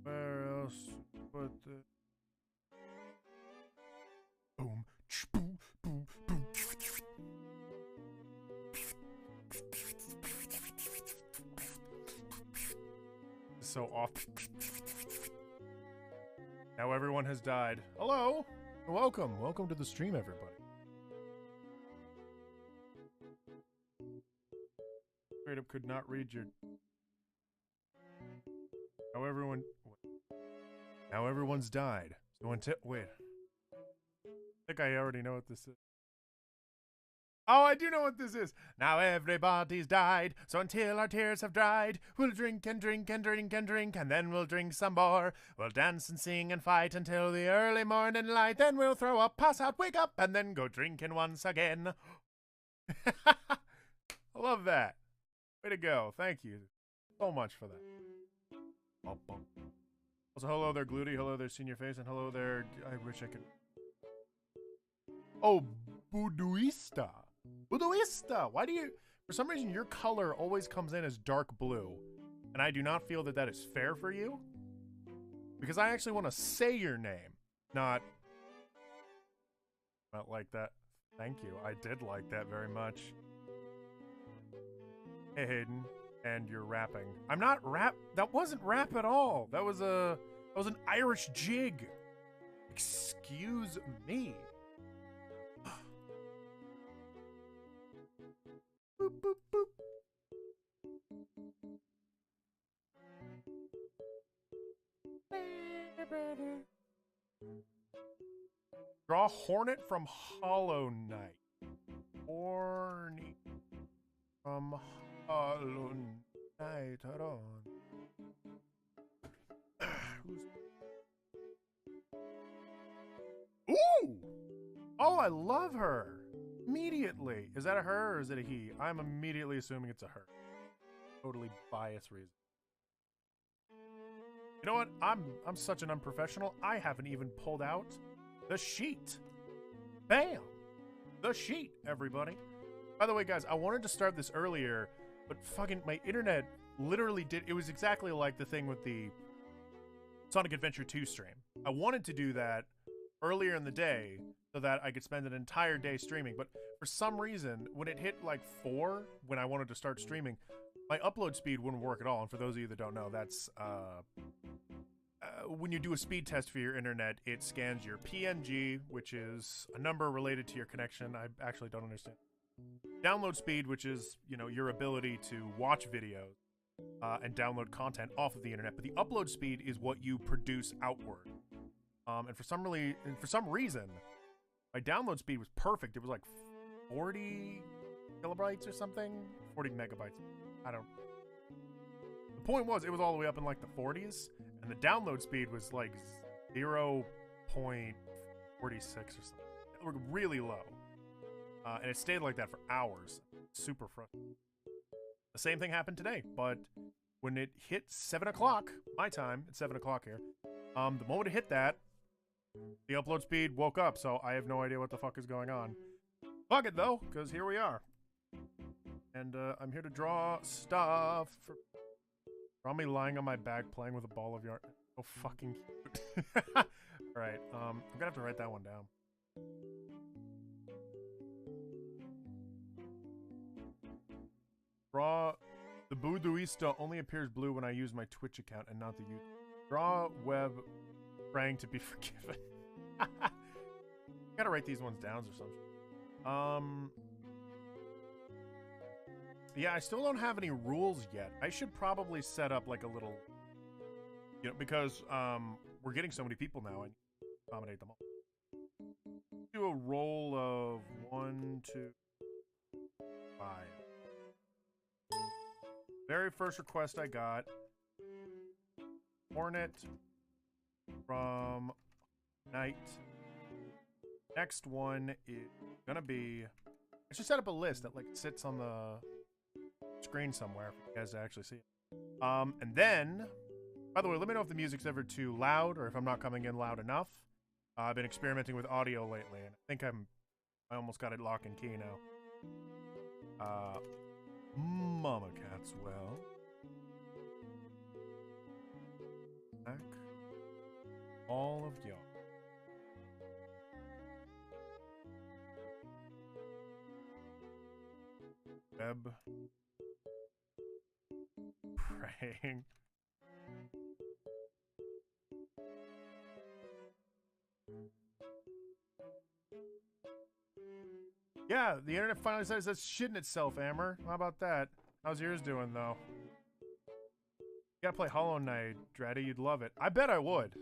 Where else? What the? Boom. Boom. Boom. Boom. So off. Now everyone has died. Hello. Welcome. Welcome to the stream, everybody. Straight up could not read your. Now everyone's died. So until wait. I think I already know what this is. Oh, I do know what this is. Now everybody's died, so until our tears have dried, we'll drink and drink and drink and drink, and then we'll drink some more. We'll dance and sing and fight until the early morning light, then we'll throw up, pass out, wake up, and then go drinking once again. I love that. Way to go. Thank you so much for that. Also, hello there, Gluty. Hello there, Senior Face, and hello there. I wish I could. Oh, Buduista. Buduista! Why do you... For some reason, your color always comes in as dark blue. And I do not feel that that is fair for you. Because I actually want to say your name. Not like that. Thank you. I did like that very much. Hey, Hayden. And you're rapping. I'm not rap... That wasn't rap at all. That was a... That was an Irish jig. Excuse me. Boop, boop, boop. Draw Hornet from Hollow Knight. Horny from Hollow Knight. Hold on. Ooh! Oh, I love her. Immediately. Is that a her or is it a he? I'm immediately assuming it's a her. Totally biased reason. You know what? I'm such an unprofessional. I haven't even pulled out the sheet. Bam! The sheet, everybody. By the way, guys, I wanted to start this earlier, but fucking my internet literally did. It was exactly like the thing with the Sonic Adventure 2 stream. I wanted to do that earlier in the day so that I could spend an entire day streaming, but for some reason, when it hit like 4, when I wanted to start streaming, my upload speed wouldn't work at all. And for those of you that don't know, that's when you do a speed test for your internet, it scans your PNG, which is a number related to your connection. I actually don't understand. Download speed, which is, you know, your ability to watch videos and download content off of the internet. But the upload speed is what you produce outward. And for some reason, my download speed was perfect. It was like 40 kilobytes or something, 40 megabytes. I don't. The point was, it was all the way up in like the 40s, and the download speed was like 0.46 or something. It was really low, and it stayed like that for hours. Super frustrating. The same thing happened today, but when it hit 7 o'clock, my time, it's 7 o'clock here, the moment it hit that, the upload speed woke up, so I have no idea what the fuck is going on. Fuck it, though, because here we are. And I'm here to draw stuff. Draw me lying on my back playing with a ball of yarn. So fucking cute. Alright, I'm gonna have to write that one down. Draw... The Buduista only appears blue when I use my Twitch account and not the YouTube. Draw web... Praying to be forgiven. Gotta write these ones down or something. Yeah, I still don't have any rules yet. I should probably set up like a little, you know, because we're getting so many people now. I need to accommodate them all. Do a roll of 1, 2, 5. Very first request I got. Hornet from Night Next one is gonna be. I should set up a list that like sits on the screen somewhere for you guys to actually see it. And then, by the way, let me know if the music's ever too loud or if I'm not coming in loud enough. I've been experimenting with audio lately, and I think I almost got it lock and key now. Mama Cat's well. Back. All of y'all. Web. Praying. Yeah, the internet finally says that's shitting itself, Amber. How about that? How's yours doing, though? You gotta play Hollow Knight, Dreddy. You'd love it. I bet I would.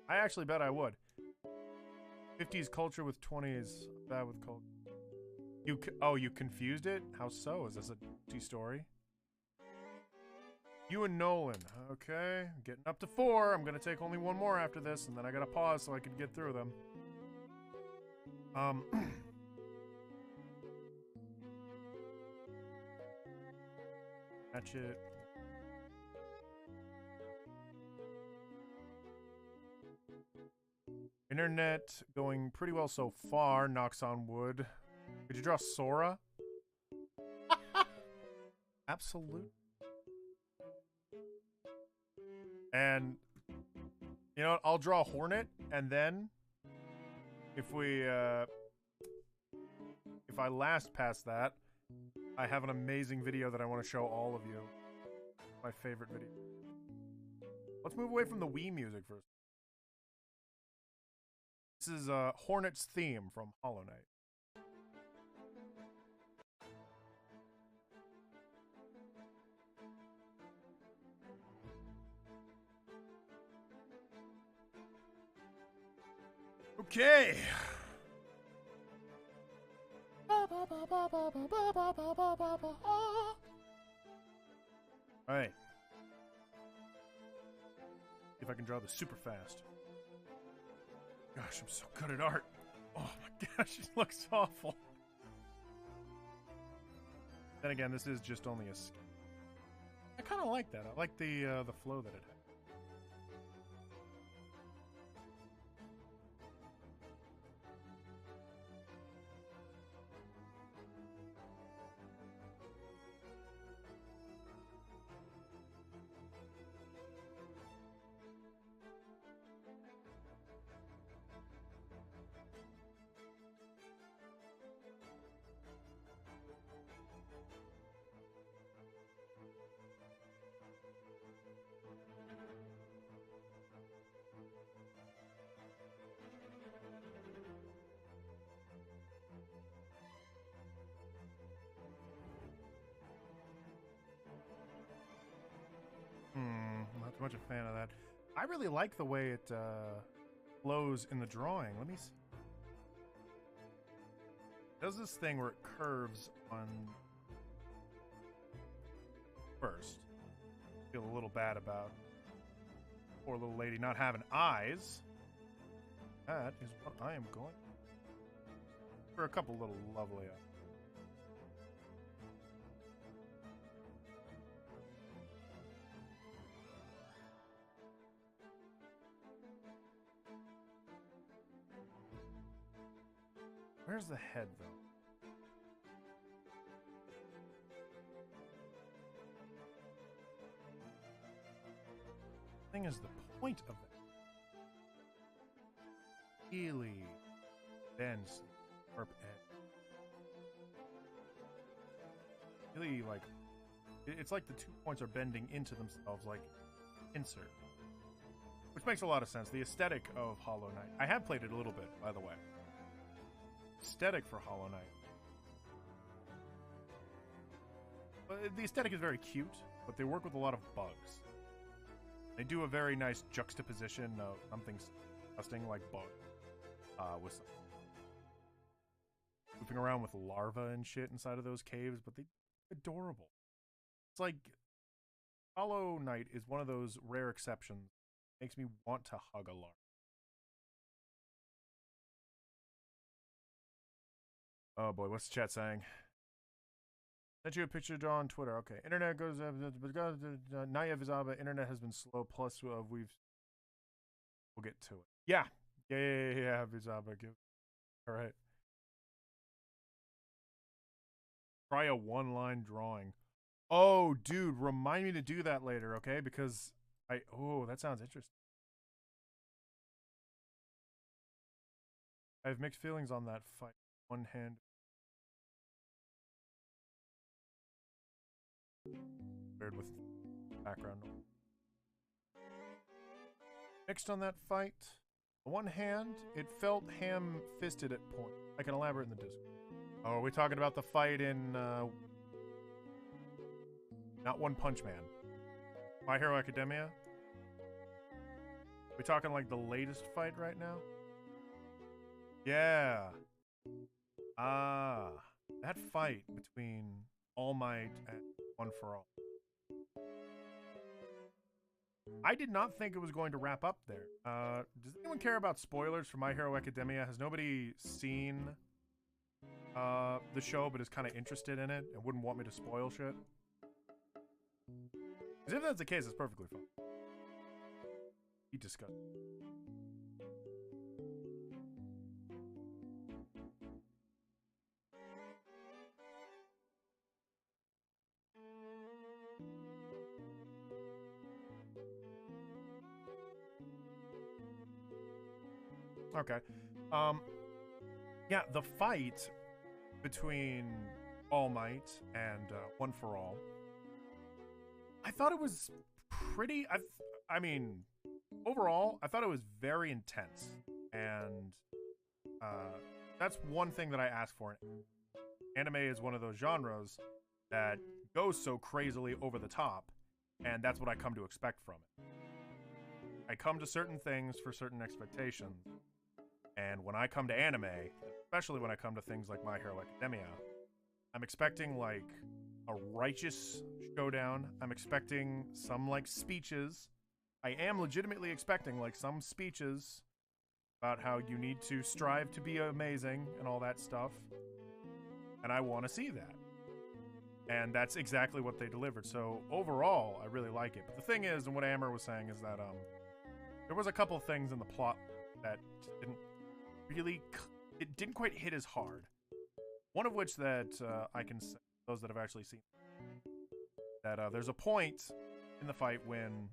I actually bet I would. 50s culture with 20s. Bad with culture. You confused it? How so? Is this a T-story? You and Nolan. Okay, getting up to 4. I'm gonna take only one more after this, and then I gotta pause so I can get through them. Match it. Internet going pretty well so far, knocks on wood. Could you draw Sora? Absolute. And you know what? I'll draw Hornet, and then if I last past that, I have an amazing video that I want to show all of you. My favorite video. Let's move away from the Wii music first. This is Hornet's theme from Hollow Knight. Okay. Alright. See if I can draw this super fast. Gosh, I'm so good at art. Oh my gosh, it looks awful. Then again, this is just only a sketch. I kind of like that. I like the flow that it has. Not too much a fan of that. I really like the way it flows in the drawing. Let me see. It does this thing where it curves on first. Feel a little bad about poor little lady not having eyes. That is what I am going for a couple little lovely eyes. Where's the head, though? Thing is the point of it. Really bends sharp edge. Really, like, it's like the 2 points are bending into themselves, like insert. Which makes a lot of sense. The aesthetic of Hollow Knight. I have played it a little bit, by the way. Aesthetic for Hollow Knight. The aesthetic is very cute, but they work with a lot of bugs. They do a very nice juxtaposition of something disgusting like bug, with some moving around with larvae and shit inside of those caves, but they're adorable. It's like Hollow Knight is one of those rare exceptions. Makes me want to hug a larva. Oh boy, what's the chat saying? Sent you a picture to draw on Twitter. Okay, internet goes up. Naya Vizaba, internet has been slow. Plus, we'll get to it. Yeah, yeah. Vizaba, all right. Try a one-line drawing. Oh, dude, remind me to do that later, okay? Because that sounds interesting. I have mixed feelings on that fight. One hand. Weird with background. Mixed on that fight. On one hand, it felt ham-fisted at point. I can elaborate in the Discord. Oh, are we talking about the fight in, not One Punch Man? My Hero Academia? We talking like the latest fight right now? Yeah. That fight between All Might and One for All. I did not think it was going to wrap up there. Does anyone care about spoilers for My Hero Academia? Has nobody seen the show but is kind of interested in it and wouldn't want me to spoil shit? Because if that's the case, it's perfectly fine. Be disgusting. Okay. Yeah, the fight between All Might and One for All, I thought it was pretty... I mean, overall, I thought it was very intense. And that's one thing that I ask for. Anime is one of those genres that goes so crazily over the top, and that's what I come to expect from it. I come to certain things for certain expectations. And when I come to anime, especially when I come to things like My Hero Academia, I'm expecting, like, a righteous showdown. I'm expecting some, like, speeches. I am legitimately expecting, like, some speeches about how you need to strive to be amazing and all that stuff. And I want to see that. And that's exactly what they delivered. So, overall, I really like it. But the thing is, and what Amber was saying, is that, there was a couple of things in the plot that didn't quite hit as hard. One of which that I can say, those that have actually seen, that there's a point in the fight when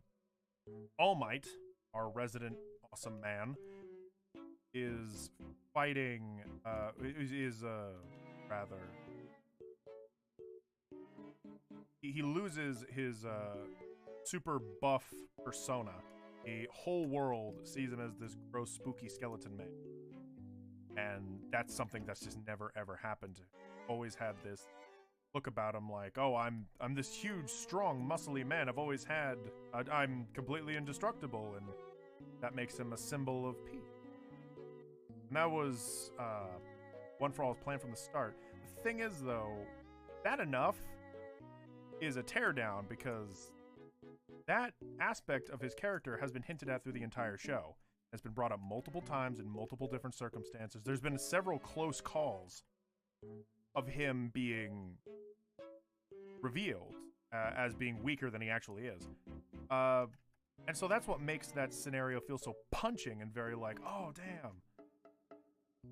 All Might, our resident awesome man, is fighting, he loses his super buff persona. The whole world sees him as this gross, spooky skeleton man. And that's something that's just never, ever happened to him. Always had this look about him like, oh, I'm this huge, strong, muscly man. I've always had, I'm completely indestructible, and that makes him a symbol of peace. And that was One for All's plan from the start. The thing is, though, that enough is a teardown, because that aspect of his character has been hinted at through the entire show. It's been brought up multiple times in multiple different circumstances. There's been several close calls of him being revealed as being weaker than he actually is. And so that's what makes that scenario feel so punching and very like, oh, damn.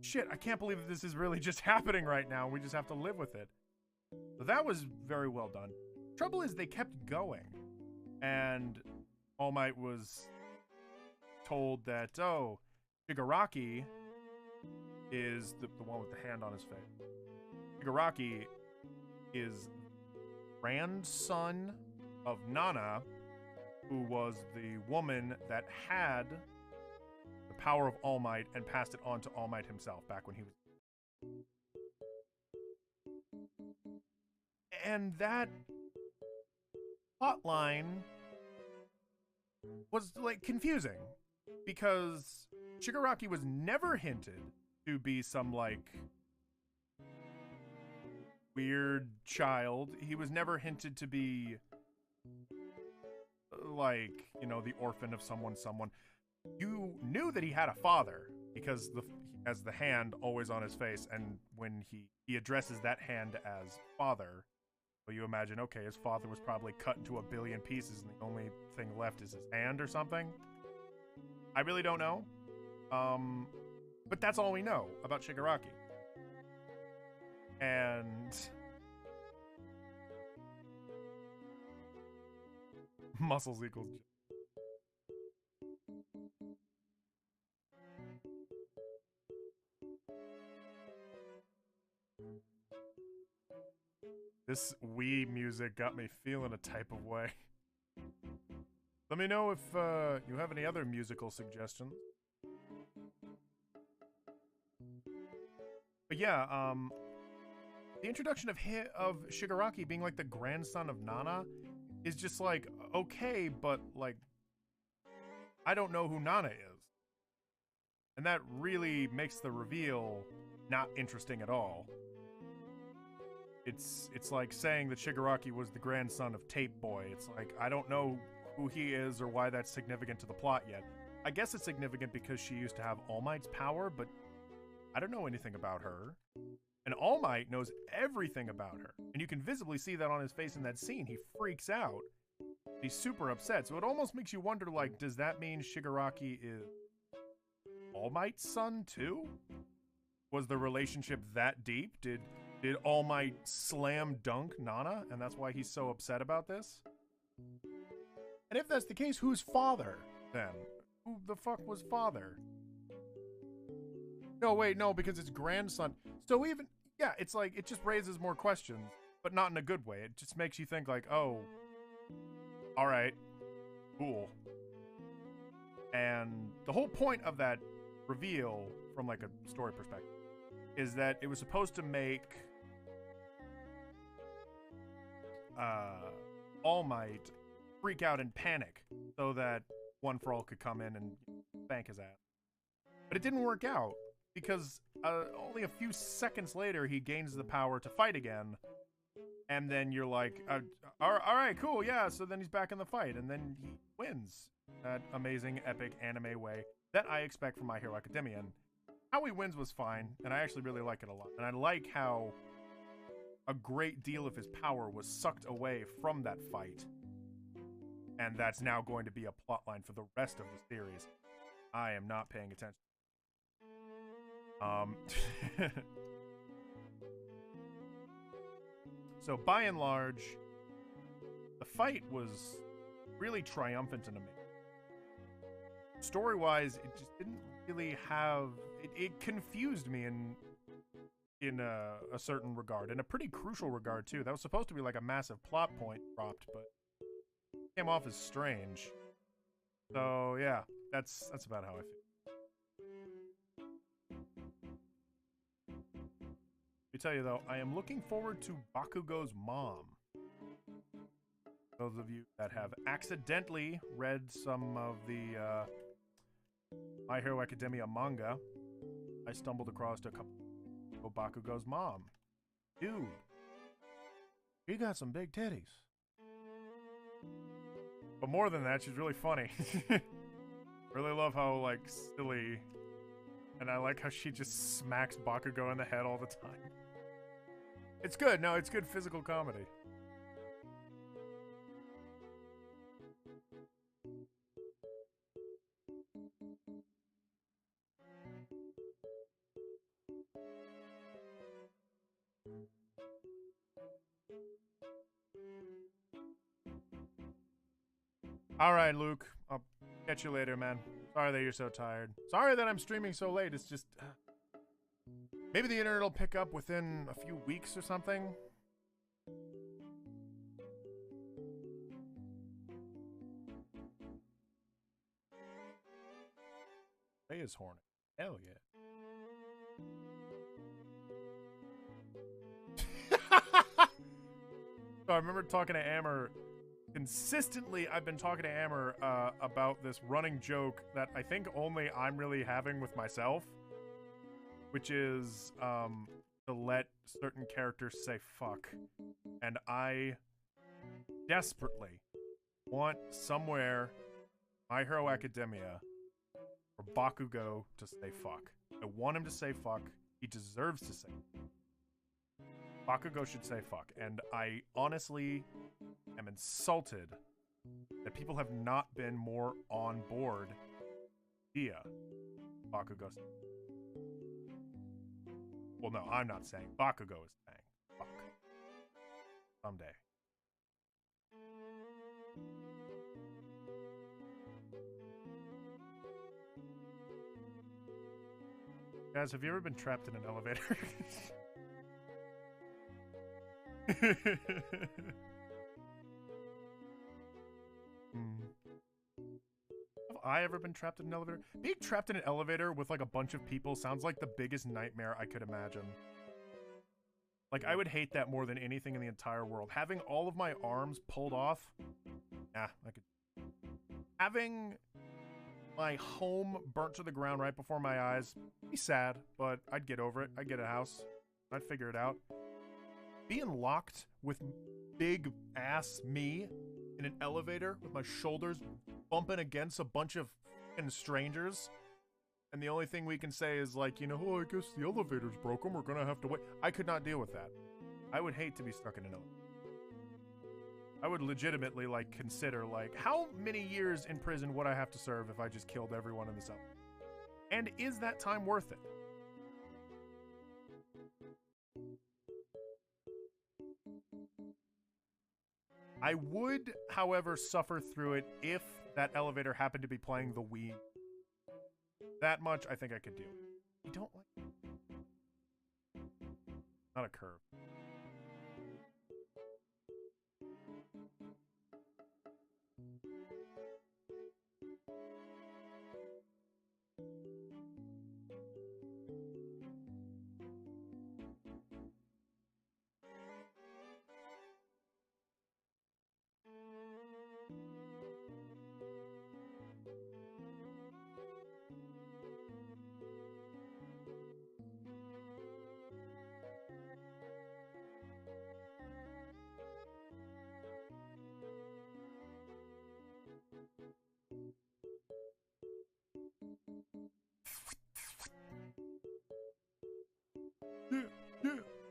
Shit, I can't believe that this is really just happening right now. We just have to live with it. So that was very well done. Trouble is, they kept going. And All Might was told that, oh, Shigaraki is the one with the hand on his face. Shigaraki is grandson of Nana, who was the woman that had the power of All Might and passed it on to All Might himself back when he was... And that plotline was, like, confusing, because Shigaraki was never hinted to be some, like, weird child. He was never hinted to be, like, you know, the orphan of someone. You knew that he had a father, because as the hand always on his face, and when he addresses that hand as father, well, you imagine, okay, his father was probably cut into a billion pieces and the only thing left is his hand or something. I really don't know. But that's all we know about Shigaraki. And muscles equals. This Wii music got me feeling a type of way. Let me know if you have any other musical suggestions. But yeah, the introduction of Shigaraki being like the grandson of Nana is just like, okay, but like, I don't know who Nana is. And that really makes the reveal not interesting at all. It's like saying that Shigaraki was the grandson of Tape Boy. It's like, I don't know who he is or why that's significant to the plot yet. I guess it's significant because she used to have All Might's power, but I don't know anything about her. And All Might knows everything about her. And you can visibly see that on his face in that scene. He freaks out. He's super upset. So it almost makes you wonder, like, does that mean Shigaraki is All Might's son too? Was the relationship that deep? Did All Might slam dunk Nana, and that's why he's so upset about this? And if that's the case, who's father, then? Who the fuck was father? No, wait, no, because it's grandson. So even, yeah, it's like, it just raises more questions, but not in a good way. It just makes you think like, oh, all right, cool. And the whole point of that reveal, from like a story perspective, is that it was supposed to make All Might freak out and panic so that One For All could come in and spank his ass. But it didn't work out because only a few seconds later he gains the power to fight again, and then you're like, all right, cool, yeah, so then he's back in the fight, and then he wins that amazing, epic anime way that I expect from My Hero Academia. And how he wins was fine, and I actually really like it a lot. And I like how a great deal of his power was sucked away from that fight. And that's now going to be a plotline for the rest of the series. I am not paying attention. So by and large, the fight was really triumphant and amazing. Story-wise, it just didn't really have... It confused me in a certain regard, in a pretty crucial regard too. That was supposed to be like a massive plot point dropped, but came off as strange. So yeah, that's about how I feel. Let me tell you though, I am looking forward to Bakugo's mom. Those of you that have accidentally read some of the My Hero Academia manga, I stumbled across a couple of Bakugo's mom. Dude, she got some big titties. But more than that, she's really funny. Really love how, like, silly, and I like how she just smacks Bakugo in the head all the time. It's good. No, it's good physical comedy. Alright, Luke. I'll catch you later, man. Sorry that you're so tired. Sorry that I'm streaming so late. It's just... maybe the internet will pick up within a few weeks or something. They is horny. Hell yeah. So I remember talking to Amber... consistently, I've been talking to Amber about this running joke that I think only I'm really having with myself, which is to let certain characters say fuck. And I desperately want somewhere My Hero Academia for Bakugo to say fuck. I want him to say fuck. He deserves to say Bakugo should say fuck. And I honestly am insulted that people have not been more on board via Bakugo. Well, no, I'm not saying. Bakugo is saying fuck. Someday. Guys, have you ever been trapped in an elevator? Have I ever been trapped in an elevator? Being trapped in an elevator with like a bunch of people sounds like the biggest nightmare I could imagine. Like, I would hate that more than anything in the entire world. Having all of my arms pulled off, I could. Having my home burnt to the ground right before my eyes, be sad, but I'd get over it. I'd get a house. I'd figure it out. Being locked with big ass me in an elevator with my shoulders bumping against a bunch of fucking strangers, and the only thing we can say is like, you know, oh, I guess the elevator's broken, we're gonna have to wait. I could not deal with that. I would hate to be stuck in an elevator. I would legitimately, like, consider, like, how many years in prison would I have to serve if I just killed everyone in the cell? And is that time worth it? I would, however, suffer through it if that elevator happened to be playing the Wii. That much I think I could do. You don't like... Not a curve.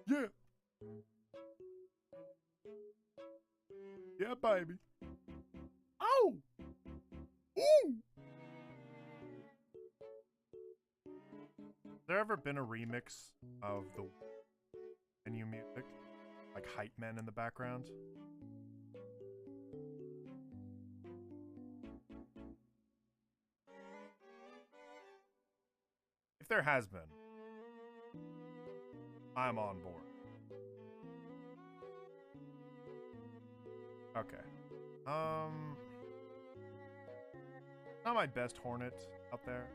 Yeah. Yeah, baby. Oh! Ooh! Has there ever been a remix of the menu music? Like hype men in the background? If there has been, I'm on board. Okay. Not my best Hornet out there.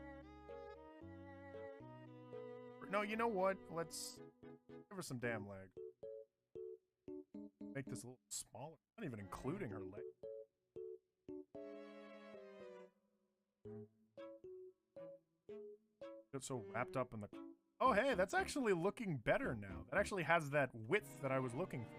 No, you know what? Let's give her some damn leg. Make this a little smaller. Not even including her leg. Get so wrapped up in the... Oh, hey, that's actually looking better now. That actually has that width that I was looking for.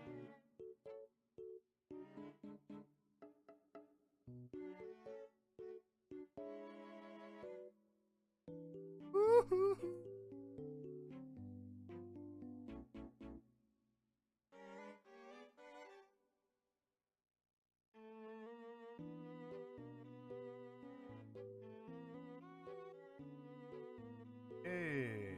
Hey.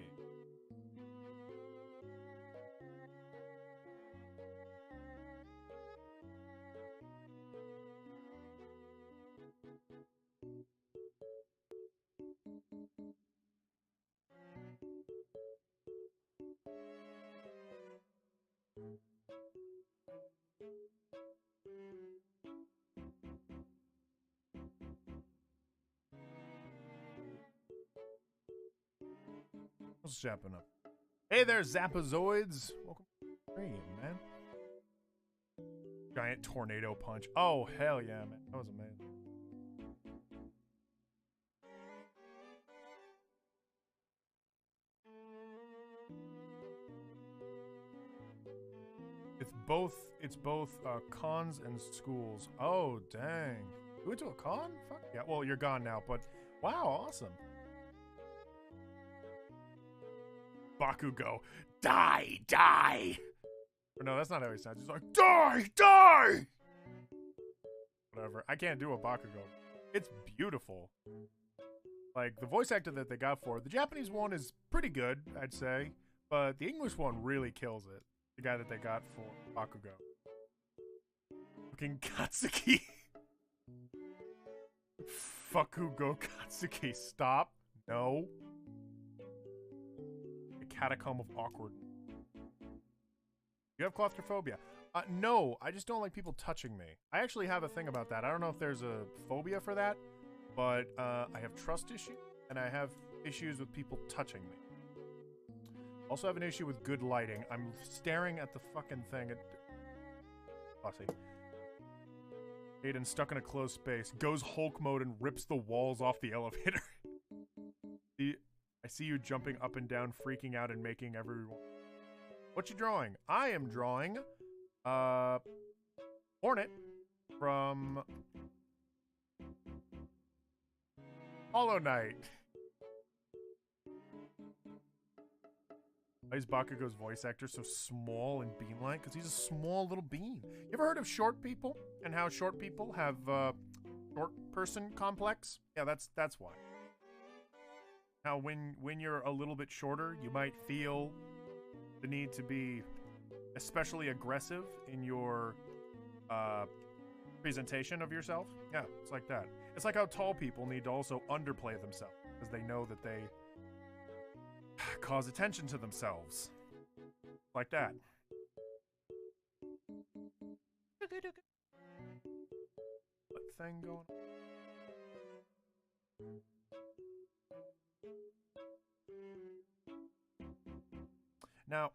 What's zapping up? Hey there, Zappazoids! Welcome to the stream, man. Giant tornado punch. Oh, hell yeah, man. That was amazing. It's both cons and schools. Oh, dang. You went to a con? Fuck yeah. Well, you're gone now, but wow, awesome. Bakugo, die, die. Or no, that's not how he sounds. He's like, die, die. Whatever. I can't do a Bakugo. It's beautiful. Like, the voice actor that they got for it, the Japanese one is pretty good, I'd say. But the English one really kills it. The guy that they got for Bakugo. Fucking Katsuki. Bakugo Katsuki. Stop. No. A catacomb of awkward. You have claustrophobia? No, I just don't like people touching me. I actually have a thing about that. I don't know if there's a phobia for that, but I have trust issues, and I have issues with people touching me. Also have an issue with good lighting. I'm staring at the fucking thing. Bossy. Aiden stuck in a closed space, goes Hulk mode and rips the walls off the elevator. I see you jumping up and down, freaking out and making everyone... What you drawing? I am drawing Hornet from Hollow Knight. Why is Bakugo's voice actor so small and bean-like? Because he's a small little bean. You ever heard of short people and how short people have short person complex? Yeah, that's why. How when you're a little bit shorter, you might feel the need to be especially aggressive in your presentation of yourself. Yeah, it's like that. It's like how tall people need to also underplay themselves because they know that they cause attention to themselves. Like that. What thing going on? Now,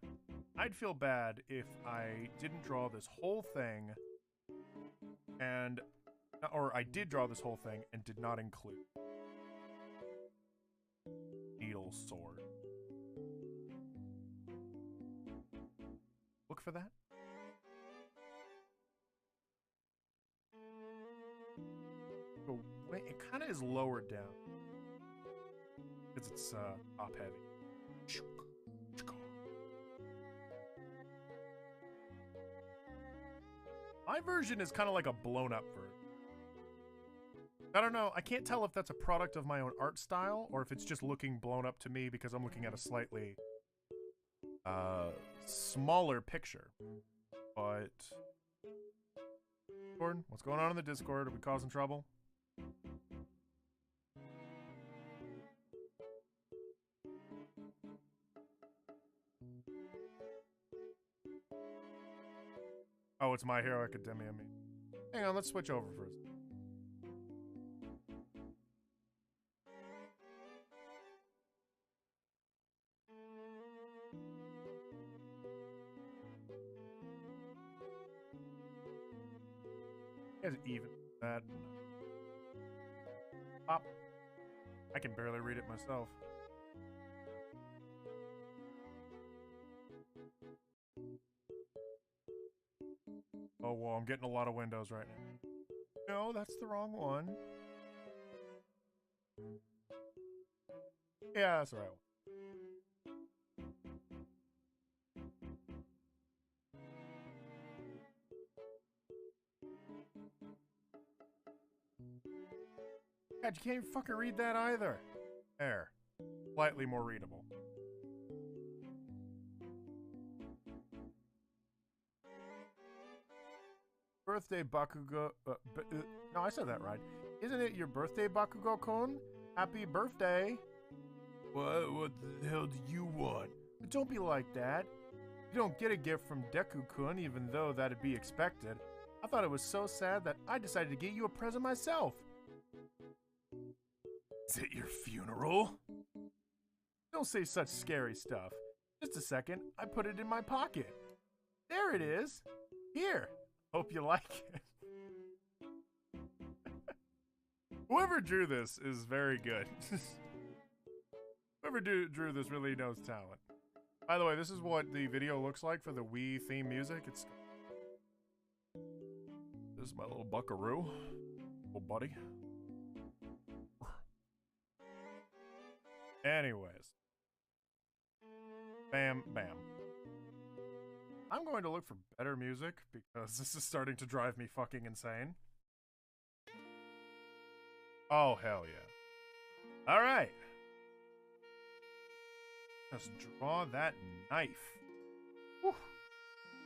I'd feel bad if I didn't draw this whole thing and... Or I did draw this whole thing and did not include needle sword. Look for that. Go way, it kind of is lower down because it's top heavy. My version is kind of like a blown up version. I don't know. I can't tell if that's a product of my own art style or if it's just looking blown up to me because I'm looking at a slightly smaller picture. But Discord, what's going on in the Discord? Are we causing trouble? Oh, it's My Hero Academia. Hang on, let's switch over first. You guys even that. Pop. I can barely read it myself. Oh, well, I'm getting a lot of windows right now. No, that's the wrong one. Yeah, that's the right one. God, you can't even fucking read that either. There. Slightly more readable. Birthday, Bakugo. No, I said that right. Isn't it your birthday, Bakugo-kun? Happy birthday. What the hell do you want? But don't be like that. You don't get a gift from Deku-kun, even though that'd be expected. I thought it was so sad that I decided to get you a present myself. Is it your funeral? Don't say such scary stuff. Just a second, I put it in my pocket. There it is. Here. Hope you like it. Whoever drew this is very good. Whoever drew this really knows talent. By the way, this is what the video looks like for the Wii theme music. This is my little buckaroo. Little buddy. Anyways. Bam, bam. I'm going to look for better music because this is starting to drive me fucking insane. Oh, hell yeah. All right. Let's draw that knife. Whew.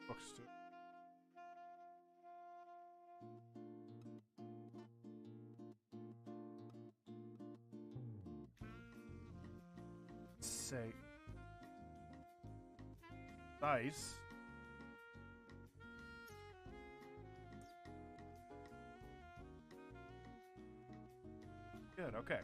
Looks too. Say. Dice. Good, okay.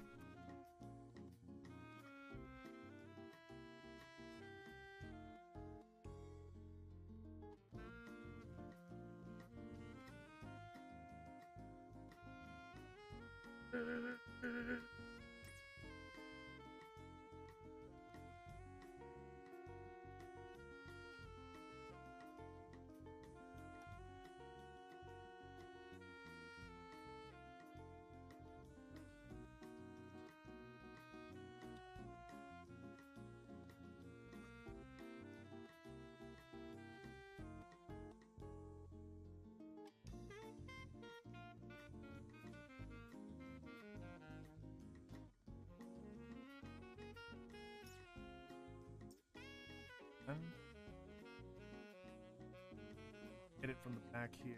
Hit it from the back here.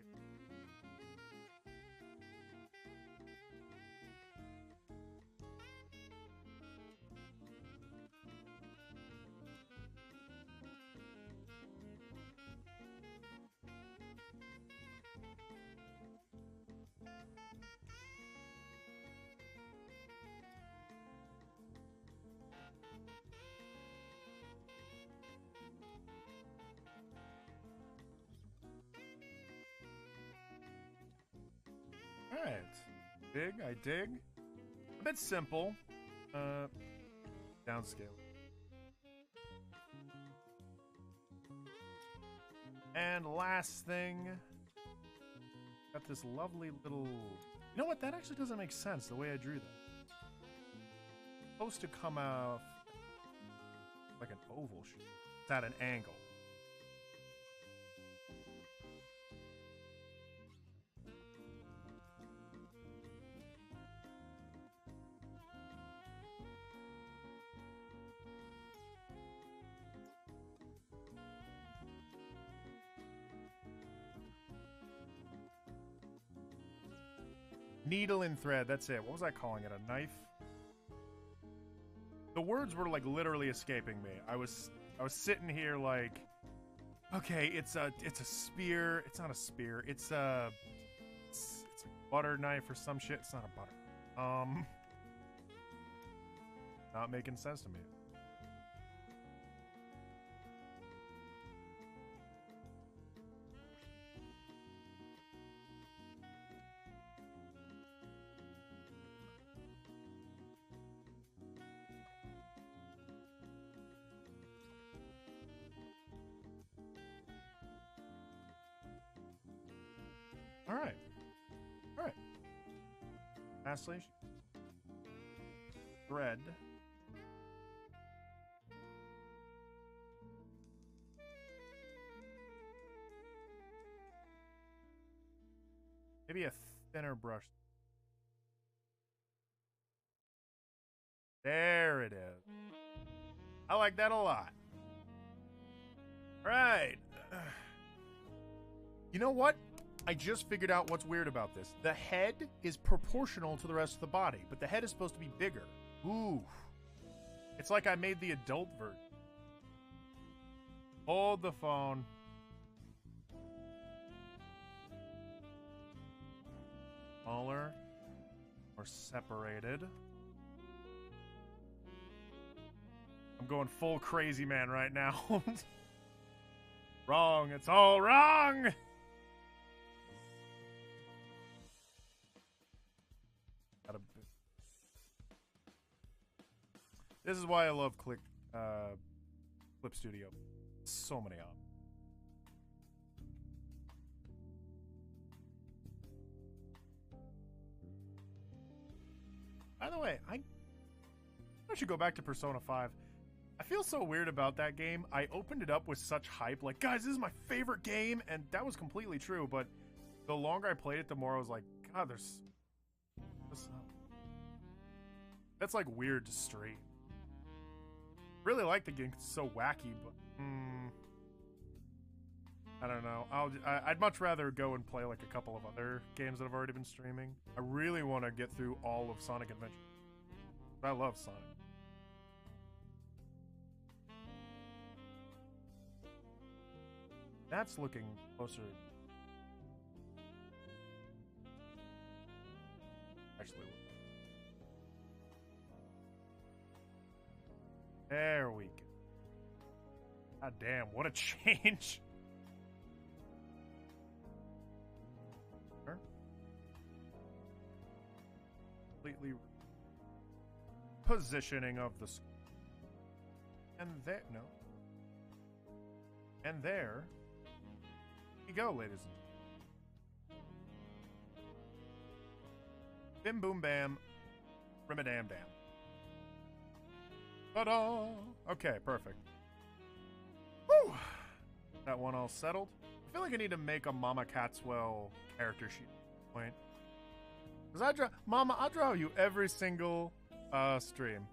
Alright. Dig, I dig. A bit simple. Downscale. And last thing. Got this lovely little... You know what? That actually doesn't make sense, the way I drew that. It's supposed to come out like an oval shape. It's at an angle. Needle and thread, that's it. What was I calling it? A knife? The words were like literally escaping me. I was sitting here like, okay, it's a spear. It's not a spear. It's a butter knife or some shit. It's not a butter. Not making sense to me. Alright. Alright. Lastly, thread. Maybe a thinner brush. There it is. I like that a lot. Right. You know what? I just figured out what's weird about this. The head is proportional to the rest of the body, but the head is supposed to be bigger. Ooh. It's like I made the adult version. Hold the phone. Smaller or separated. I'm going full crazy man right now. Wrong. It's all wrong. This is why I love Clip Studio. So many options. By the way, I should go back to Persona 5. I feel so weird about that game. I opened it up with such hype, like, guys, this is my favorite game, and that was completely true, but the longer I played it, the more I was like, God, that's like weird to stream. Really like the game 'cause it's so wacky, but I don't know. I'd much rather go and play like a couple of other games that I've already been streaming. I really want to get through all of Sonic Adventure. I love Sonic. That's looking closer. Actually, there we go. God damn, what a change. Completely positioning of the and there and there you go, ladies and bim boom bam rim-a-dam dam. Ta-da! Okay, perfect. Woo! That one all settled. I feel like I need to make a Mama Catswell character sheet point. Because I'll draw you every single stream.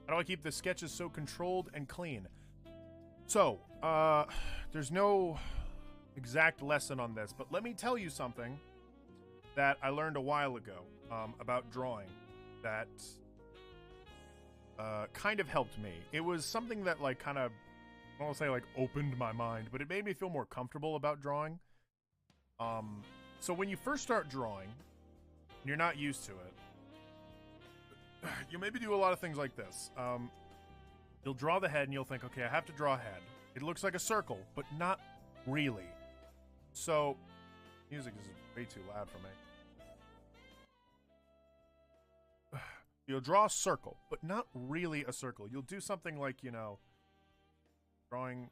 How do I keep the sketches so controlled and clean? So, there's no exact lesson on this, but let me tell you something that I learned a while ago about drawing that kind of helped me. It was something that like kind of, I won't say like opened my mind, but it made me feel more comfortable about drawing. So when you first start drawing, and you're not used to it, you maybe do a lot of things like this. You'll draw the head and you'll think, okay, I have to draw a head. It looks like a circle, but not really. So, music is way too loud for me. You'll draw a circle, but not really a circle. You'll do something like, you know, drawing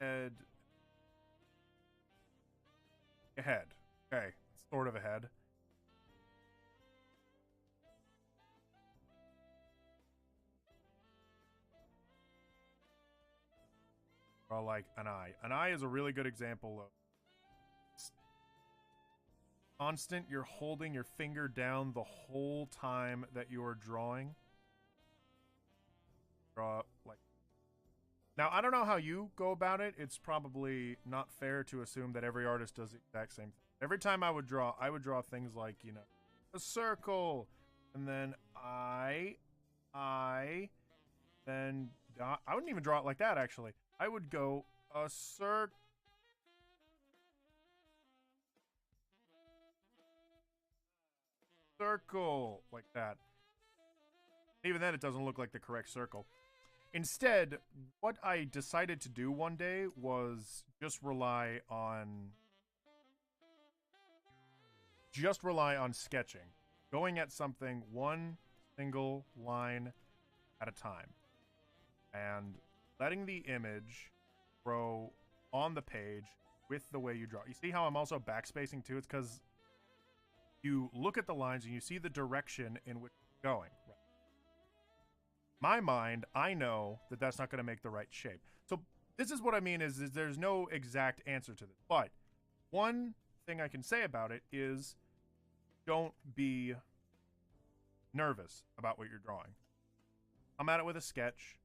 head. A head. Okay, sort of a head. Or like an eye. An eye is a really good example of constant. You're holding your finger down the whole time that you are drawing. Draw like. Now, I don't know how you go about it. It's probably not fair to assume that every artist does the exact same thing. Every time I would draw things like, you know, a circle, and then then I wouldn't even draw it like that, actually. I would go a circle, like that. Even then, it doesn't look like the correct circle. Instead, what I decided to do one day was just rely on sketching, going at something one single line at a time, and letting the image grow on the page with the way you draw. You see how I'm also backspacing too? It's because you look at the lines and you see the direction in which it's going. Right? My mind, I know that that's not going to make the right shape. So this is what I mean is there's no exact answer to this. But one thing I can say about it is don't be nervous about what you're drawing. Come at it with a sketch.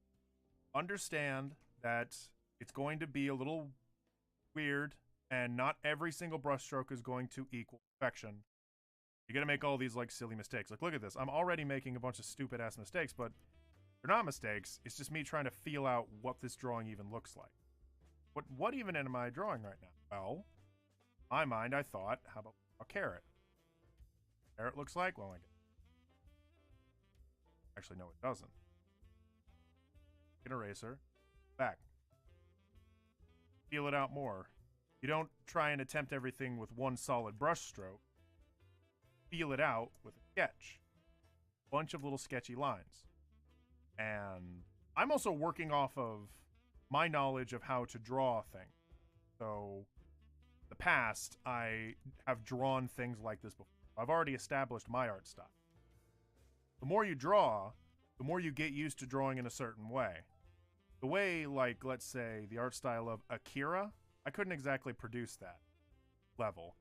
Understand that it's going to be a little weird and not every single brushstroke is going to equal perfection. You're going to make all these like silly mistakes. Like, look at this. I'm already making a bunch of stupid ass mistakes, but they're not mistakes. It's just me trying to feel out what this drawing even looks like. What even am I drawing right now? Well, in my mind, I thought, how about a carrot? Carrot looks like? Well, actually, no, it doesn't. Get an eraser. Back. Feel it out more. You don't try and attempt everything with one solid brush stroke. Feel it out with a sketch. Bunch of little sketchy lines. And I'm also working off of my knowledge of how to draw things. So, in the past, I have drawn things like this before. I've already established my art style. The more you draw, the more you get used to drawing in a certain way. The way, like, let's say, the art style of Akira, I couldn't exactly produce that level.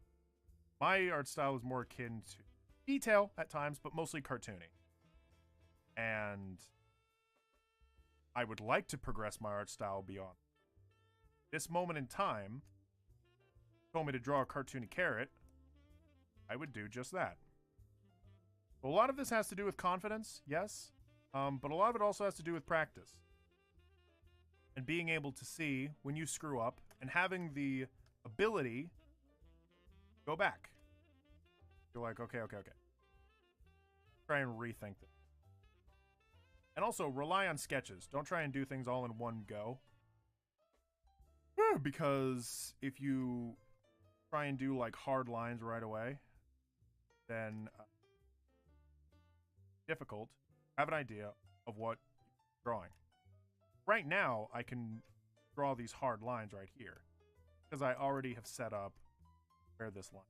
My art style is more akin to detail at times, but mostly cartoony. And I would like to progress my art style beyond. This moment in time, told me to draw a cartoony carrot, I would do just that. A lot of this has to do with confidence, yes, but a lot of it also has to do with practice. And being able to see when you screw up and having the ability to go back. You're like, okay. Try and rethink this. And also, rely on sketches. Don't try and do things all in one go. Because if you try and do, like, hard lines right away, then difficult. Have an idea of what you're drawing. Right now, I can draw these hard lines right here because I already have set up where this line.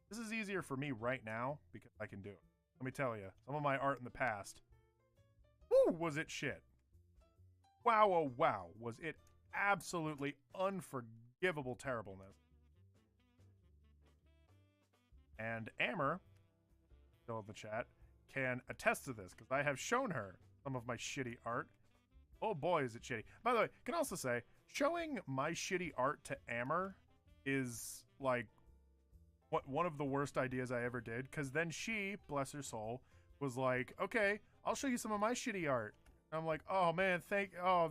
This is easier for me right now because I can do it. Let me tell you, some of my art in the past, woo, was it shit. Wow, oh wow, was it absolutely unforgivable terribleness. And Amber, still in the chat, can attest to this because I have shown her some of my shitty art. Oh boy, is it shitty. By the way, can also say, showing my shitty art to Amber is like one of the worst ideas I ever did, because then she, bless her soul, was like, okay, I'll show you some of my shitty art. And I'm like, oh man,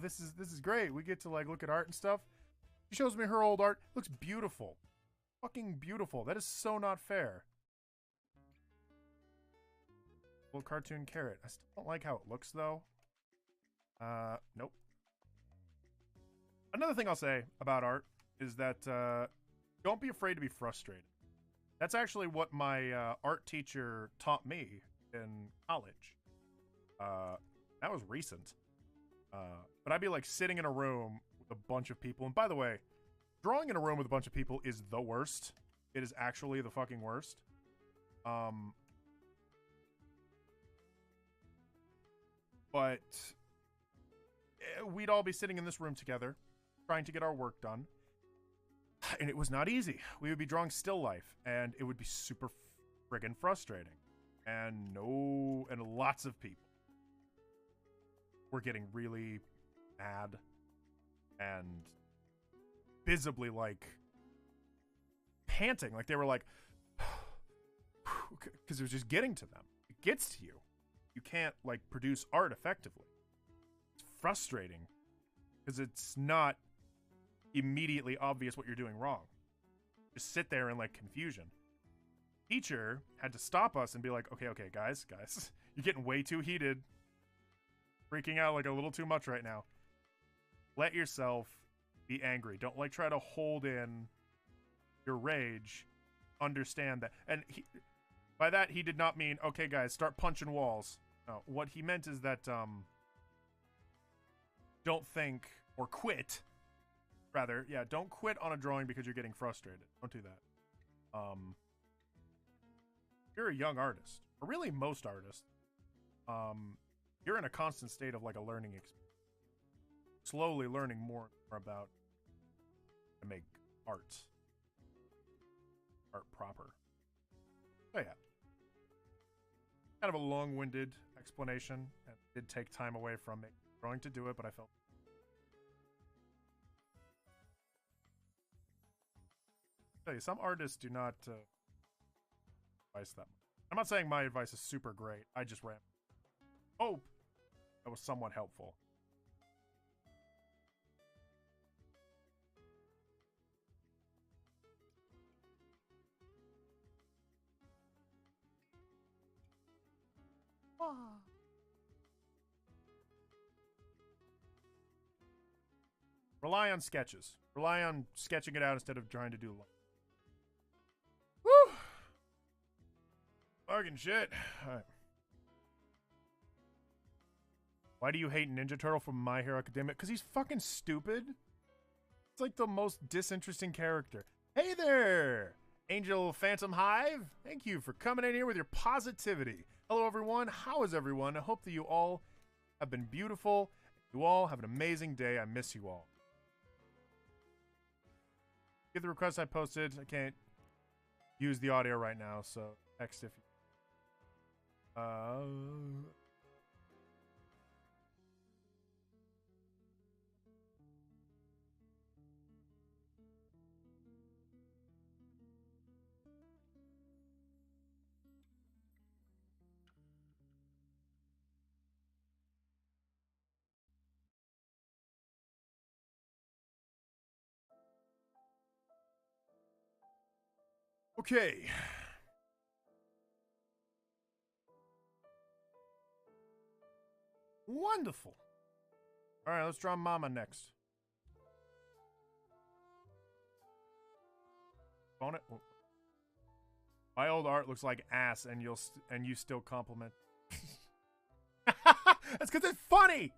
this is great. We get to like look at art and stuff. She shows me her old art. It looks beautiful. Fucking beautiful. That is so not fair. Little cartoon carrot. I still don't like how it looks, though. Nope. Another thing I'll say about art is that don't be afraid to be frustrated. That's actually what my art teacher taught me in college. That was recent. But I'd be like sitting in a room with a bunch of people. And by the way, drawing in a room with a bunch of people is the worst. It is actually the fucking worst. But we'd all be sitting in this room together, trying to get our work done. And it was not easy. We would be drawing still life, and it would be super friggin' frustrating. And lots of people were getting really mad and visibly, like, panting. Like, they were like, because it was just getting to them. It gets to you. You can't, like, produce art effectively. It's frustrating because it's not immediately obvious what you're doing wrong. Just sit there in, like, confusion. Teacher had to stop us and be like, okay, guys, you're getting way too heated. Freaking out, like, a little too much right now. Let yourself be angry. Don't, like, try to hold in your rage. Understand that. And by that, he did not mean, okay, guys, start punching walls. No, what he meant is that, don't think, or quit. Rather, yeah, don't quit on a drawing because you're getting frustrated. Don't do that. You're a young artist, or really most artists. You're in a constant state of, like, a learning experience. Slowly learning more about to make art proper. So yeah. Kind of a long-winded explanation, and it did take time away from me trying to do it, but I felt. I'll tell you, some artists do not advise that much. I'm not saying my advice is super great. I just ran. Hope that was somewhat helpful. Rely on sketches. Rely on sketching it out instead of trying to do lines. Woo! Fucking shit. All right. Why do you hate Ninja Turtle from My Hero Academia? Because he's fucking stupid. It's like the most disinteresting character. Hey there! Angel Phantom Hive, thank you for coming in here with your positivity. Hello, everyone. How is everyone? I hope that you all have been beautiful. You all have an amazing day. I miss you all. Get the request I posted. I can't use the audio right now, so text if you... Okay. Wonderful. All right, let's draw Mama next. Phone it. My old art looks like ass, and you still compliment. That's because it's funny.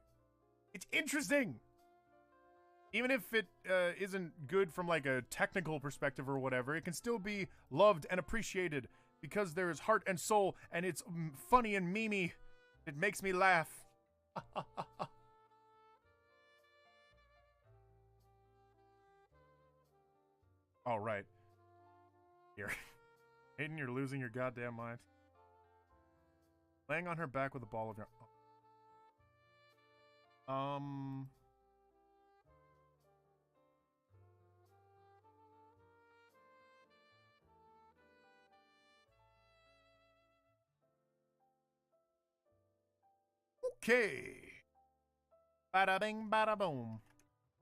It's interesting. Even if it isn't good from like a technical perspective or whatever, it can still be loved and appreciated because there is heart and soul, and it's funny and memey. It makes me laugh. All right. Here. Hayden, you're losing your goddamn mind. Laying on her back with a ball of your... Okay. Bada bing, bada boom.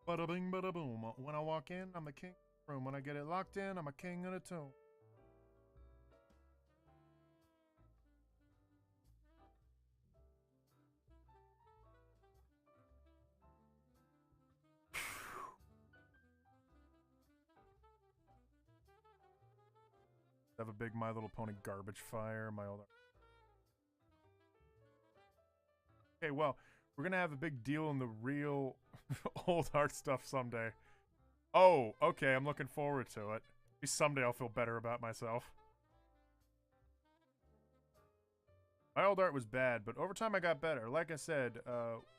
Bada bing, bada boom. When I walk in, I'm the king of the room. When I get it locked in, I'm a king of the tomb. Have a big My Little Pony garbage fire. My old... Okay, well, we're gonna have a big deal in the real old art stuff someday. Oh, okay, I'm looking forward to it. Maybe someday I'll feel better about myself. My old art was bad, but over time I got better. Like I said,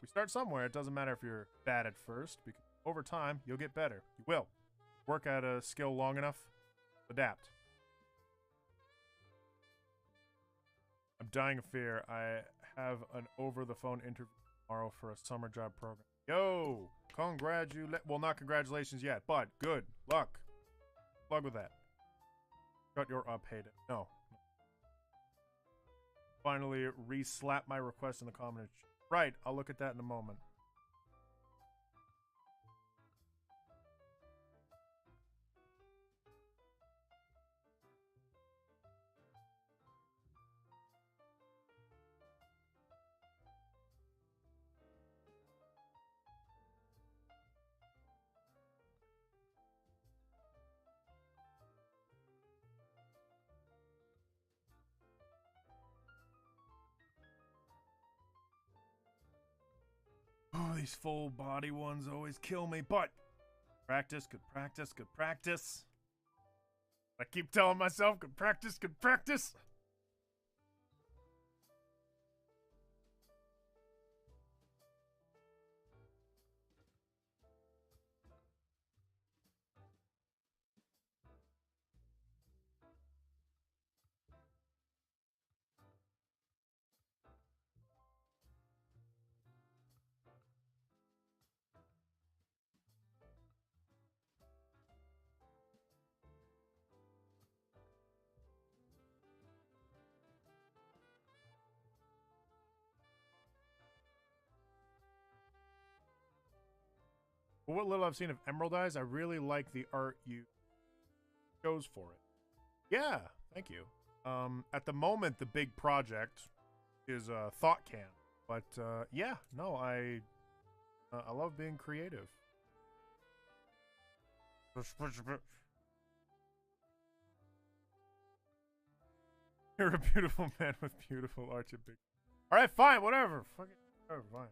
we start somewhere. It doesn't matter if you're bad at first, because over time, you'll get better. You will. Work at a skill long enough, adapt. I'm dying of fear. I have an over-the-phone interview tomorrow for a summer job program. Yo! Well, not congratulations yet, but good luck. Plug with that. Cut your up, hate it. No. Finally, re-slap my request in the comments. Right, I'll look at that in a moment. Oh, these full body ones always kill me, but practice, good practice, good practice. I keep telling myself, good practice, good practice. For what little I've seen of Emerald Eyes, I really like the art you chose for it. Yeah, thank you. At the moment, the big project is Thought Can, but yeah, no, I love being creative. You're a beautiful man with beautiful art. You big. All right, fine, whatever. Fuck it, whatever, fine.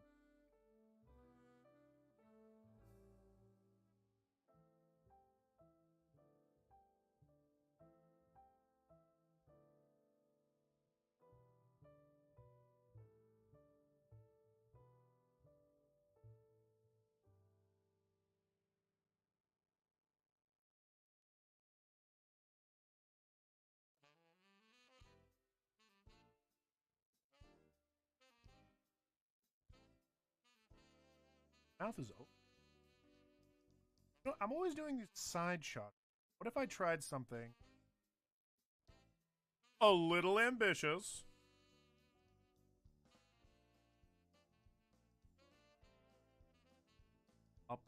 Mouth is open. You know, I'm always doing these side shots. What if I tried something a little ambitious? Up.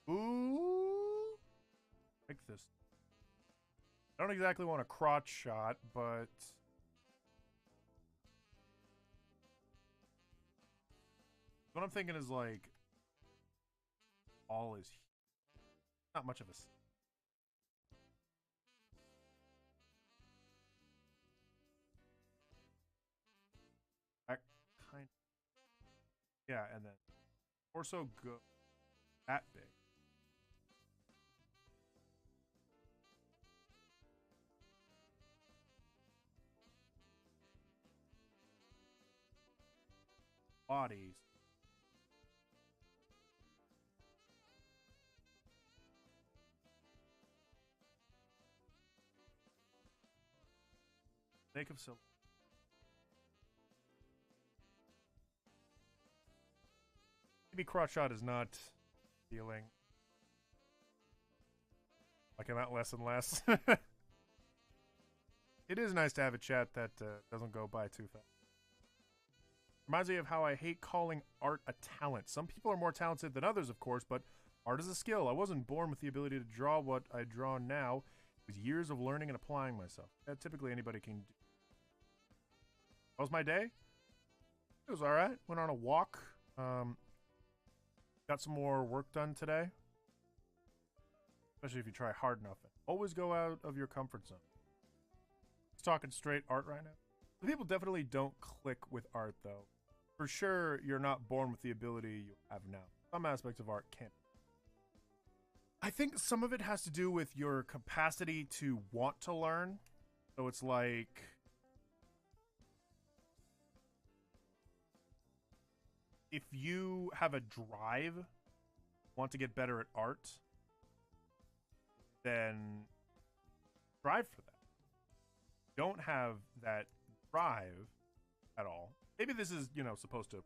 Ooh. Like this. I don't exactly want a crotch shot, but what I'm thinking is like all is not much of a. That kind of, yeah, and then torso go that big. Bodies. Sake of silver. Maybe crotch shot is not feeling like I'm out less and less. It is nice to have a chat that doesn't go by too fast. Reminds me of how I hate calling art a talent. Some people are more talented than others, of course, but art is a skill. I wasn't born with the ability to draw what I draw now. It was years of learning and applying myself. Typically, anybody can do. How was my day? It was all right. Went on a walk. Got some more work done today. Especially if you try hard enough. Always go out of your comfort zone. Just talking straight art right now. Some people definitely don't click with art, though. For sure, you're not born with the ability you have now. Some aspects of art can't. I think some of it has to do with your capacity to want to learn. So it's like, if you have a drive, want to get better at art, then strive for that. Don't have that drive at all. Maybe this is, supposed to.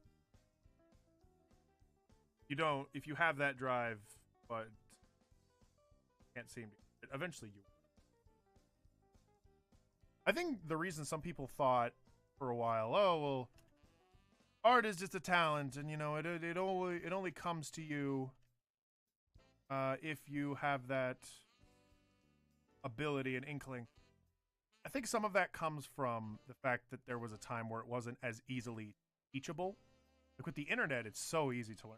You don't, if you have that drive, but can't seem to, eventually you. I think the reason some people thought for a while, oh, well, art is just a talent, and it only comes to you if you have that ability and inkling. I think some of that comes from the fact that there was a time where it wasn't as easily teachable. Like with the internet, it's so easy to learn.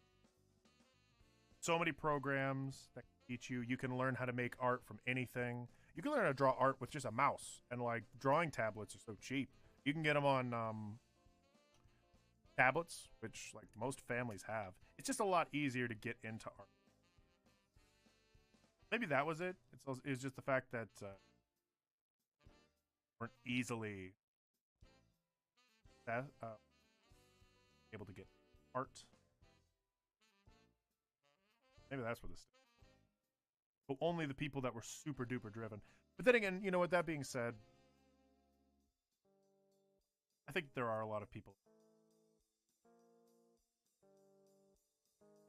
So many programs that teach you. You can learn how to make art from anything. You can learn how to draw art with just a mouse, and like drawing tablets are so cheap. You can get them on tablets, which like most families have. It's just a lot easier to get into art. Maybe that was it. It's just the fact that weren't easily able to get art. Maybe that's what this. But only the people that were super duper driven. But then again, with that being said, I think there are a lot of people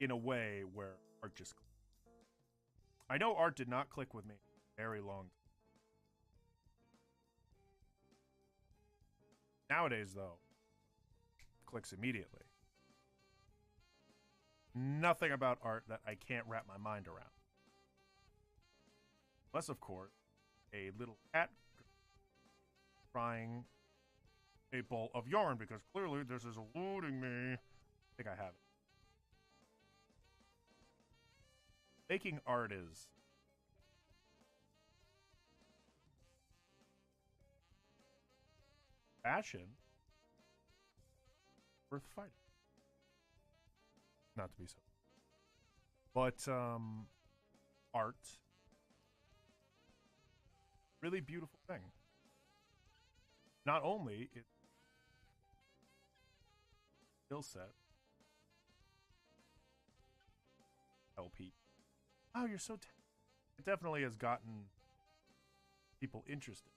in a way where art just clicked. I know art did not click with me very long. Nowadays, though, clicks immediately. Nothing about art that I can't wrap my mind around. Unless, of course, a little cat crying a bowl of yarn, because clearly this is eluding me. I think I have it. Making art is passion worth fighting. Not to be so. But art, really beautiful thing. Not only it skill set, LP. Oh, you're so talented. It definitely has gotten people interested.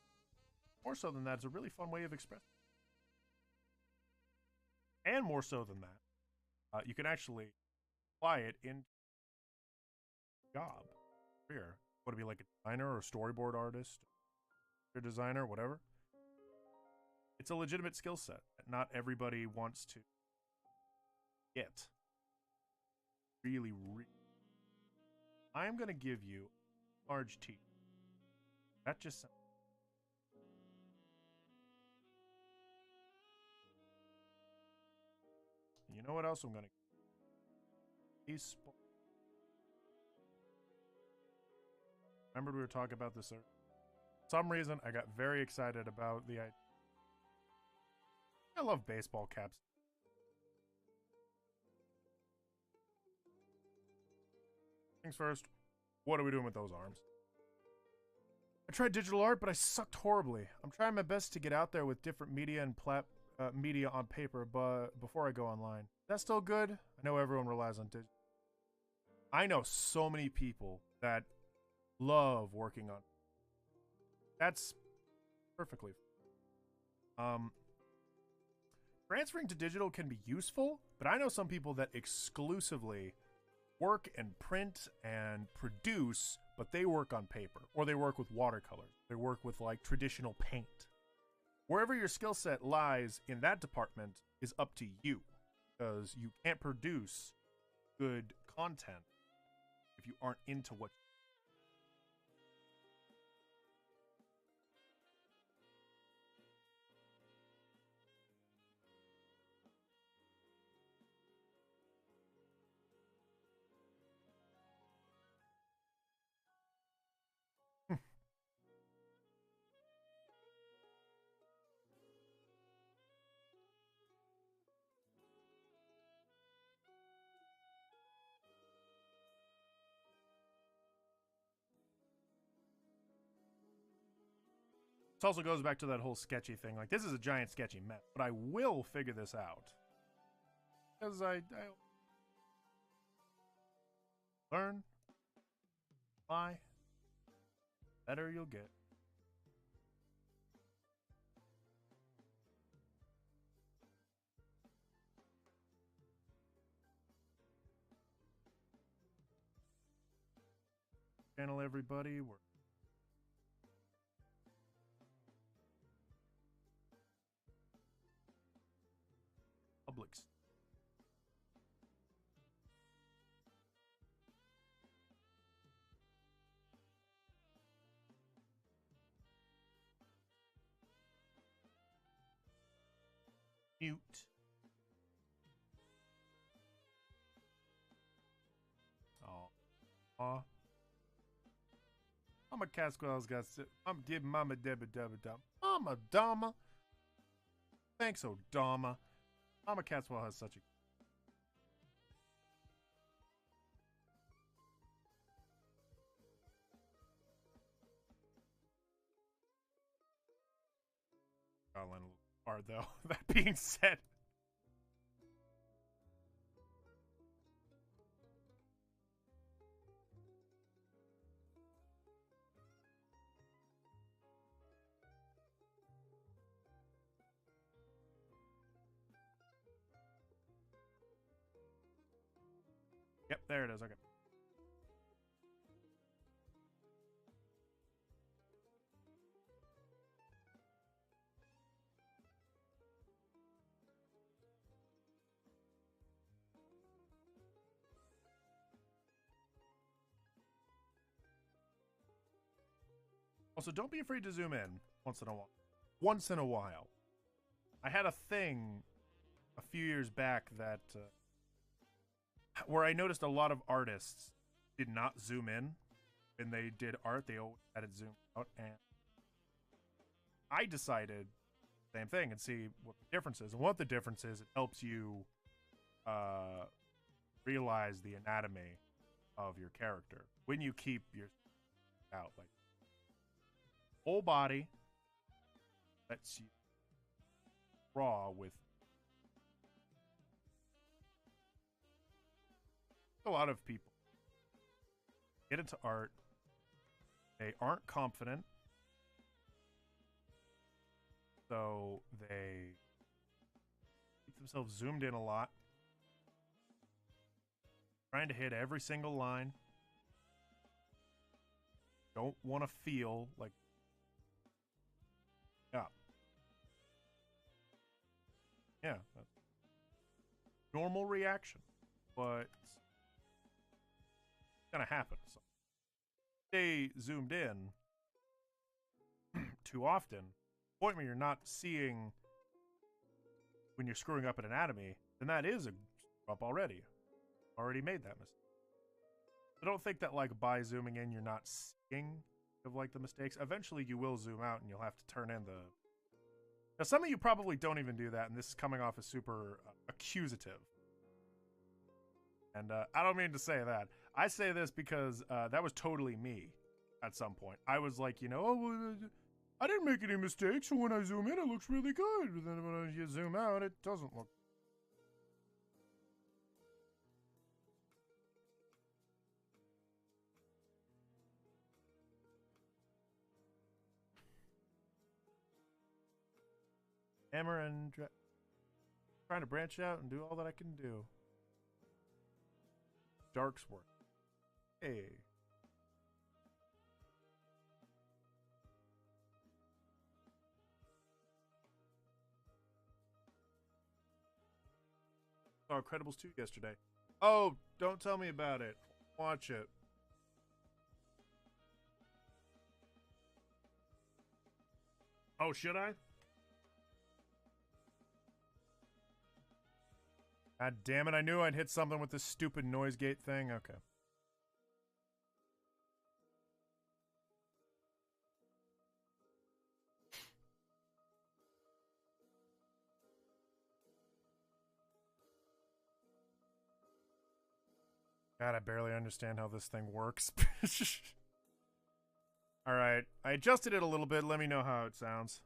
More so than that, it's a really fun way of expressing. And more so than that, you can actually apply it in job career. Want to be like a designer or a storyboard artist, or designer, whatever. It's a legitimate skill set that not everybody wants to get. Really. I am going to give you large T. That just sounds. You know what else I'm going to give? Remember we were talking about this earlier. For some reason, I got very excited about the idea. I love baseball caps. Things first, what are we doing with those arms? I tried digital art, but I sucked horribly. I'm trying my best to get out there with different media and media on paper, but before I go online. That's still good? I know everyone relies on digital. I know so many people that love working on. That's perfectly. Transferring to digital can be useful, but I know some people that exclusively work and print and produce, but they work on paper, or they work with watercolor. They work with like traditional paint. Wherever your skill set lies in that department is up to you, because you can't produce good content if you aren't into what. This also goes back to that whole sketchy thing. Like, this is a giant sketchy mess, but I will figure this out. Because I learn, fly, better you'll get. Channel everybody. We're Publix. Mute. Oh. Mama Caswell's got. I'm giving Mama Debba Debba Dum. Mama Dama. Thanks, Odama. Mama Caswell has such a. Hard though. That being said. Yep, there it is. Okay. Also, don't be afraid to zoom in once in a while. Once in a while. I had a thing a few years back that where I noticed a lot of artists did not zoom in when they did art. They always had it zoom out, and I decided same thing and see what the difference is. And what the difference is, it helps you realize the anatomy of your character when you keep your out like whole body. Lets you draw with a lot of people get into art. They aren't confident, so they keep themselves zoomed in a lot. Trying to hit every single line. Don't want to feel like... Yeah. Yeah. Normal reaction. But... it's gonna happen. So, stay zoomed in too often. Point where you're not seeing when you're screwing up an anatomy, then that is a up already. Already made that mistake. I don't think that, like, by zooming in, you're not seeing of, like, the mistakes. Eventually, you will zoom out, and you'll have to turn in the... Now, some of you probably don't even do that, and this is coming off as super accusative. And I don't mean to say that. I say this because that was totally me at some point. I was like, you know, oh, I didn't make any mistakes, so when I zoom in, it looks really good. But then when you zoom out, it doesn't look. Hammer and trying to branch out and do all that I can do. Dark's work. Hey. Saw Incredibles 2 yesterday. Oh, don't tell me about it. Watch it. Oh, should I? God damn it, I knew I'd hit something with this stupid noise gate thing. Okay. God, I barely understand how this thing works. Alright, I adjusted it a little bit. Let me know how it sounds.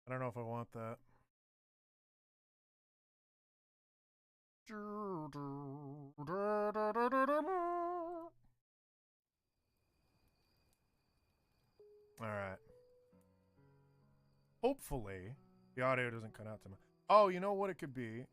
I don't know if I want that. Alright. Hopefully, the audio doesn't cut out too much. Oh, you know what it could be?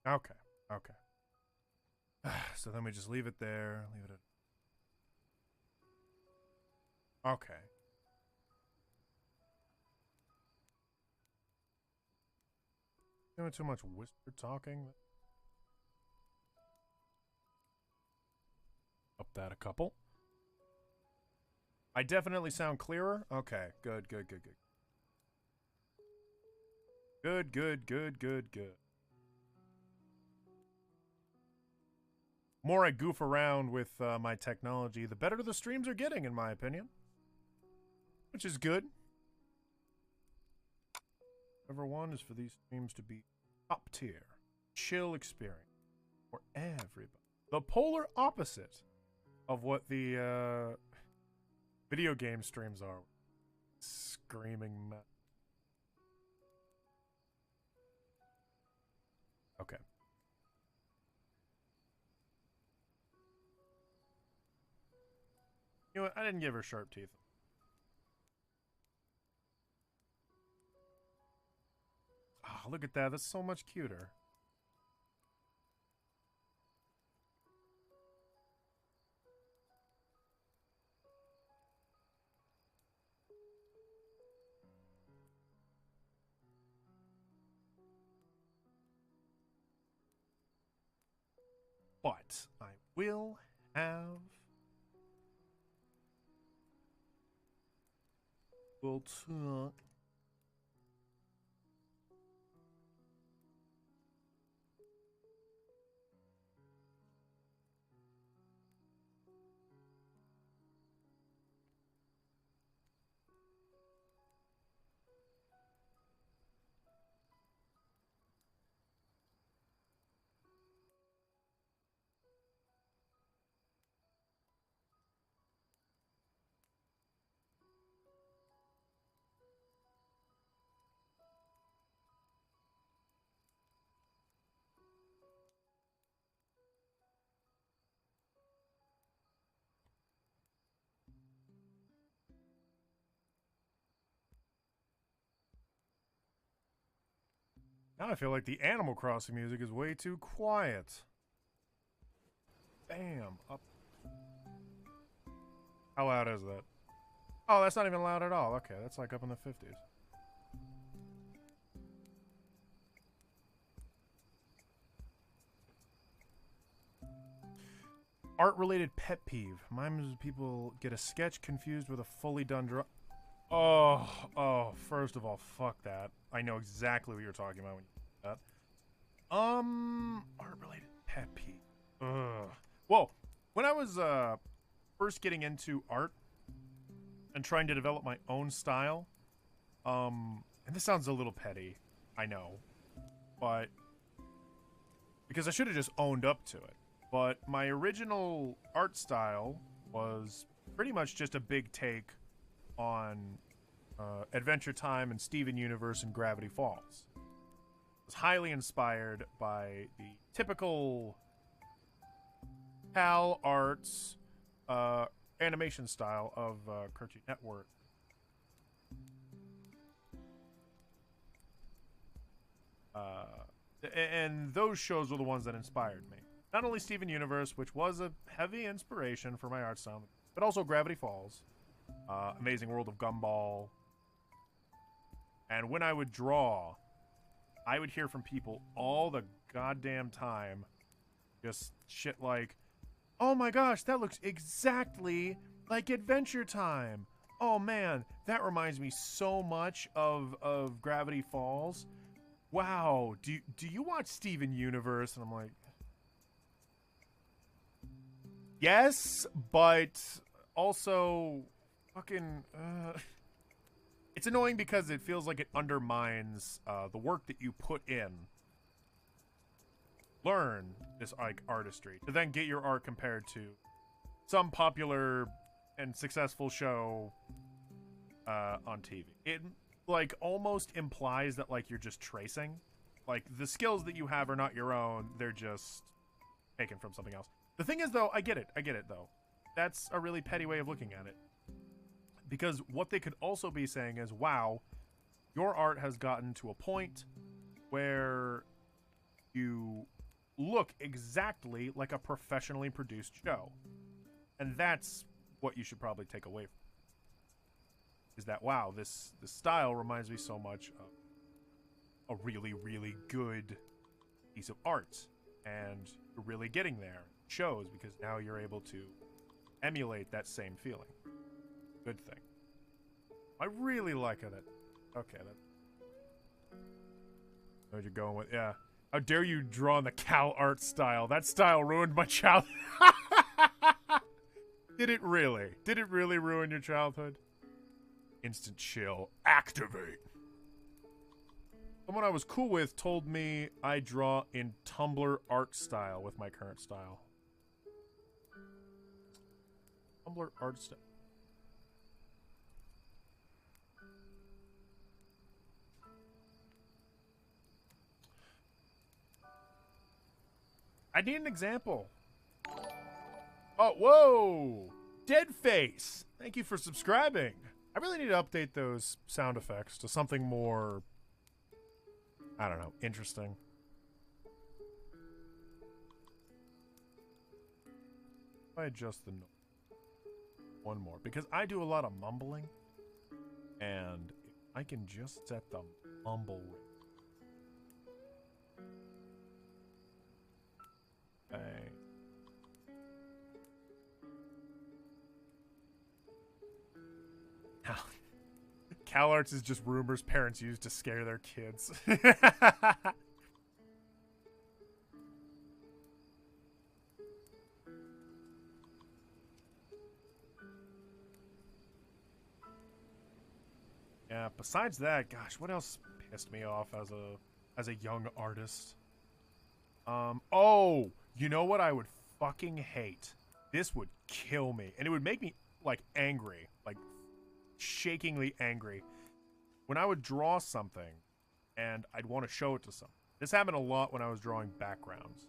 Okay. Okay. So then we just leave it there. Leave it at... Okay. Doing too much whisper talking. Up that a couple. I definitely sound clearer? Okay. Good, good, good, good. Good, good, good, good, good. More I goof around with my technology, the better the streams are getting, in my opinion. Which is good. Number one is for these streams to be top tier. Chill experience. For everybody. The polar opposite of what the video game streams are. Screaming. Okay. You know what? I didn't give her sharp teeth. Oh, look at that. That's so much cuter. but I will have... We'll talk... Now I feel like the Animal Crossing music is way too quiet. Bam. Up. How loud is that? Oh, that's not even loud at all. Okay, that's like up in the 50s. Art-related pet peeve. Mine is people get a sketch confused with a fully done draw. Oh, first of all, fuck that. I know exactly what you're talking about when you do that. Art-related pet peeve. Ugh. Whoa. When I was, first getting into art and trying to develop my own style, and this sounds a little petty, I know, but because I should have just owned up to it. But my original art style was pretty much just a big take on Adventure Time and Steven Universe and Gravity Falls. It was highly inspired by the typical HAL Arts animation style of Cartoon Network. And those shows were the ones that inspired me. Not only Steven Universe, which was a heavy inspiration for my art style, but also Gravity Falls, Amazing World of Gumball. And when I would draw, I would hear from people all the goddamn time just shit like, oh my gosh, that looks exactly like Adventure Time. Oh man, that reminds me so much of Gravity Falls. Wow, do you watch Steven Universe? And I'm like, yes, but also fucking it's annoying because it feels like it undermines the work that you put in. Learn this like artistry to then get your art compared to some popular and successful show on TV. It like almost implies that like you're just tracing. Like the skills that you have are not your own, they're just taken from something else. The thing is though, I get it though. That's a really petty way of looking at it. Because what they could also be saying is, wow, your art has gotten to a point where you look exactly like a professionally produced show. And that's what you should probably take away from it. Is that, wow, this style reminds me so much of a really, really good piece of art. And you're really getting there. It shows because now you're able to emulate that same feeling. Good thing. I really like it. Okay, that. What you're going with? Yeah. How dare you draw in the Cal art style? That style ruined my childhood. Did it really? Did it really ruin your childhood? Instant chill. Activate. Someone I was cool with told me I draw in Tumblr art style with my current style. Tumblr art style. I need an example. Oh, whoa! Deadface! Thank you for subscribing. I really need to update those sound effects to something more, I don't know, interesting. If I adjust the noise one more, because I do a lot of mumbling, and I can just set the mumble rate. Okay. CalArts is just rumors parents use to scare their kids. Yeah, besides that, gosh, what else pissed me off as a young artist? Oh, you know what I would fucking hate? This would kill me. And it would make me, like, angry. Like, shakingly angry. When I would draw something, and I'd want to show it to someone. This happened a lot when I was drawing backgrounds.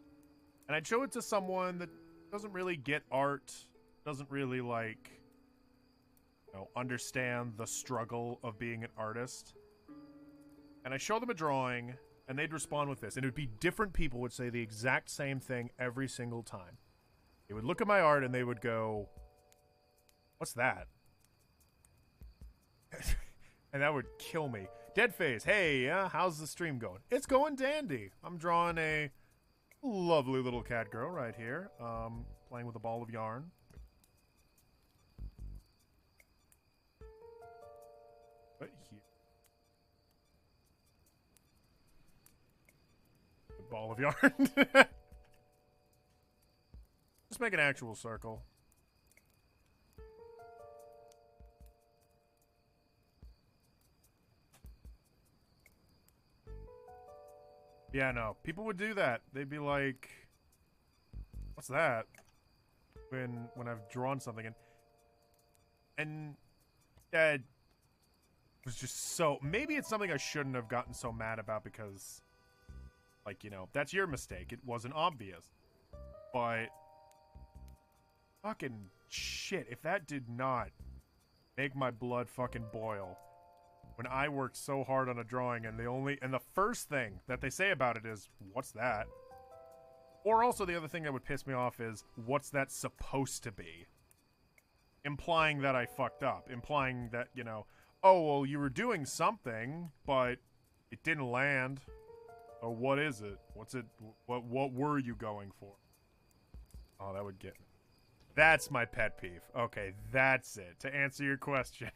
And I'd show it to someone that doesn't really get art, doesn't really, like, you know, understand the struggle of being an artist. And I show them a drawing, and they'd respond with this. And it would be different people would say the exact same thing every single time. They would look at my art, and they would go, "What's that?" And that would kill me. Deadface, hey, how's the stream going? It's going dandy. I'm drawing a lovely little cat girl right here, playing with a ball of yarn. Right here. A ball of yarn. Let's make an actual circle. Yeah, no. People would do that. They'd be like, "What's that?" When I've drawn something, and it was just so. Maybe it's something I shouldn't have gotten so mad about because, like, you know, that's your mistake. It wasn't obvious, but fucking shit, if that did not make my blood fucking boil. When I worked so hard on a drawing and the first thing that they say about it is, "What's that?" Or also the other thing that would piss me off is, "What's that supposed to be?" Implying that I fucked up. Implying that, you know, "Oh, well, you were doing something, but it didn't land." Or what is it? What's it? What were you going for? Oh, that would get me. That's my pet peeve. Okay, that's it. To answer your question.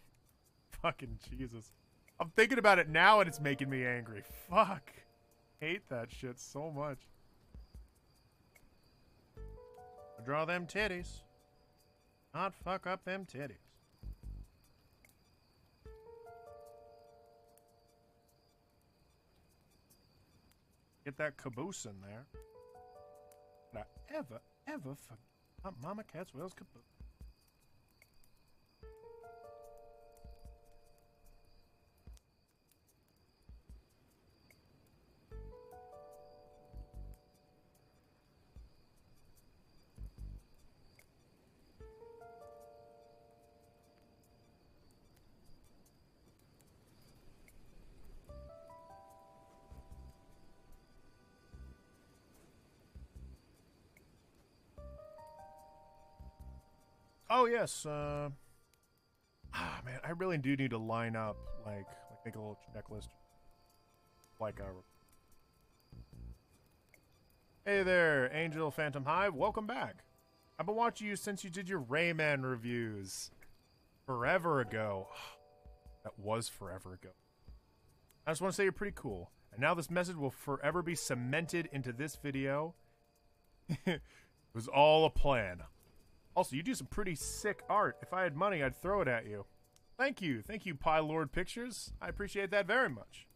Fucking Jesus. I'm thinking about it now and it's making me angry. Fuck. Hate that shit so much. Draw them titties. Not fuck up them titties. Get that caboose in there. Did I ever forget Mama Catswell's caboose? Oh, yes, man, I really do need to line up, like make a little checklist. Like, Hey there, Angel Phantom Hive, welcome back. I've been watching you since you did your Rayman reviews. Forever ago. That was forever ago. I just want to say you're pretty cool. And now this message will forever be cemented into this video. It was all a plan. Also, you do some pretty sick art. If I had money, I'd throw it at you. Thank you. Thank you, Pie Lord Pictures. I appreciate that very much.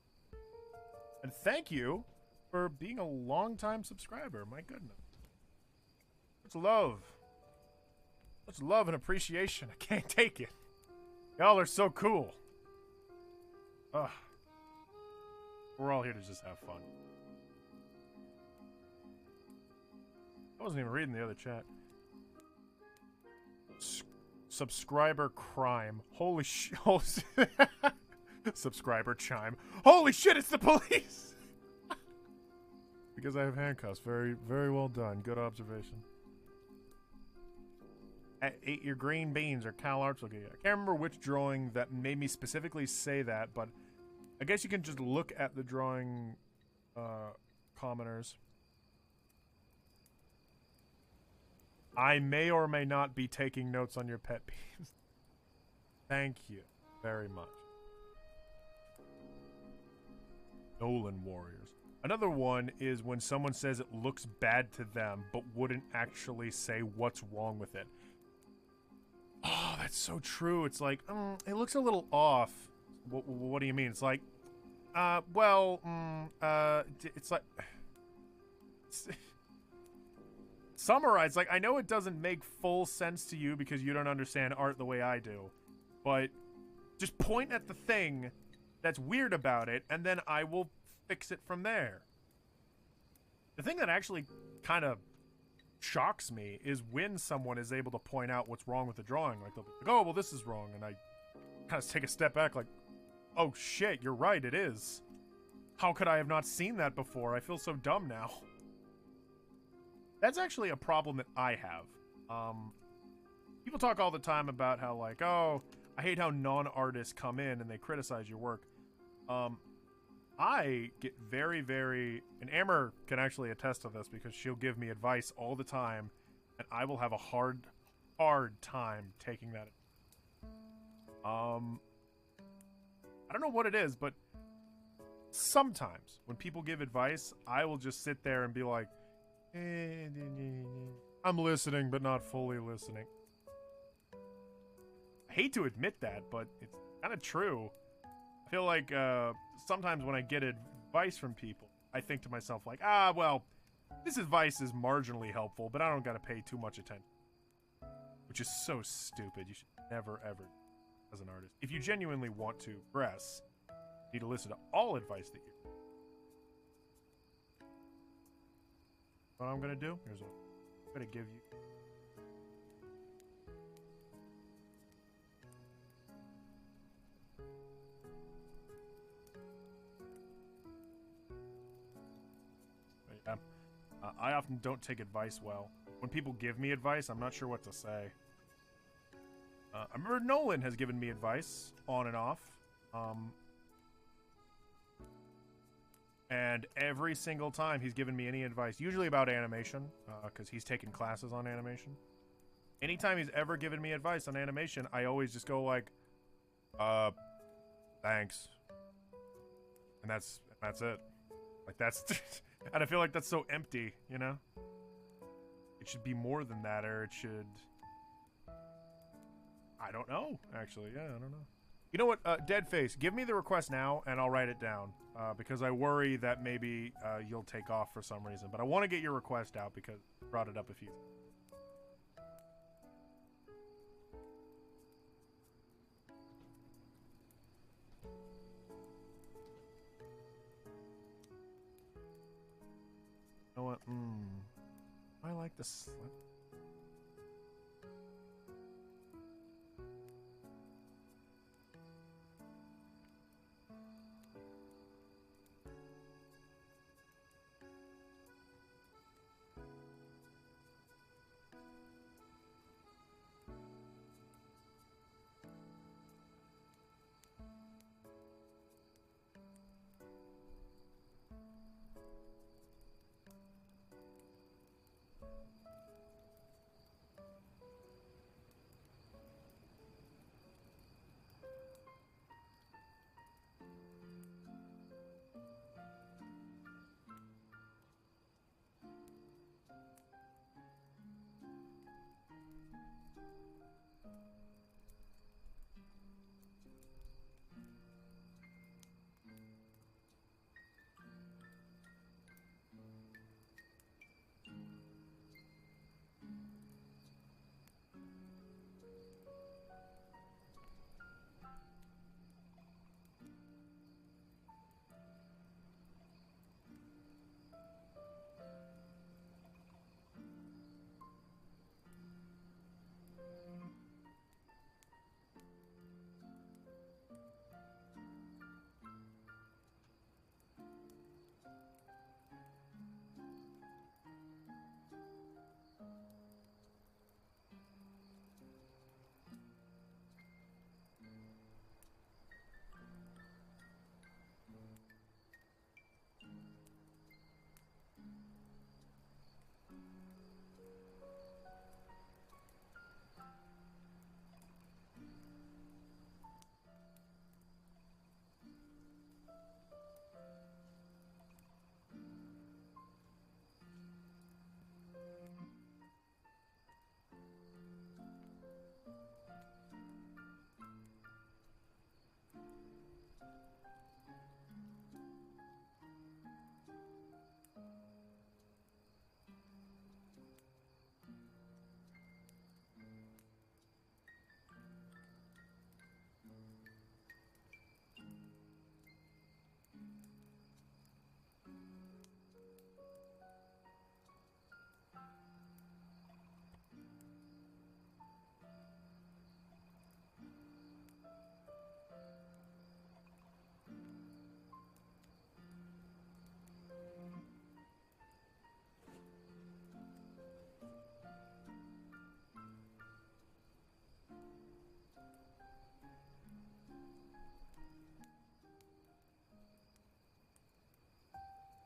And thank you for being a long-time subscriber. My goodness. Much love. Much love and appreciation. I can't take it. Y'all are so cool. Ugh. We're all here to just have fun. I wasn't even reading the other chat. Subscriber crime. Holy shit. Subscriber chime. Holy shit, it's the police! Because I have handcuffs. Very, very well done. Good observation. Ate your green beans or CalArts. Okay, I can't remember which drawing that made me specifically say that, but I guess you can just look at the drawing commenters. I may or may not be taking notes on your pet peeves. Thank you. Very much. Nolan Warriors. Another one is when someone says it looks bad to them, but wouldn't actually say what's wrong with it. Oh, that's so true. It's like, it looks a little off. What do you mean? It's like, it's like... Summarize, like, I know it doesn't make full sense to you because you don't understand art the way I do, but just point at the thing that's weird about it, and then I will fix it from there. The thing that actually kind of shocks me is when someone is able to point out what's wrong with the drawing. Like, they'll be like, oh, well, this is wrong, and I kind of take a step back like, oh, shit, you're right, it is. How could I have not seen that before? I feel so dumb now. That's actually a problem that I have. People talk all the time about how, like, oh, I hate how non-artists come in and they criticize your work. I get very, very... And Amber can actually attest to this because she'll give me advice all the time, and I will have a hard time taking that. I don't know what it is, but sometimes when people give advice, I will just sit there and be like, I'm listening, but not fully listening. I hate to admit that, but it's kind of true. I feel like sometimes when I get advice from people, I think to myself like, well, this advice is marginally helpful, but I don't gotta pay too much attention. Which is so stupid. You should never, ever, as an artist, if you genuinely want to progress, you need to listen to all advice that you get. What I'm gonna do? Here's what I'm gonna give you. I often don't take advice well. When people give me advice, I'm not sure what to say. I remember Nolan has given me advice on and off. And every single time he's given me any advice, usually about animation, because he's taken classes on animation. Anytime he's ever given me advice on animation, I always just go like, thanks. And that's it. Like, that's... And I feel like that's so empty, you know? It should be more than that, or it should... I don't know, actually. Yeah, I don't know. You know what, Deadface, give me the request now, and I'll write it down. Because I worry that maybe you'll take off for some reason. But I want to get your request out because I brought it up a few times. You know what? I like the slip.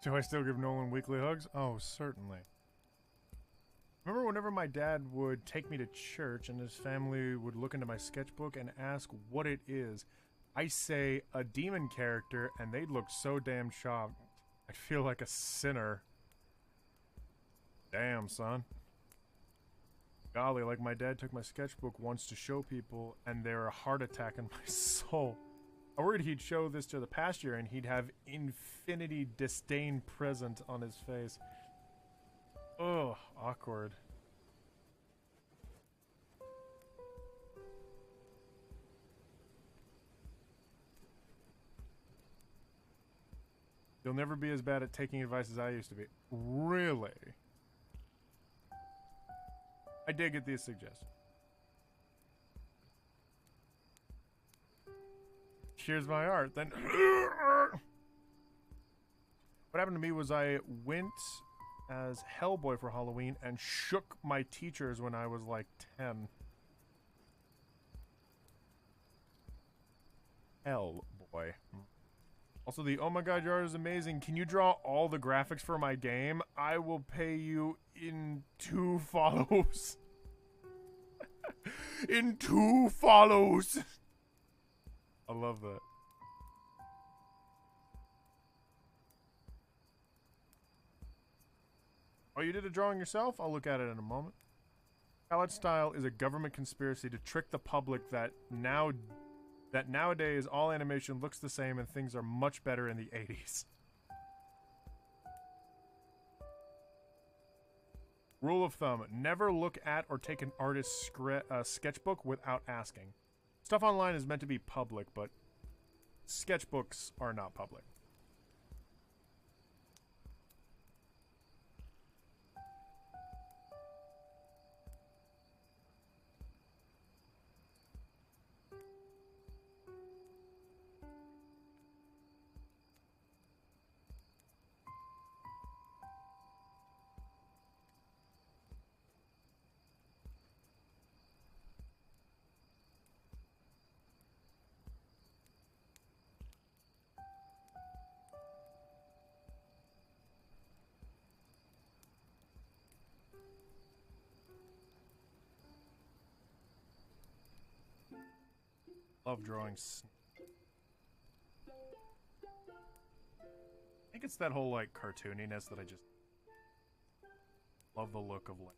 Do I still give Nolan weekly hugs? Oh, certainly. Remember whenever my dad would take me to church and his family would look into my sketchbook and ask what it is, I say a demon character and they'd look so damn shocked. I'd feel like a sinner. Damn, son. Golly, like my dad took my sketchbook once to show people and they're a heart attack in my soul. I worried he'd show this to the pastor and he'd have infinity disdain present on his face. Ugh, awkward. You'll never be as bad at taking advice as I used to be. Really? I did get these suggestions. Here's my art. Then what happened to me was I went as Hellboy for Halloween and shook my teachers when I was like 10. Hellboy. Also, the oh my god, your art is amazing. Can you draw all the graphics for my game? I will pay you in 2 follows. In 2 follows. I love that. Oh, you did a drawing yourself? I'll look at it in a moment. Palette style is a government conspiracy to trick the public that nowadays all animation looks the same and things are much better in the 80s. Rule of thumb, never look at or take an artist's sketchbook without asking. Stuff online is meant to be public, but sketchbooks are not public. Love drawing. I think it's that whole like cartooniness that I just love the look of like.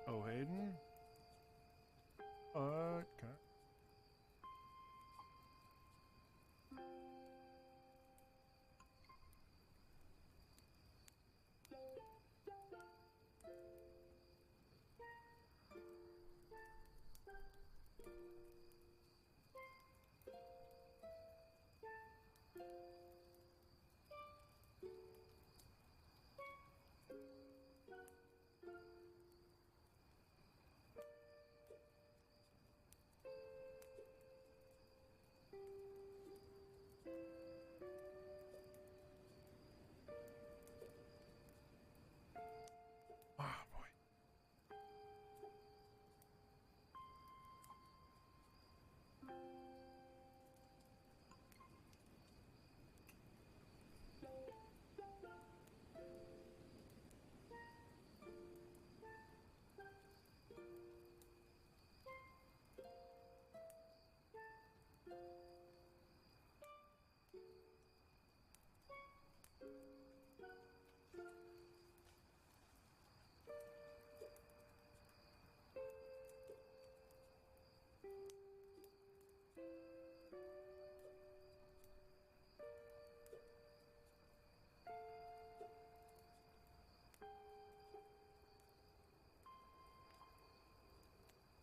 Oh, Hayden? Okay. Oh, boy.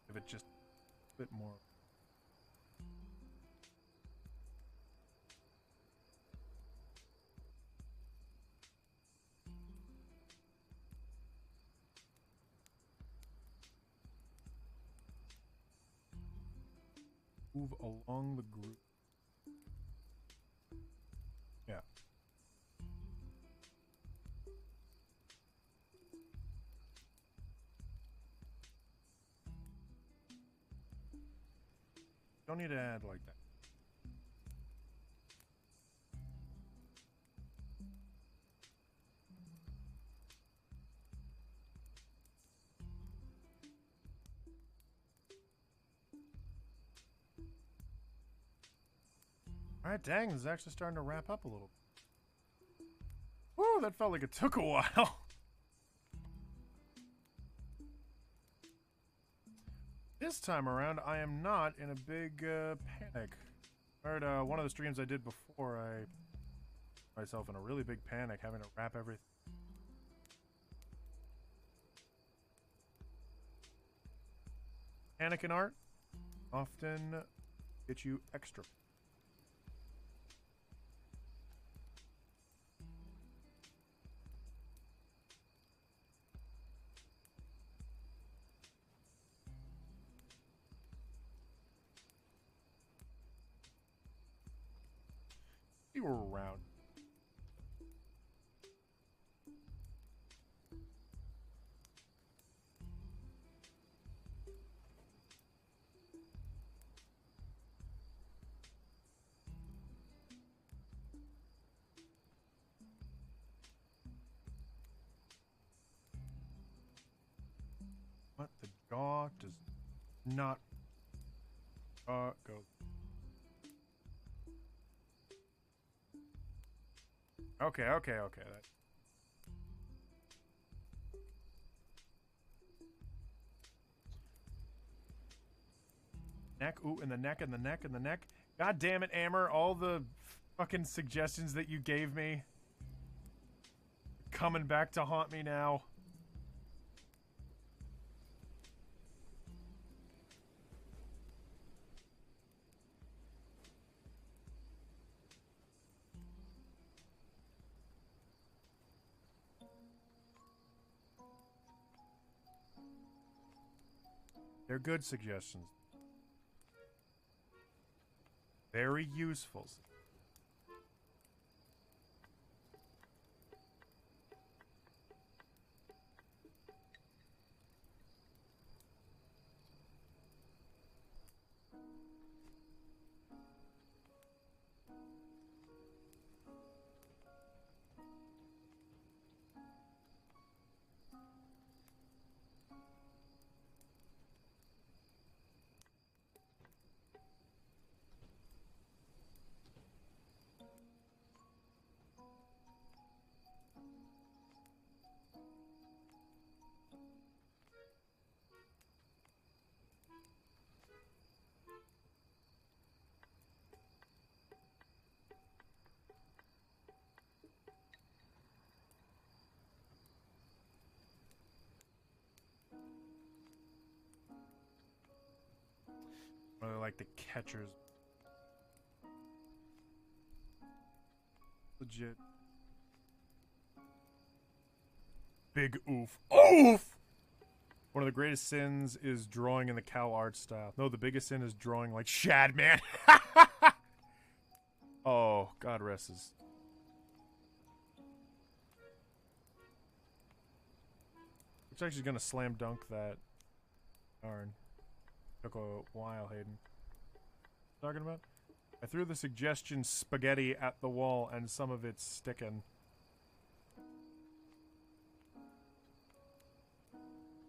Give it just a bit more. Move along the group. Yeah. Don't need to add like that. Alright, dang, this is actually starting to wrap up a little. Woo, that felt like it took a while. This time around, I am not in a big panic. I heard one of the streams I did before, I put myself in a really big panic having to wrap everything. Panic in art often gets you extra. We were around. What? The jaw does not go. Okay. That. Neck. Ooh, and the neck, and the neck, and the neck. God damn it, Amber. All the fucking suggestions that you gave me coming back to haunt me now. They're good suggestions. Very useful. Really like the catchers. Legit. Big oof. Oof! One of the greatest sins is drawing in the cow art style. No, the biggest sin is drawing like Shad, man. Oh, God rest his. It's actually gonna slam dunk that. Darn. Took a while, Hayden. Talking about? I threw the suggestion spaghetti at the wall and some of it's sticking.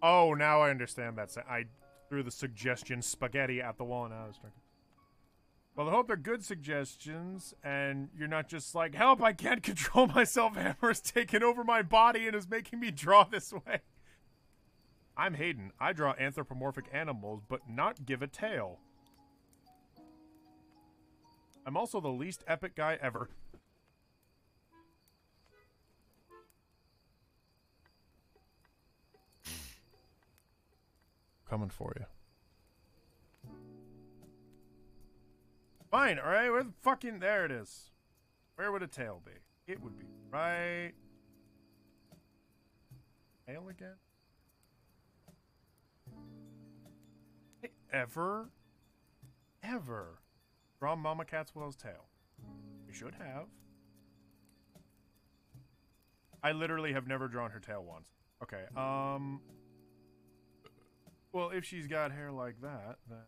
Oh, now I understand that. I threw the suggestion spaghetti at the wall and I was drinking. Well, I hope they're good suggestions and you're not just like, help, I can't control myself. Hammer's taking over my body and is making me draw this way. I'm Hayden. I draw anthropomorphic animals, but not give a tail. I'm also the least epic guy ever. Coming for you. Fine, alright, where the fucking... There it is. Where would a tail be? It would be right... Tail again? Ever ever drawn Mama Catswell's tail? You should have. I literally have never drawn her tail once. Okay, well, if she's got hair like that, then...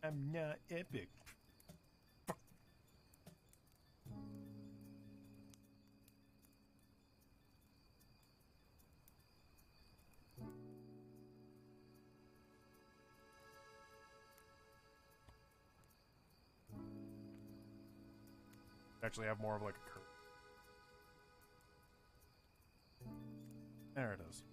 I'm not epic. Actually have more of like a curve. There it is.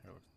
Here looks.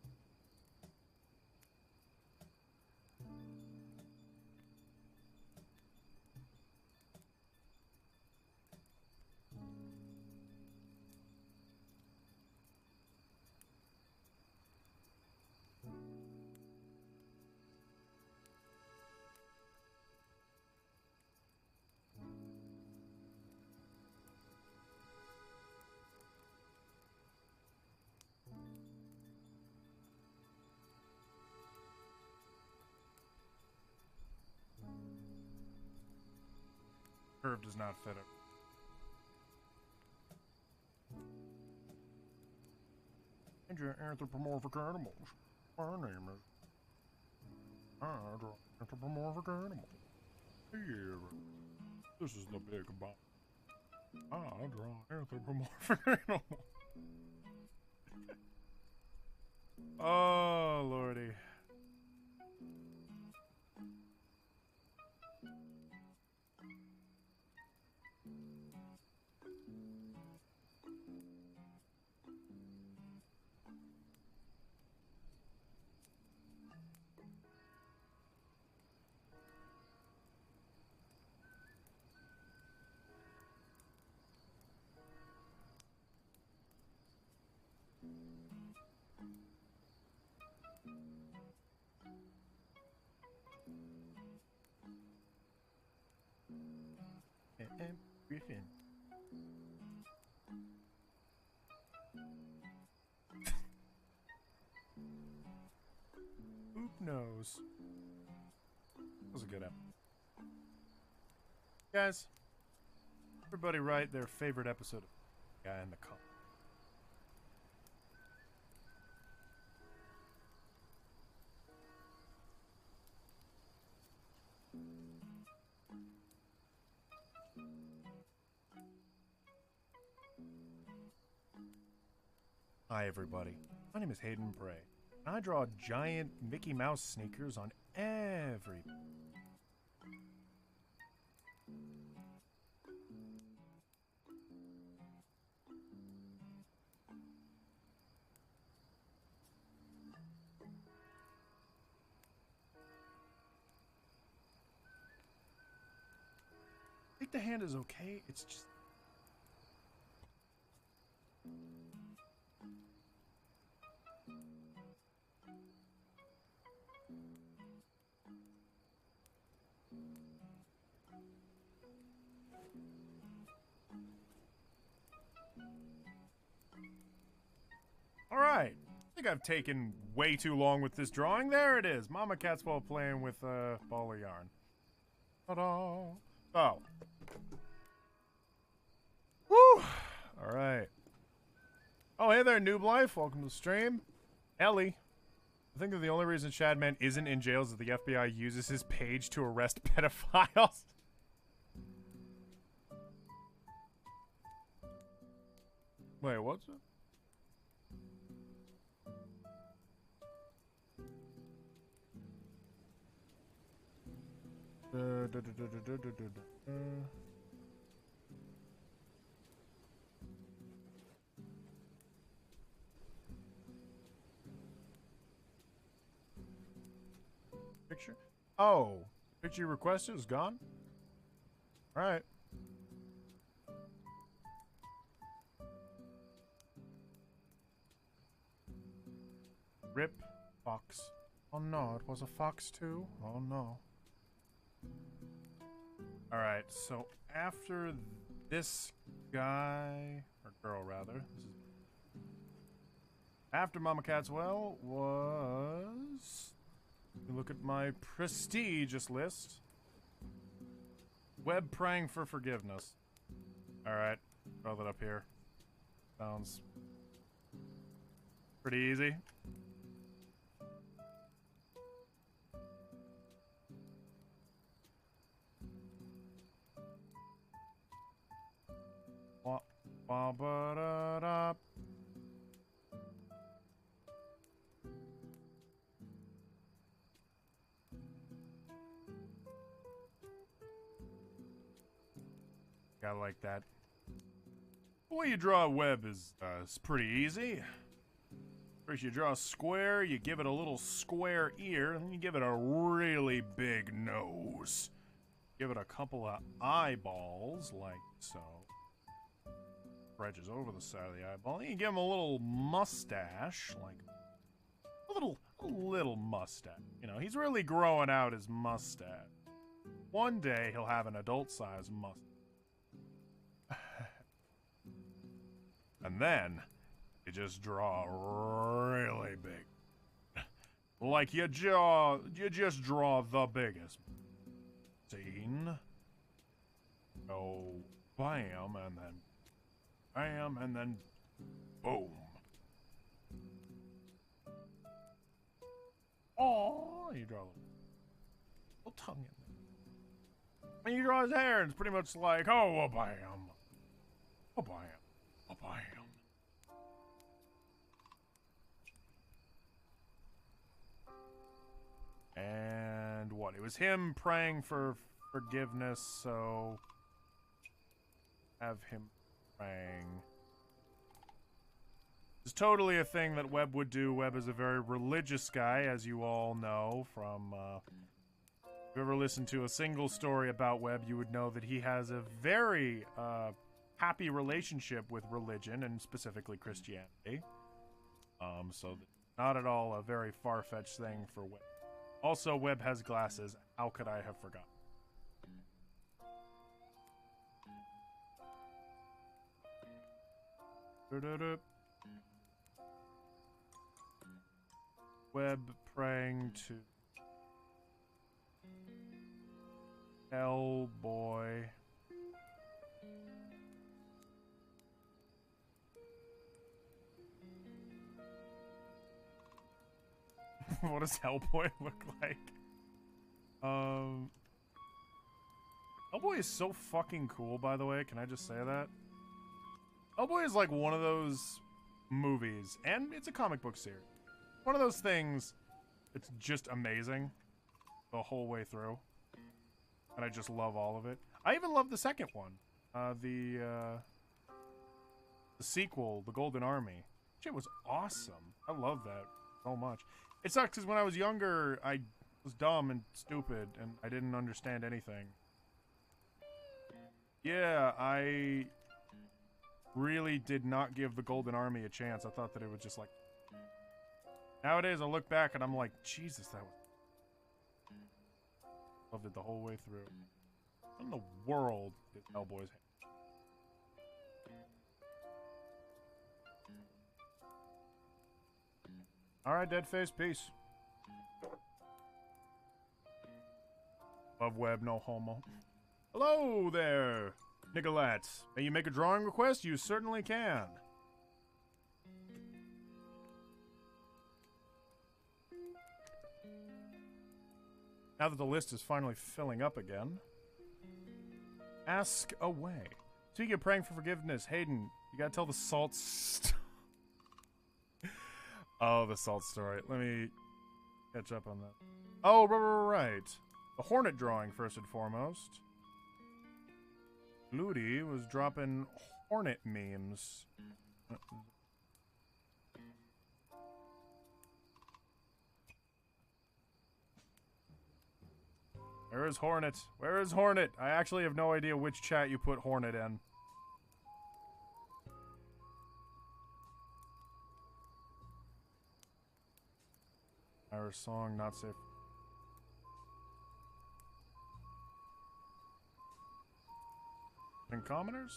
Curve does not fit it. And your anthropomorphic animals. My name is... I draw anthropomorphic animals. Here. This is the big bomb. I draw anthropomorphic animals. Oh, lordy. And Griffin. Oop nose. That was a good app. Guys, everybody write their favorite episode of Guy in the Comments. Hi everybody, my name is Hayden Bray, and I draw giant Mickey Mouse sneakers on every... I think the hand is okay, it's just... Alright, I think I've taken way too long with this drawing. There it is, Mama Catswell playing with a ball of yarn. Ta-da! Oh. Woo! Alright. Oh, hey there, Noob Life. Welcome to the stream. Ellie. I think that the only reason Shadman isn't in jail is that the FBI uses his page to arrest pedophiles. Wait, what's it? Picture? Oh, picture you requested is gone? Alright. Rip fox. Oh no, it was a fox too? Oh no. Alright, so after this guy, or girl rather, this is after Mama Catswell was... Look at my prestigious list. Web praying for forgiveness. Alright, throw that up here. Sounds pretty easy. Ba-ba-da-da. Gotta like that. The way you draw a web is pretty easy. First you draw a square, you give it a little square ear, and then you give it a really big nose. Give it a couple of eyeballs, like so. Stretches over the side of the eyeball. Then you give him a little mustache, like a little mustache. You know, he's really growing out his mustache. One day he'll have an adult-sized mustache. And then you just draw really big. Like you just draw the biggest. Scene. Go bam, and then bam, and then boom. Oh, you draw a little tongue in there. And you draw his hair, and it's pretty much like, oh, bam. Oh, bam. Oh, bam. And what? It was him praying for forgiveness, so have him praying. It's totally a thing that Webb would do. Webb is a very religious guy, as you all know from, if you ever listened to a single story about Webb, you would know that he has a very, happy relationship with religion, and specifically Christianity. So not at all a very far-fetched thing for Webb. Also, Webb has glasses. How could I have forgotten? Webb praying to Hellboy. What does Hellboy look like? Hellboy is so fucking cool, by the way. Can I just say that? Hellboy is like one of those movies, and it's a comic book series. One of those things, it's just amazing the whole way through. And I just love all of it. I even love the second one. The sequel, The Golden Army. Shit was awesome. I love that so much. It sucks because when I was younger, I was dumb and stupid, and I didn't understand anything. Yeah, I really did not give the Golden Army a chance. I thought that it was just like... Nowadays, I look back and I'm like, Jesus, that was... Loved it the whole way through. What in the world is Hellboy's hand? Alright, Deadface, peace. Love Web, no homo. Hello there, Nicolette. May you make a drawing request? You certainly can. Now that the list is finally filling up again, ask away. Speaking of praying for forgiveness, Hayden, You gotta tell the salt Oh, the salt story. Let me catch up on that. Oh, right. The Hornet drawing, first and foremost. Ludi was dropping Hornet memes. Where is Hornet? Where is Hornet? I actually have no idea which chat you put Hornet in. Our song, not safe. And commoners?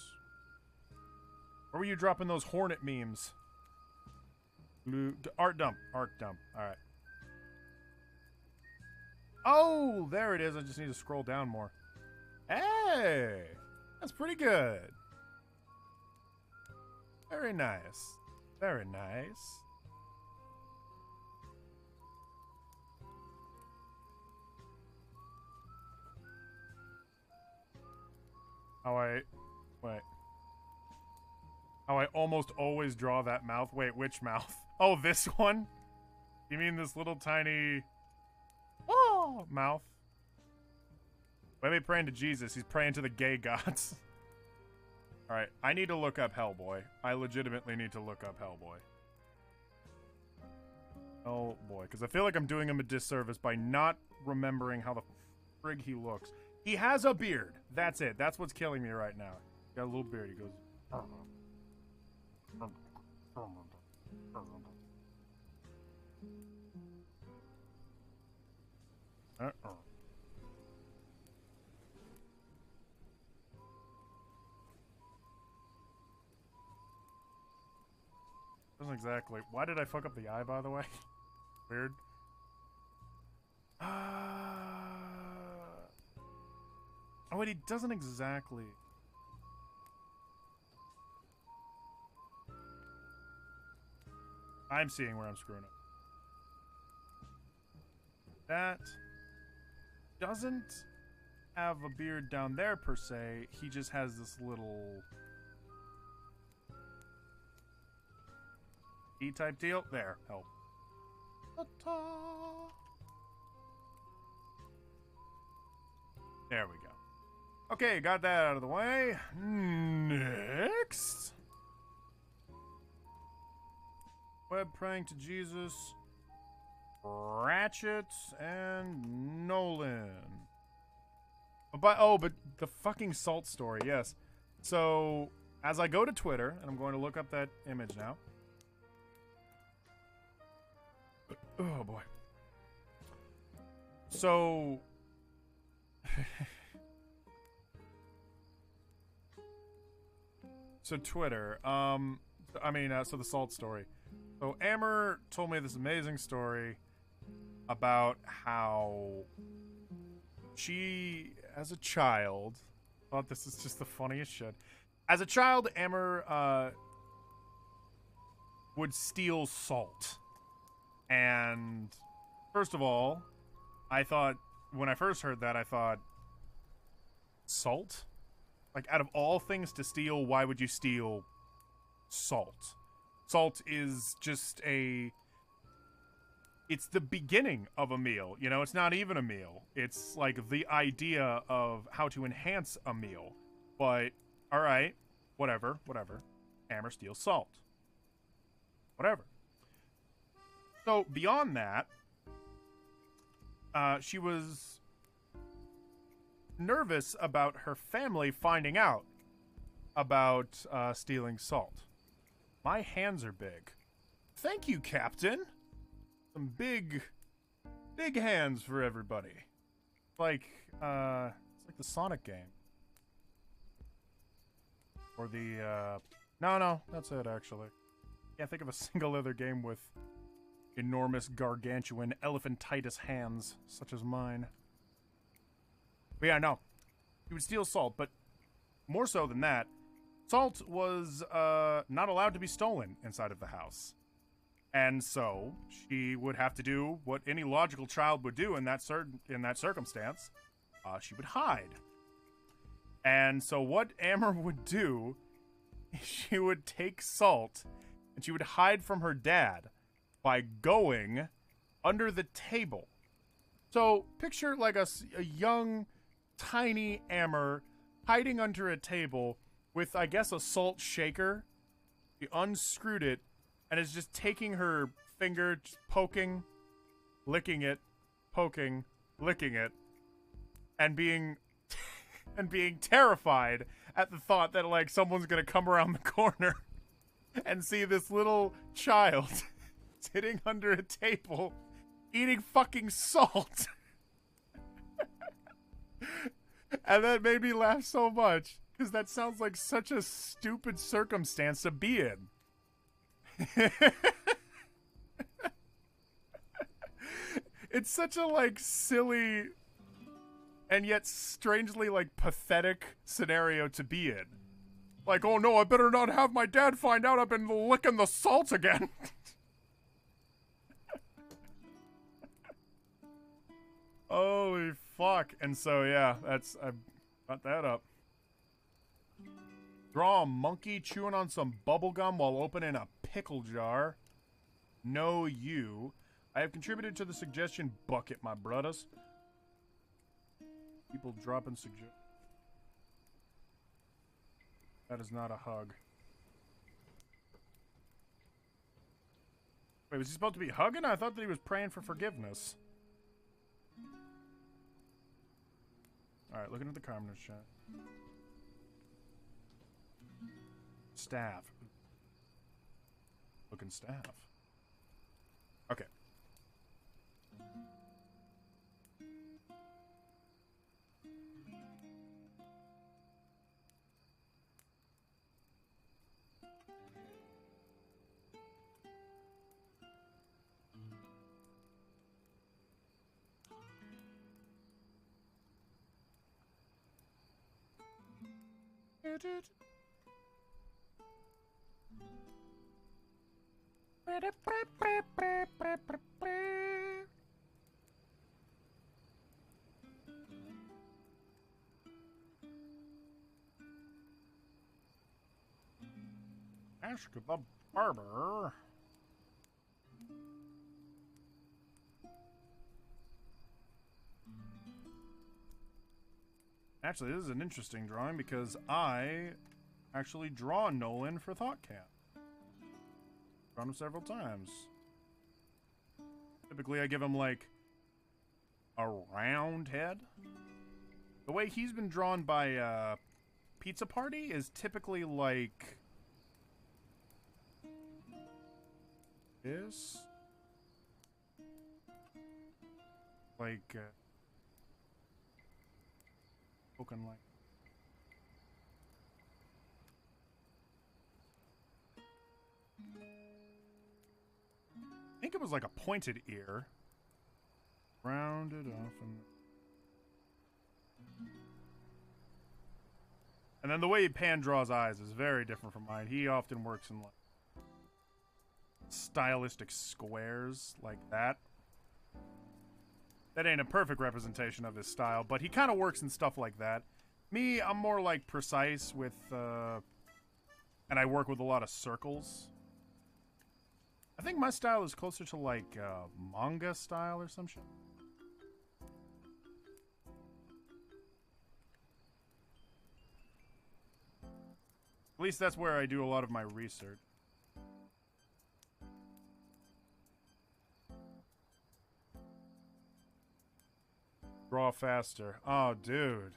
Where were you dropping those Hornet memes? Art dump. Art dump. Alright. Oh, there it is. I just need to scroll down more. Hey! That's pretty good. Very nice. Very nice. Wait. How I almost always draw that mouth. Wait, which mouth? Oh, this one? You mean this little tiny... Oh, mouth? Why am I praying to Jesus? He's praying to the gay gods. Alright, I need to look up Hellboy. I legitimately need to look up Hellboy. Oh boy, because I feel like I'm doing him a disservice by not remembering how the frig he looks. He has a beard. That's it. That's what's killing me right now. Got a little beard. He goes... Doesn't exactly... Why did I fuck up the eye, by the way? Weird. Oh, wait, he doesn't exactly... I'm seeing where I'm screwing up. That doesn't have a beard down there, per se. He just has this little... E-type deal. There, help. Ta-ta. There we go. Okay, got that out of the way. Next. Web praying to Jesus. Ratchet and Nolan. But the fucking salt story, yes. So, as I go to Twitter, and I'm going to look up that image now. Oh boy. So so Twitter, so the salt story. So Amber told me this amazing story about how she, as a child, thought this is just the funniest shit. As a child, Amber would steal salt. And first of all, I thought, when I first heard that, I thought, salt? Like, out of all things to steal, why would you steal salt? Salt is just it's the beginning of a meal. You know, it's not even a meal. It's like the idea of how to enhance a meal. But, alright, whatever. Hammer steals salt. Whatever. So, beyond that, she was nervous about her family finding out about stealing salt. My hands are big. Thank you, Captain. Some big hands for everybody. It's like the Sonic game. Or the, no, that's it, actually. Can't think of a single other game with enormous, gargantuan, elephantitis hands, such as mine. But yeah, no. He would steal salt, but more so than that, salt was not allowed to be stolen inside of the house. And so, she would have to do what any logical child would do in that circumstance. She would hide. And so what Amber would do she would take salt and she would hide from her dad by going under the table. So picture like a young, tiny Amber hiding under a table with, I guess, a salt shaker. She unscrewed it and is just taking her finger, just poking, licking it, poking, licking it, and being terrified at the thought that like someone's gonna come around the corner and see this little child sitting under a table eating fucking salt. And that made me laugh so much because that sounds like such a stupid circumstance to be in. It's such a like silly and yet strangely like pathetic scenario to be in. Like, oh no, I better not have my dad find out I've been licking the salt again. Holy fuck. And so yeah, I got that up. Draw a monkey chewing on some bubblegum while opening a pickle jar. No, you. I have contributed to the suggestion bucket, my brothers. People dropping suggestions. That is not a hug. Wait, was he supposed to be hugging? I thought that he was praying for forgiveness. Alright, looking at the commoner's chat. Staff. Looking staff. Okay. Ask the barber. Actually, this is an interesting drawing because I actually draw Nolan for ThoughtCat. Drawn him several times. Typically, I give him like a round head. The way he's been drawn by Pizza Party is typically like this. Like spoken like. I think it was like a pointed ear. Rounded off and then the way Pan draws eyes is very different from mine. He often works in like stylistic squares like that. That ain't a perfect representation of his style, but he kind of works in stuff like that. Me, I'm more like precise with, and I work with a lot of circles. I think my style is closer to like manga style or some shit. At least that's where I do a lot of my research. Draw faster. Oh, dude.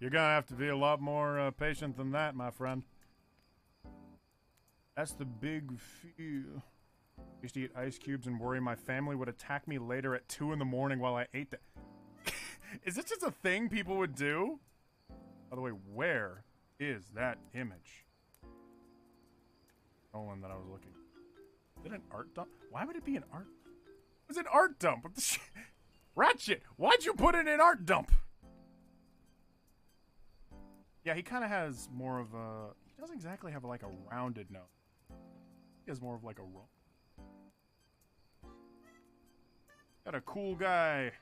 You're gonna have to be a lot more patient than that, my friend. That's the big fear. I used to eat ice cubes and worry my family would attack me later at 2 in the morning while I ate them. Is this just a thing people would do? By the way, where is that image? Nolan that I was looking. Is it an art dump? Why would it be an art? It was an art dump. What the shit? Ratchet, why'd you put it in art dump? Yeah, he kind of has more of a... He doesn't exactly have like a rounded nose. He has more of like a roll. Got a cool guy,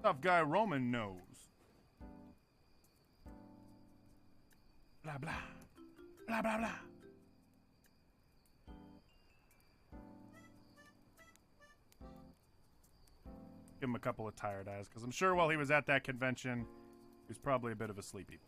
tough guy Roman nose. Blah, blah. Blah, blah, blah. give him a couple of tired eyes, because I'm sure while he was at that convention, he was probably a bit of a sleepy.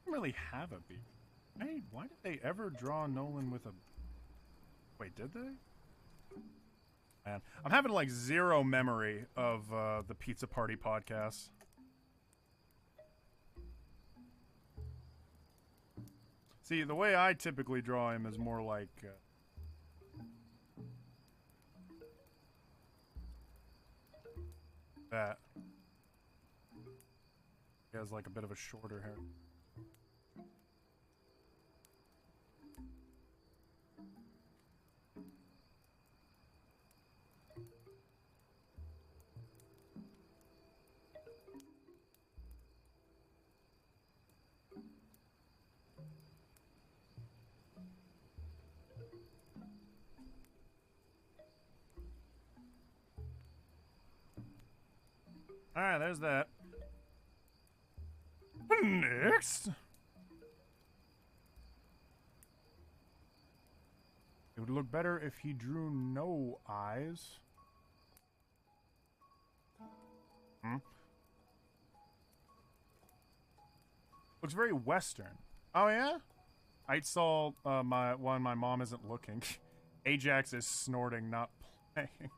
Really have a beard. Hey, why did they ever draw Nolan with a... Wait, did they? Man, I'm having like zero memory of the Pizza Party podcast. See, the way I typically draw him is more like... that. He has like a bit of a shorter hair. Alright, there's that. Next! It would look better if he drew no eyes. Looks very Western. Oh, yeah? I saw my mom isn't looking. Ajax is snorting, not playing.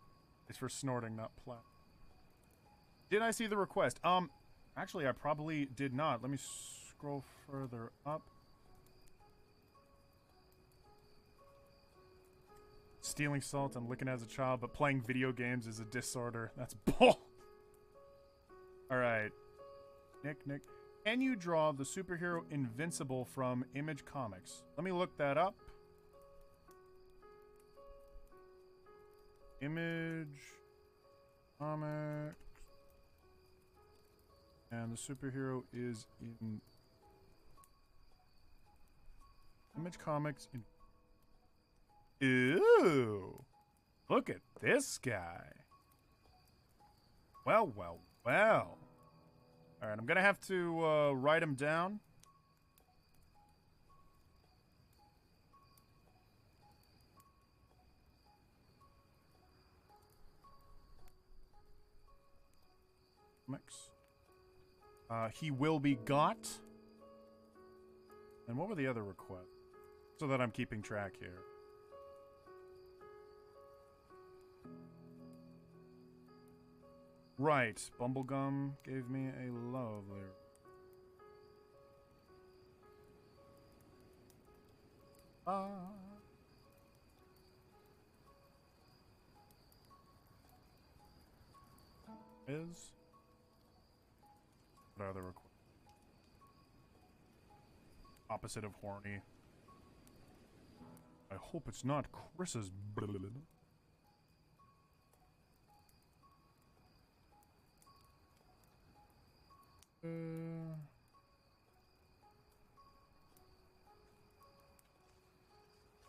It's for snorting, not playing. Did I see the request? Actually, I probably did not. Let me scroll further up. Stealing salt and licking as a child, but playing video games is a disorder. That's bull. Alright. Nick. Can you draw the superhero Invincible from Image Comics? Let me look that up. Image Comics. And the superhero is in Image Comics. Ooh! Look at this guy. Well. Alright, I'm gonna have to write him down. Comics. He will be got. And what were the other requests? So that I'm keeping track here. Right. Bumblegum gave me a lovely... Is... What other request? Opposite of horny. I hope it's not Chris's.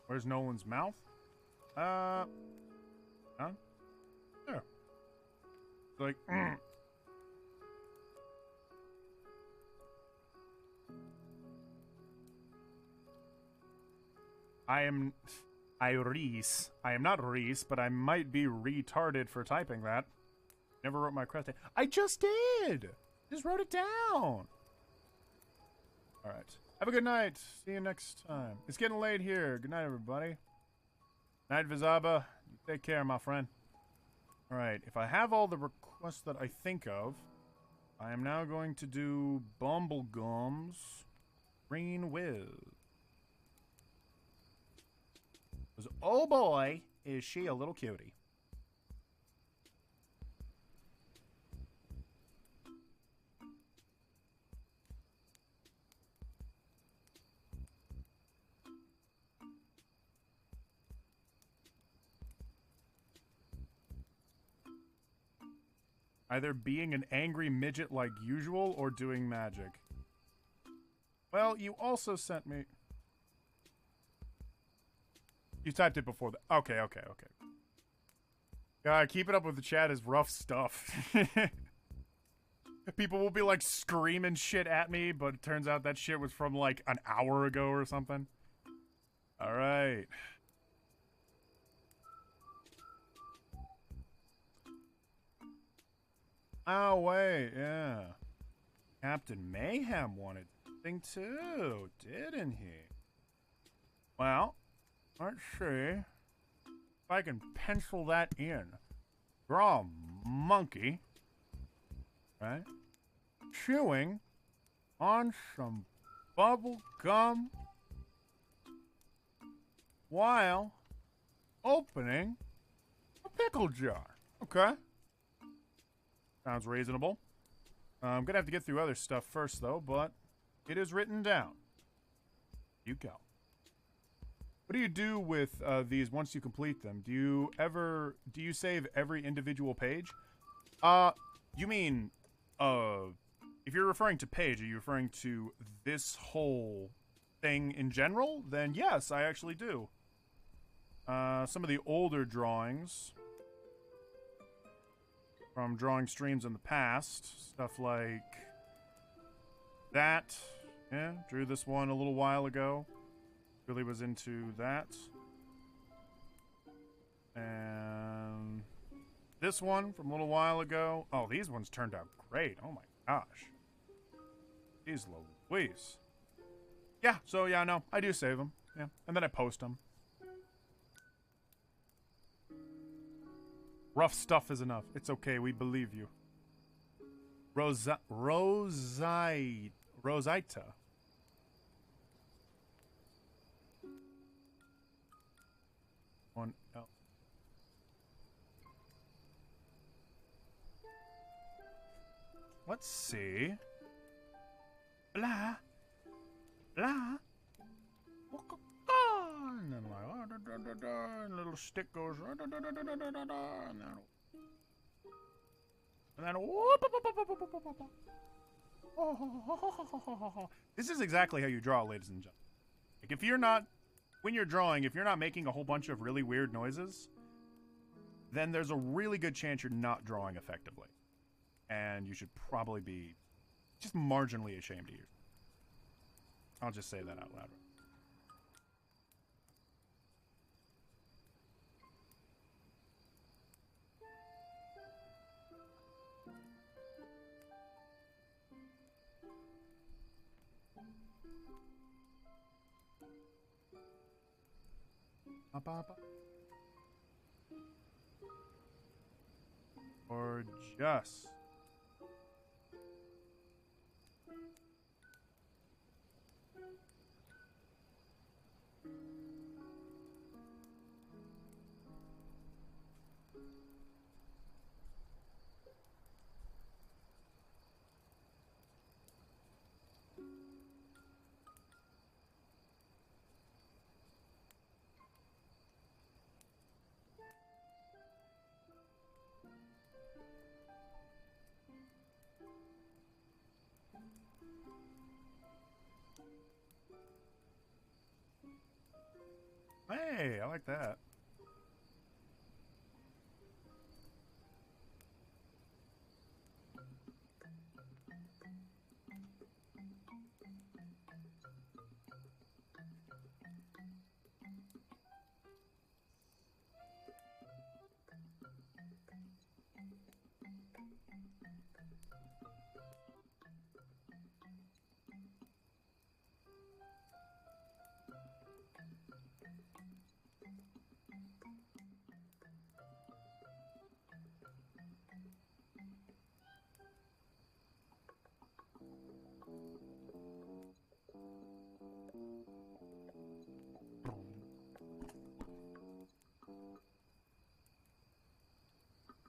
Where's Nolan's mouth? Huh? There. It's like, I am not Reese, but I might be retarded for typing that. Never wrote my crest. I just did! Just wrote it down! Alright. Have a good night. See you next time. It's getting late here. Good night, everybody. Night, Vizaba. You take care, my friend. Alright. If I have all the requests that I think of, I am now going to do Bumblegum's Green Wiz. Because, oh boy, is she a little cutie. Either being an angry midget like usual or doing magic. Well, you also sent me... You typed it before that. Okay. God, keeping up with the chat is rough stuff. People will be like screaming shit at me, but it turns out that shit was from like an hour ago or something. Alright. Oh, wait, yeah. Captain Mayhem wanted something too, didn't he? Well, let's see if I can pencil that in. Draw a monkey, right? Chewing on some bubble gum while opening a pickle jar. Okay. Sounds reasonable. I'm gonna have to get through other stuff first, though, but it is written down. You go. What do you do with these once you complete them? Do you save every individual page? You mean, if you're referring to page, are you referring to this whole thing in general? Then yes, I actually do. Some of the older drawings from drawing streams in the past. Stuff like that. Yeah, drew this one a little while ago. Really was into that. And this one from a little while ago. Oh, these ones turned out great. Oh my gosh. Jeez Louise. Yeah, so yeah, no, I do save them. Yeah, and then I post them. Rough stuff is enough. It's okay, we believe you. Rosita. One L. Let's see. Blah. Blah. And then like, little stick goes, and then this is exactly how you draw, ladies and gentlemen. Like if you're not, when you're drawing, if you're not making a whole bunch of really weird noises, then there's a really good chance you're not drawing effectively. And you should probably be just marginally ashamed of you. I'll just say that out loud. Or just hey, I like that.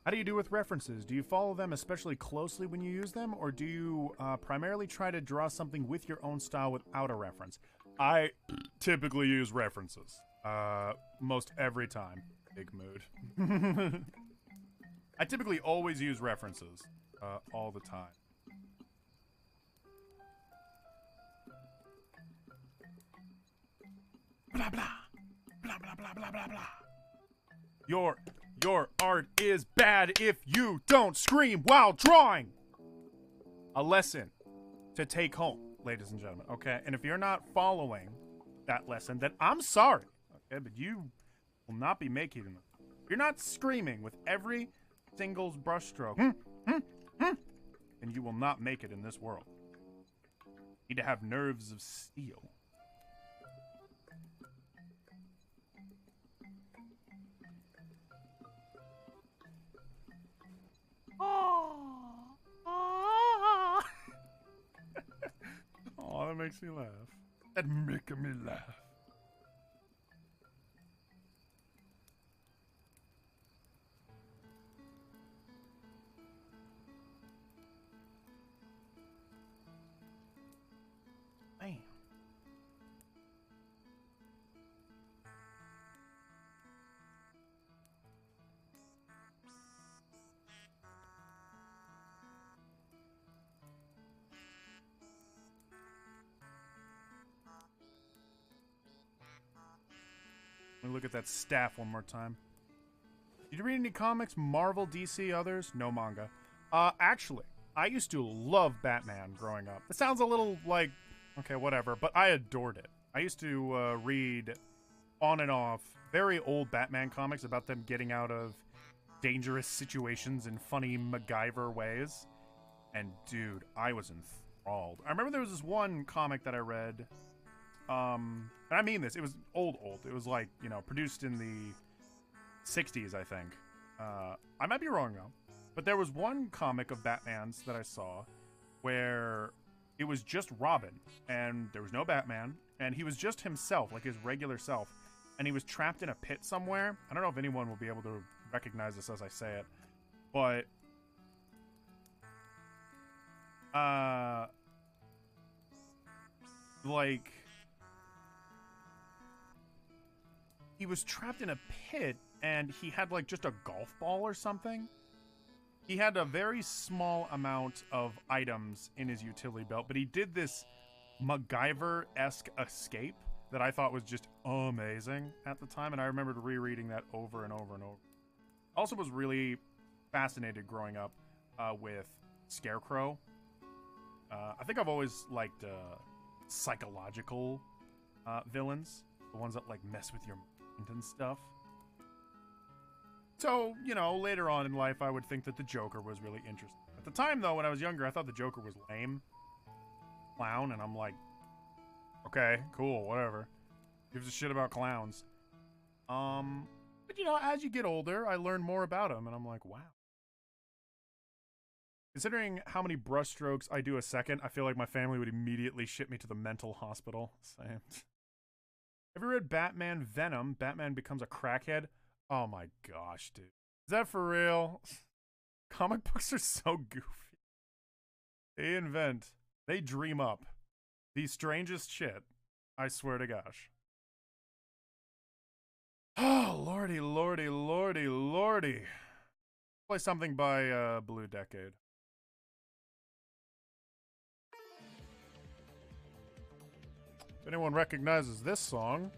How do you do with references? Do you follow them especially closely when you use them, or do you primarily try to draw something with your own style without a reference? I typically use references. Most every time. Big mood. I typically always use references all the time. Blah, blah. Blah, blah, blah, blah, blah, blah. Your art is bad if you don't scream while drawing. A lesson to take home, ladies and gentlemen, okay? And if you're not following that lesson, then I'm sorry, okay? But you will not be making them. You're not screaming with every single brushstroke, and you will not make it in this world. You need to have nerves of steel. Oh, that makes me laugh. That making me laugh. Man. Let me look at that staff one more time. Did you read any comics? Marvel, DC, others? No manga. Actually, I used to love Batman growing up. It sounds a little like, okay, whatever, but I adored it. I used to read on and off very old Batman comics about them getting out of dangerous situations in funny MacGyver ways. And dude, I was enthralled. I remember there was this one comic that I read. And I mean this, it was old. It was like, you know, produced in the 60s, I think. I might be wrong though. But there was one comic of Batman's that I saw where it was just Robin and there was no Batman and he was just himself, like his regular self. And he was trapped in a pit somewhere. I don't know if anyone will be able to recognize this as I say it, but like he was trapped in a pit and he had like just a golf ball or something. He had a very small amount of items in his utility belt, but he did this MacGyver-esque escape that I thought was just amazing at the time, and I remembered rereading that over and over and over. Also was really fascinated growing up with Scarecrow. I think I've always liked psychological villains, the ones that like mess with your mind and stuff. So, you know, later on in life, I would think that the Joker was really interesting. At the time, though, when I was younger, I thought the Joker was lame. Clown, and I'm like, okay, cool, whatever. Gives a shit about clowns. But, you know, as you get older, I learn more about him, and I'm like, wow. Considering how many brushstrokes I do a second, I feel like my family would immediately ship me to the mental hospital. Same. Have you read Batman Venom? Batman becomes a crackhead. Oh my gosh, dude. Is that for real? Comic books are so goofy. They dream up the strangest shit. I swear to gosh. Oh, lordy, lordy, lordy, lordy. Play something by Blue Decade. If anyone recognizes this song...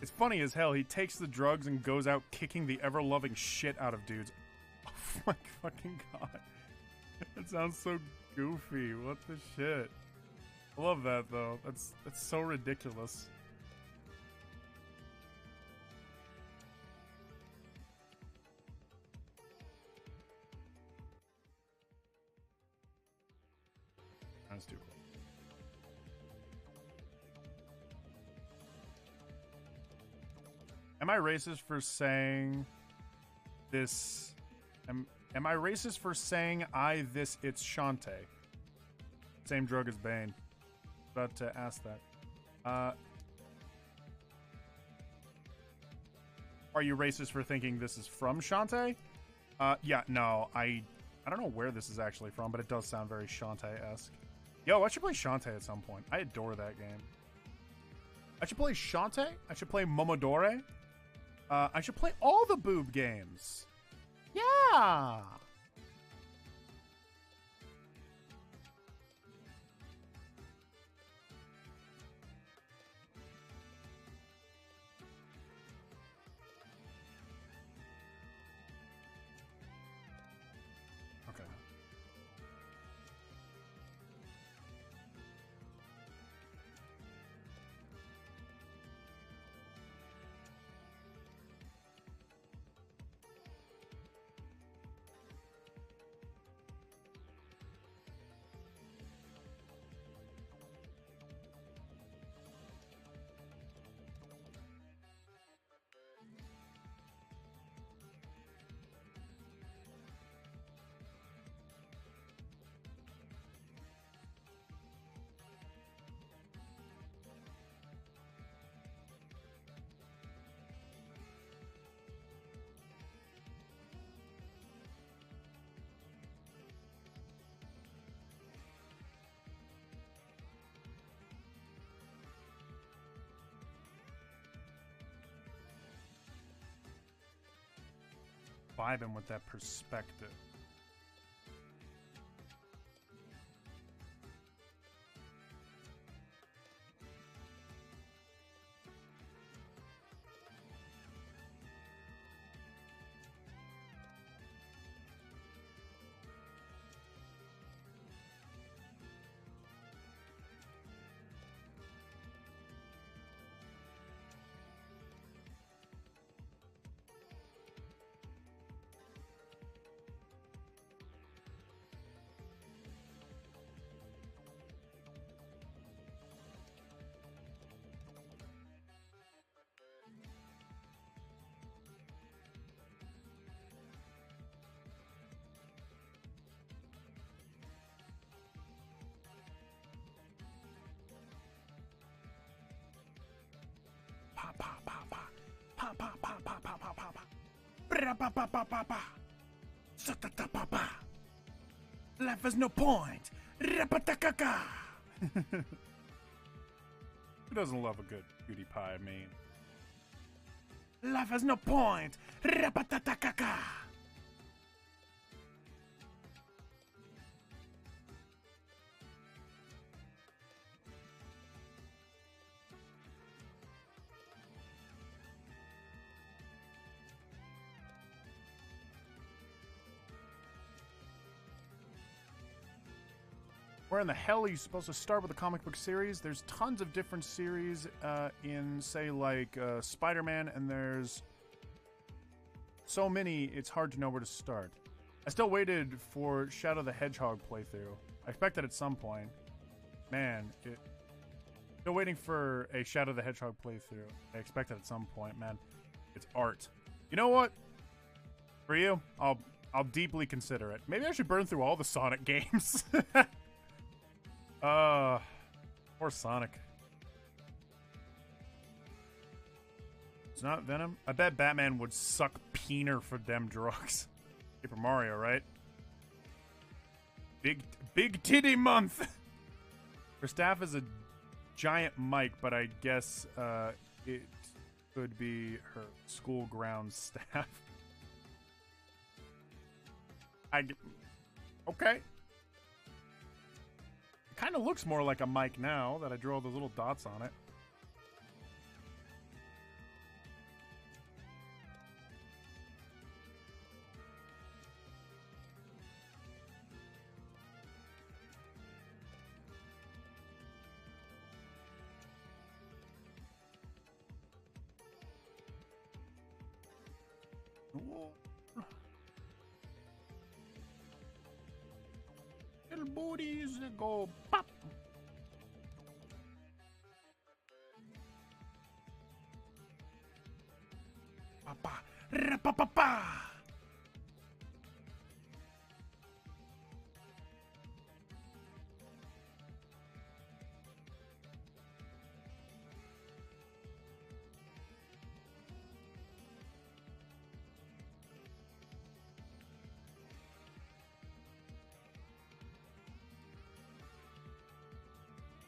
It's funny as hell. He takes the drugs and goes out kicking the ever-loving shit out of dudes. Oh my fucking god. That sounds so goofy. What the shit? I love that though. That's so ridiculous. That's too cool. Am I racist for saying this? Am I racist for saying it's Shantae? Same drug as Bane. About to ask that. Are you racist for thinking this is from Shantae? Yeah, no, I don't know where this is actually from, but it does sound very Shantae-esque. Yo, I should play Shantae at some point. I adore that game. I should play Shantae. I should play Momodore. I should play all the boob games. Yeah! Okay. Vibing with that perspective. Pa pa pa pa pa pa pa pa pa pa pa pa pa pa pa pa pa satata pa pa. Life has no point. Rapatakaka. Who doesn't love a good cutie pie meme? Life has no point. Rapatakaka. Where in the hell are you supposed to start with a comic book series? There's tons of different series in, say, like Spider-Man, and there's so many, it's hard to know where to start. I still waited for Shadow the Hedgehog playthrough. I expect that at some point. Man, still waiting for a Shadow the Hedgehog playthrough. I expect that at some point, man. It's art. You know what? For you, I'll deeply consider it. Maybe I should burn through all the Sonic games. Poor Sonic. It's not Venom? I bet Batman would suck peener for them drugs. Paper Mario, right? Big titty month! Her staff is a giant mic, but I guess it could be her school grounds staff. Okay. It kind of looks more like a mic now that I drew all those little dots on it. Little booties go pop. Pa pa pa pa.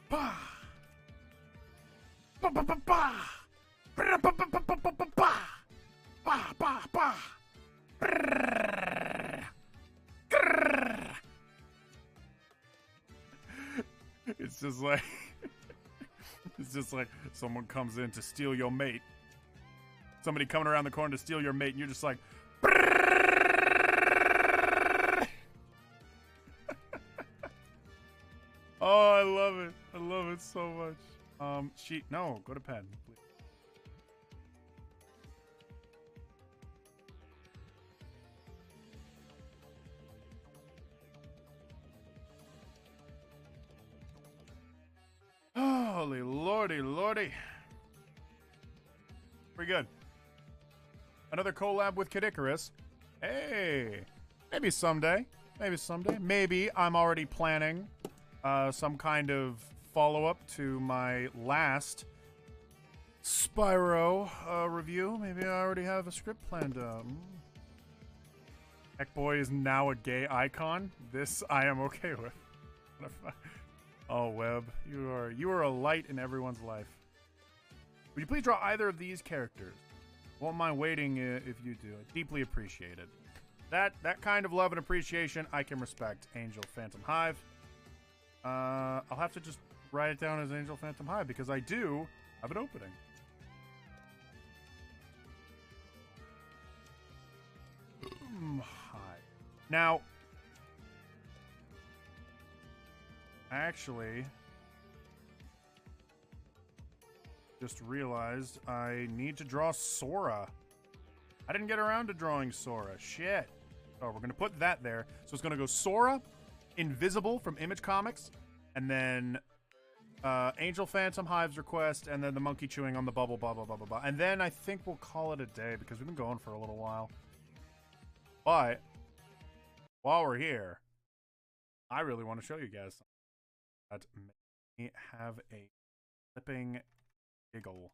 Pa pa pa pa pa. Pa pa pa pa pa pa pa. Pa pa pa. It's just like it's just like someone comes in to steal your mate. Somebody coming around the corner to steal your mate, and you're just like. Oh, I love it. I love it so much. No, go to pen, please. Holy lordy, lordy. Pretty good. Another collab with Kid Icarus. Hey, maybe someday. Maybe someday. Maybe I'm already planning some kind of follow-up to my last Spyro review. Maybe I already have a script planned. Heckboy is now a gay icon. This I am okay with. Oh, Webb, you are a light in everyone's life. Would you please draw either of these characters? Won't mind waiting if you do. I deeply appreciate it. That kind of love and appreciation I can respect. Angel Phantom Hive. I'll have to just write it down as Angel Phantom Hive because I do have an opening. Hive. Now, actually, just realized I need to draw Sora. I didn't get around to drawing Sora. Shit. Oh, we're going to put that there. So it's going to go Sora, Invisible from Image Comics, and then Angel Phantom Hive's request, and then the monkey chewing on the bubble, blah, blah, blah, blah, blah. And then I think we'll call it a day because we've been going for a little while. But while we're here, I really want to show you guys something that makes me have a flipping giggle.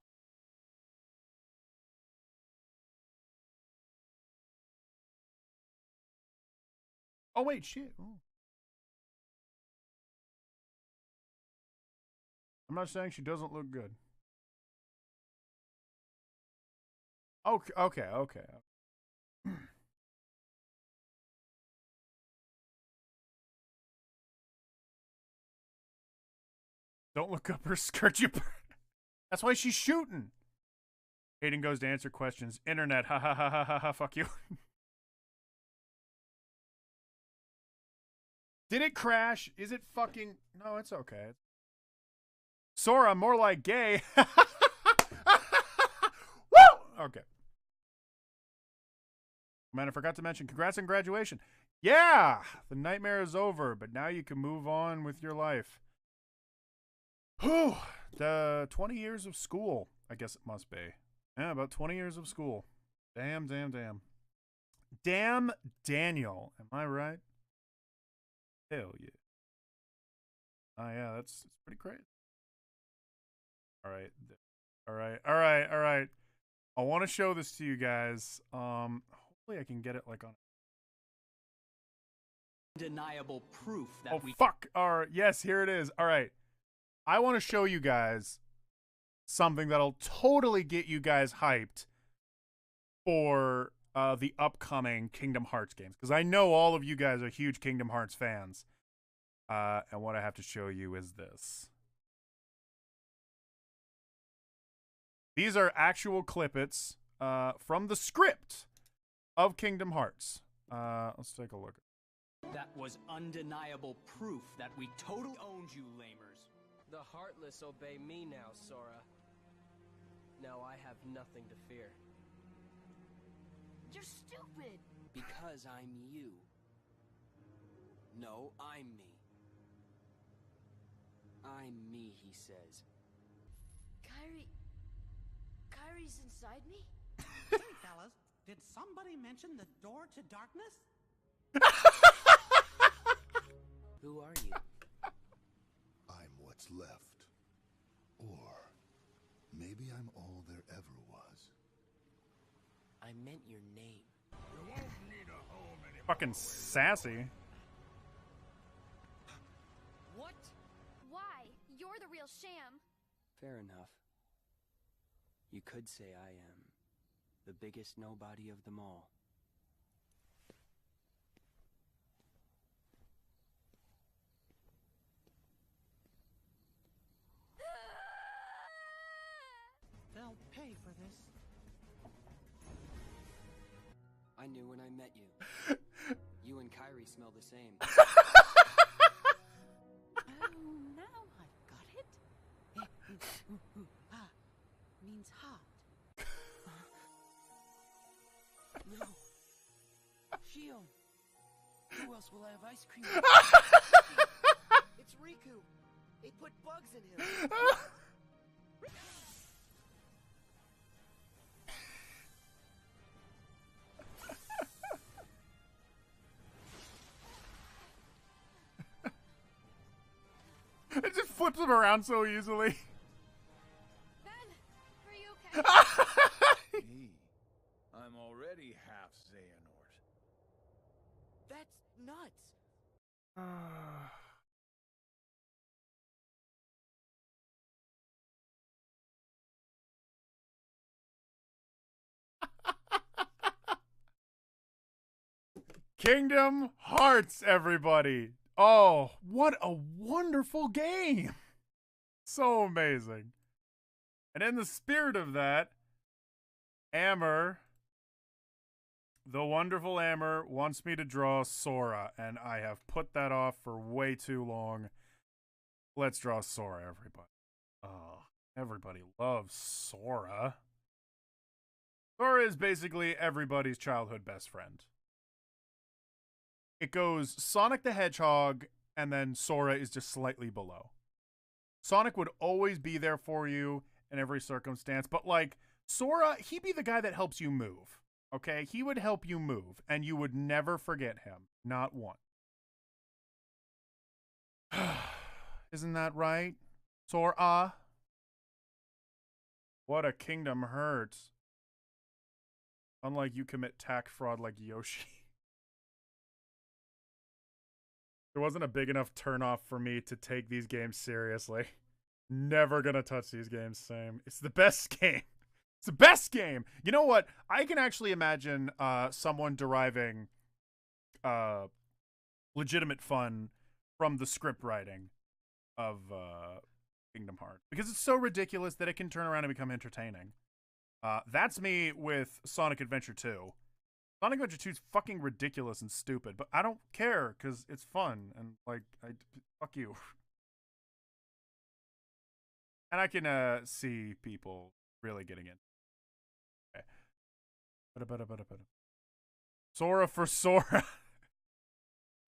Oh, wait, shit. Ooh. I'm not saying she doesn't look good. Okay. Don't look up her skirt, you. That's why she's shooting. Hayden goes to answer questions. Internet, ha ha ha ha ha ha. Fuck you. Did it crash? Is it fucking? No, it's okay. Sora, more like gay. Woo! Okay. Man, I forgot to mention, congrats on graduation. Yeah, the nightmare is over, but now you can move on with your life. Whew, the 20 years of school, I guess it must be. Yeah, about 20 years of school. Damn. Damn Daniel, am I right? Hell yeah. Oh yeah, it's pretty crazy. All right. I want to show this to you guys. Hopefully I can get it like on undeniable proof that fuck. All right, yes, here it is. All right. I want to show you guys something that'll totally get you guys hyped for the upcoming Kingdom Hearts games, because I know all of you guys are huge Kingdom Hearts fans. And what I have to show you is this. These are actual clippets from the script of Kingdom Hearts. Let's take a look. That was undeniable proof that we totally owned you, lamers. The Heartless obey me now, Sora. Now I have nothing to fear. You're stupid! Because I'm you. No, I'm me. I'm me, he says. Kyrie's inside me? Hey, fellas, did somebody mention the door to darkness? Who are you? I'm what's left. Or maybe I'm all there ever was. I meant your name. Fucking sassy. What? Why? You're the real sham. Fair enough. You could say I am the biggest nobody of them all. They'll pay for this. I knew when I met you. You and Kyrie smell the same. Oh, now I've got it. Ah, means hot. No. Shion. Who else will I have ice cream? It's Riku. They put bugs in him. It just flips him around so easily. Ben, are you okay? Me? I'm already half Xehanort. That's nuts. Kingdom Hearts, everybody. Oh, what a wonderful game. So amazing. And in the spirit of that, Amber, the wonderful Amber, wants me to draw Sora, and I have put that off for way too long. Let's draw Sora, everybody. Oh, everybody loves Sora. Sora is basically everybody's childhood best friend. It goes Sonic the Hedgehog, and then Sora is just slightly below. Sonic would always be there for you in every circumstance, but like Sora, he'd be the guy that helps you move. Okay? He would help you move, and you would never forget him. Not one. Isn't that right? Sora? What a Kingdom Hearts. Unlike you commit tax fraud like Yoshi. There wasn't a big enough turnoff for me to take these games seriously. Never gonna touch these games same. It's the best game. It's the best game. You know what? I can actually imagine someone deriving legitimate fun from the script writing of Kingdom Hearts. Because it's so ridiculous that it can turn around and become entertaining. That's me with Sonic Adventure 2. Sonic Adventure 2 is fucking ridiculous and stupid, but I don't care because it's fun and like, fuck you. And I can see people really getting in. Okay. Sora for Sora.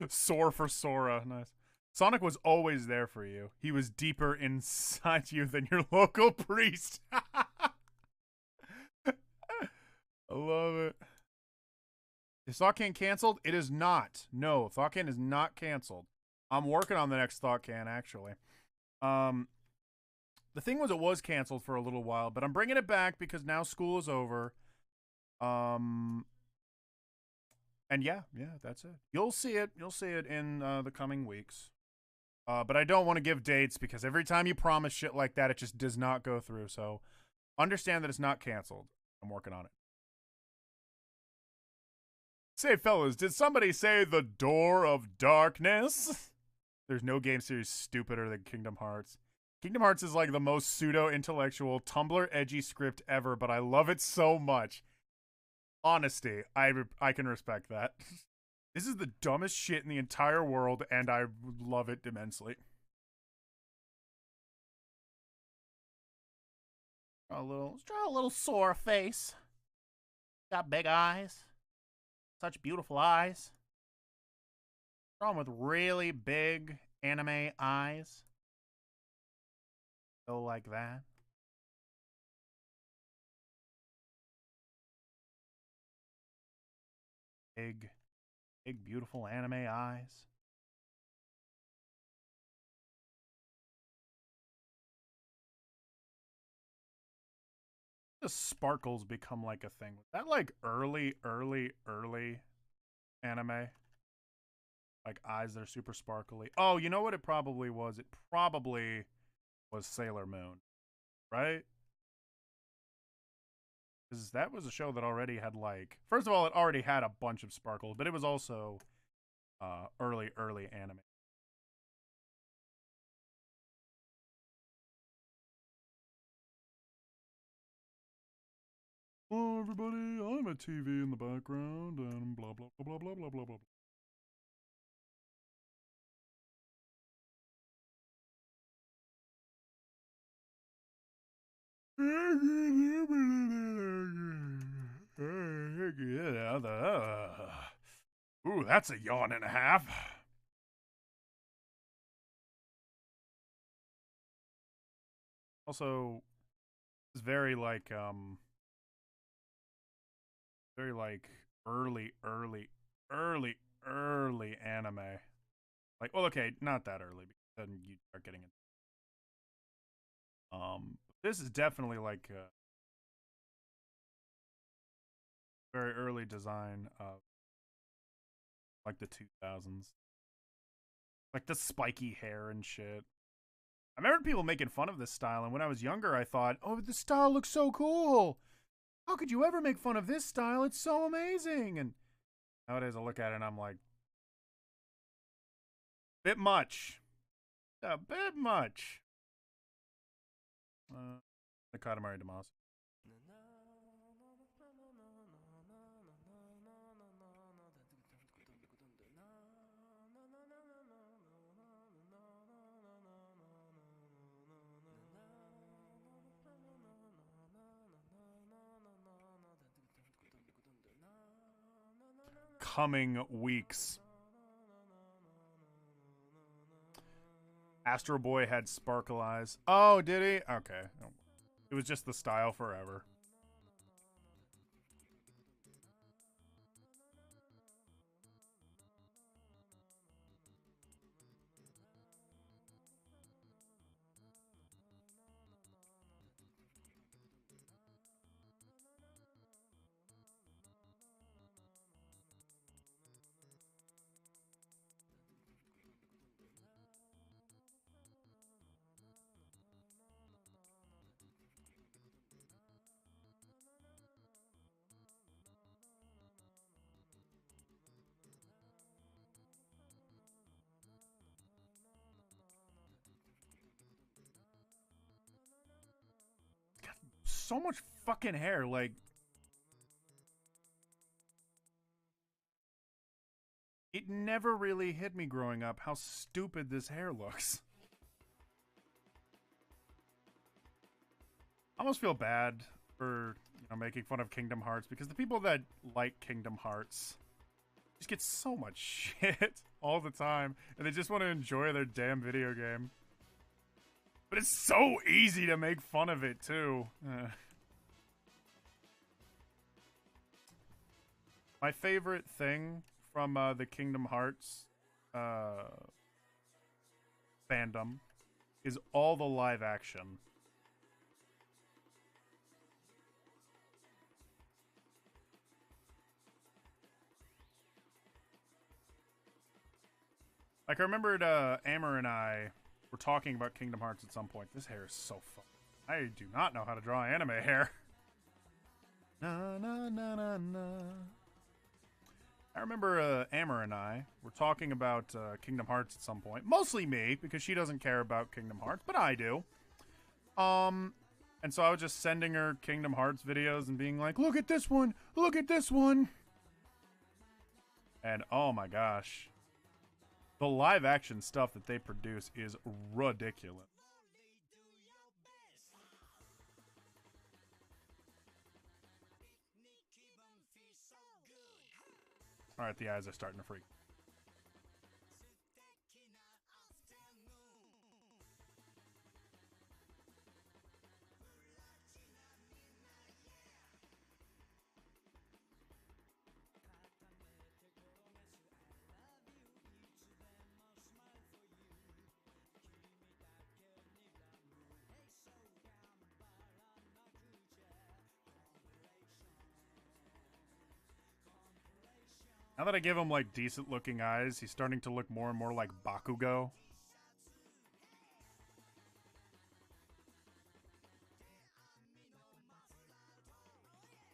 Sore for Sora. Nice. Sonic was always there for you. He was deeper inside you than your local priest. I love it. Is ThoughtCan canceled? It is not. No, ThoughtCan is not canceled. I'm working on the next ThoughtCan, actually. The thing was, it was canceled for a little while, but I'm bringing it back because now school is over. And yeah, that's it. You'll see it. You'll see it in the coming weeks. But I don't want to give dates because every time you promise shit like that, it just does not go through. So understand that it's not canceled. I'm working on it. Say, fellas, did somebody say the Door of Darkness? There's no game series stupider than Kingdom Hearts. Kingdom Hearts is like the most pseudo-intellectual, Tumblr edgy script ever, but I love it so much. Honesty, I can respect that. This is the dumbest shit in the entire world, and I love it immensely. Let's draw a little Sora face. Got big eyes. Such beautiful eyes. Draw him with really big anime eyes. Go like that. Big, big, beautiful anime eyes. The sparkles become like a thing. Was that like early anime? Like eyes that are super sparkly. Oh, you know what it probably was? It probably was Sailor Moon, right? Because that was a show that already had like, first of all, it already had a bunch of sparkles, but it was also early anime. Oh, everybody, I'm a TV in the background, and blah, blah, blah, blah, blah, blah, blah, blah. Ooh, that's a yawn and a half. Also, it's very like early anime. Like, well, okay, not that early because then you start getting it. This is definitely like a very early design of like the 2000s, like the spiky hair and shit. I remember people making fun of this style, and when I was younger, I thought, "Oh, this style looks so cool. How could you ever make fun of this style? It's so amazing." And nowadays, I look at it and I'm like, bit much, a bit much. The Katamari Damacy. Coming weeks. Astro Boy had sparkle eyes. Oh, did he? Okay. It was just the style forever. So much fucking hair, like it never really hit me growing up how stupid this hair looks. I almost feel bad for, making fun of Kingdom Hearts because the people that like Kingdom Hearts just get so much shit all the time and they just want to enjoy their damn video game. But it's so easy to make fun of it too. My favorite thing from the Kingdom Hearts fandom is all the live action. Like, I remembered Amber and I were talking about Kingdom Hearts at some point. This hair is so fun. I do not know how to draw anime hair. Na na na na na. I remember Amber and I were talking about Kingdom Hearts at some point. Mostly me, because she doesn't care about Kingdom Hearts, but I do. And so I was just sending her Kingdom Hearts videos and being like, look at this one! Look at this one! And oh my gosh. The live action stuff that they produce is ridiculous. Alright, the eyes are starting to freak. Now that I give him, like, decent-looking eyes, he's starting to look more and more like Bakugo.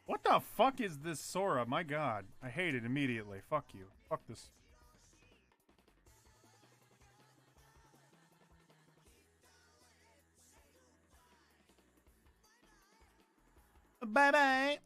What the fuck is this Sora? My god. I hate it immediately. Fuck you. Fuck this. Bye-bye.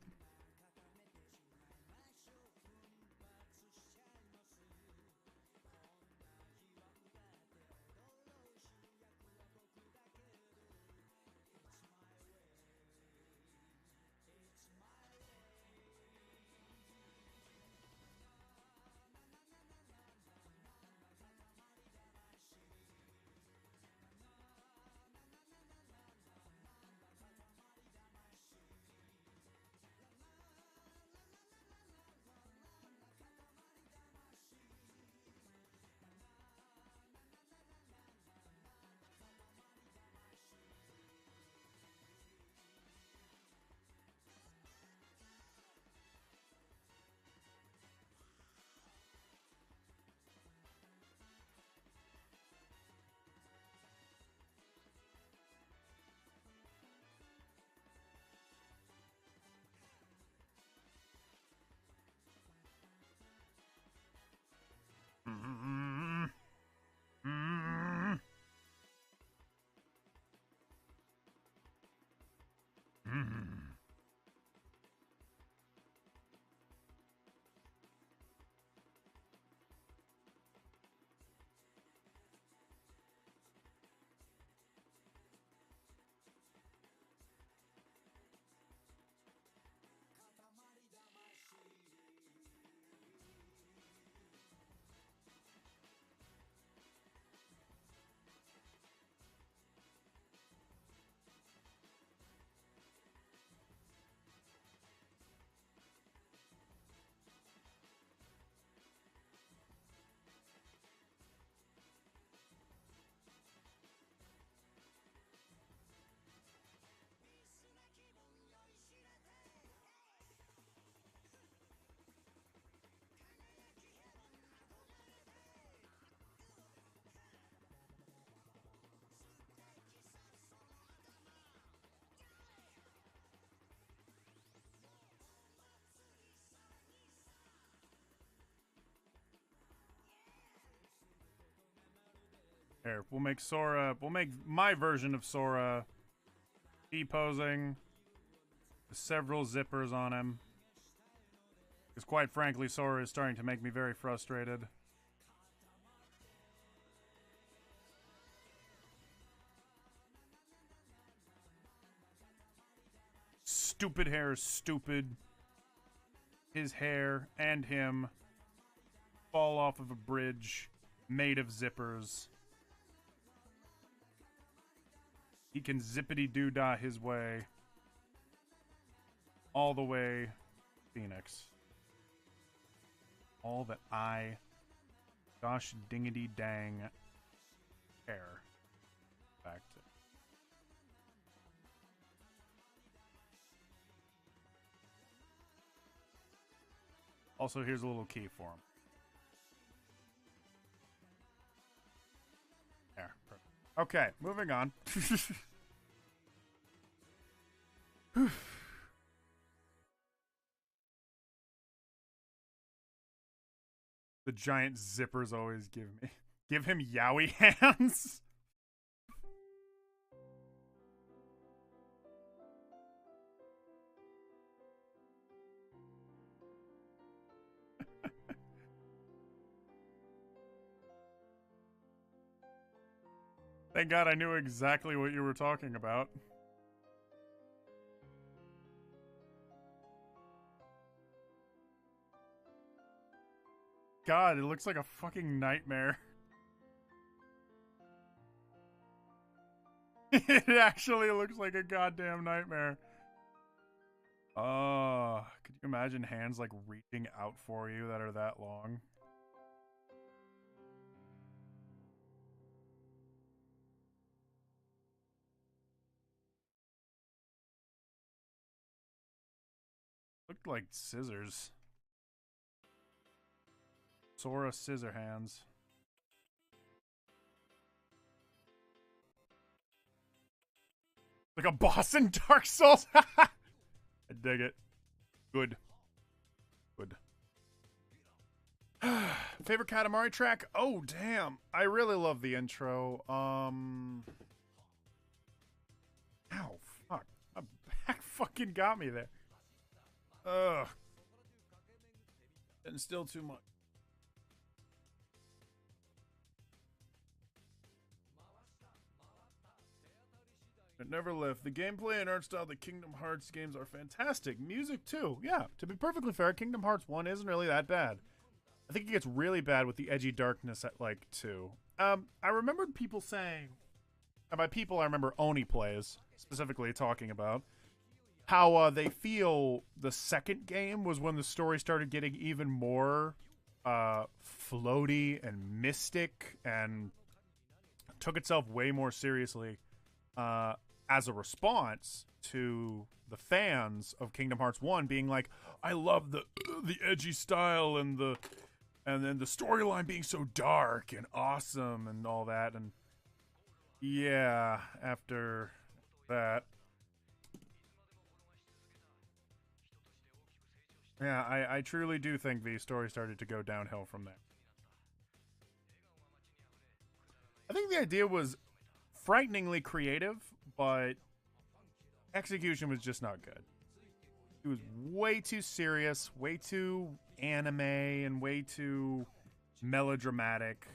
Here, we'll make Sora. We'll make my version of Sora T-posing with several zippers on him. Because quite frankly, Sora is starting to make me very frustrated. Stupid hair is stupid. His hair and him fall off of a bridge made of zippers. He can zippity-doo-dah his way all the way Phoenix. All that I, gosh dingity dang, care. Back to. Also, here's a little key for him. There. Perfect. Okay, moving on. The giant zippers always give me. Give him yowie hands. Thank God I knew exactly what you were talking about. God, it looks like a fucking nightmare. It actually looks like a goddamn nightmare. Oh, could you imagine hands like reaching out for you that are that long? Looked like scissors. Sora Scissorhands. Like a boss in Dark Souls. I dig it. Good. Good. Favorite Katamari track? Oh, damn. I really love the intro. Ow, fuck. My back fucking got me there. Ugh. And still too much. It never left. The gameplay and art style of the Kingdom Hearts games are fantastic. Music, too. Yeah, to be perfectly fair, Kingdom Hearts 1 isn't really that bad. I think it gets really bad with the edgy darkness at, like, 2. I remembered people saying, and by people I remember Oni Plays, specifically talking about, how they feel the second game was when the story started getting even more floaty and mystic and took itself way more seriously as a response to the fans of Kingdom Hearts 1 being like, I love the edgy style and then the storyline being so dark and awesome and all that. And yeah, after that, yeah, I truly do think the story started to go downhill from there. I think the idea was frighteningly creative, but execution was just not good. It was way too serious, way too anime, and way too melodramatic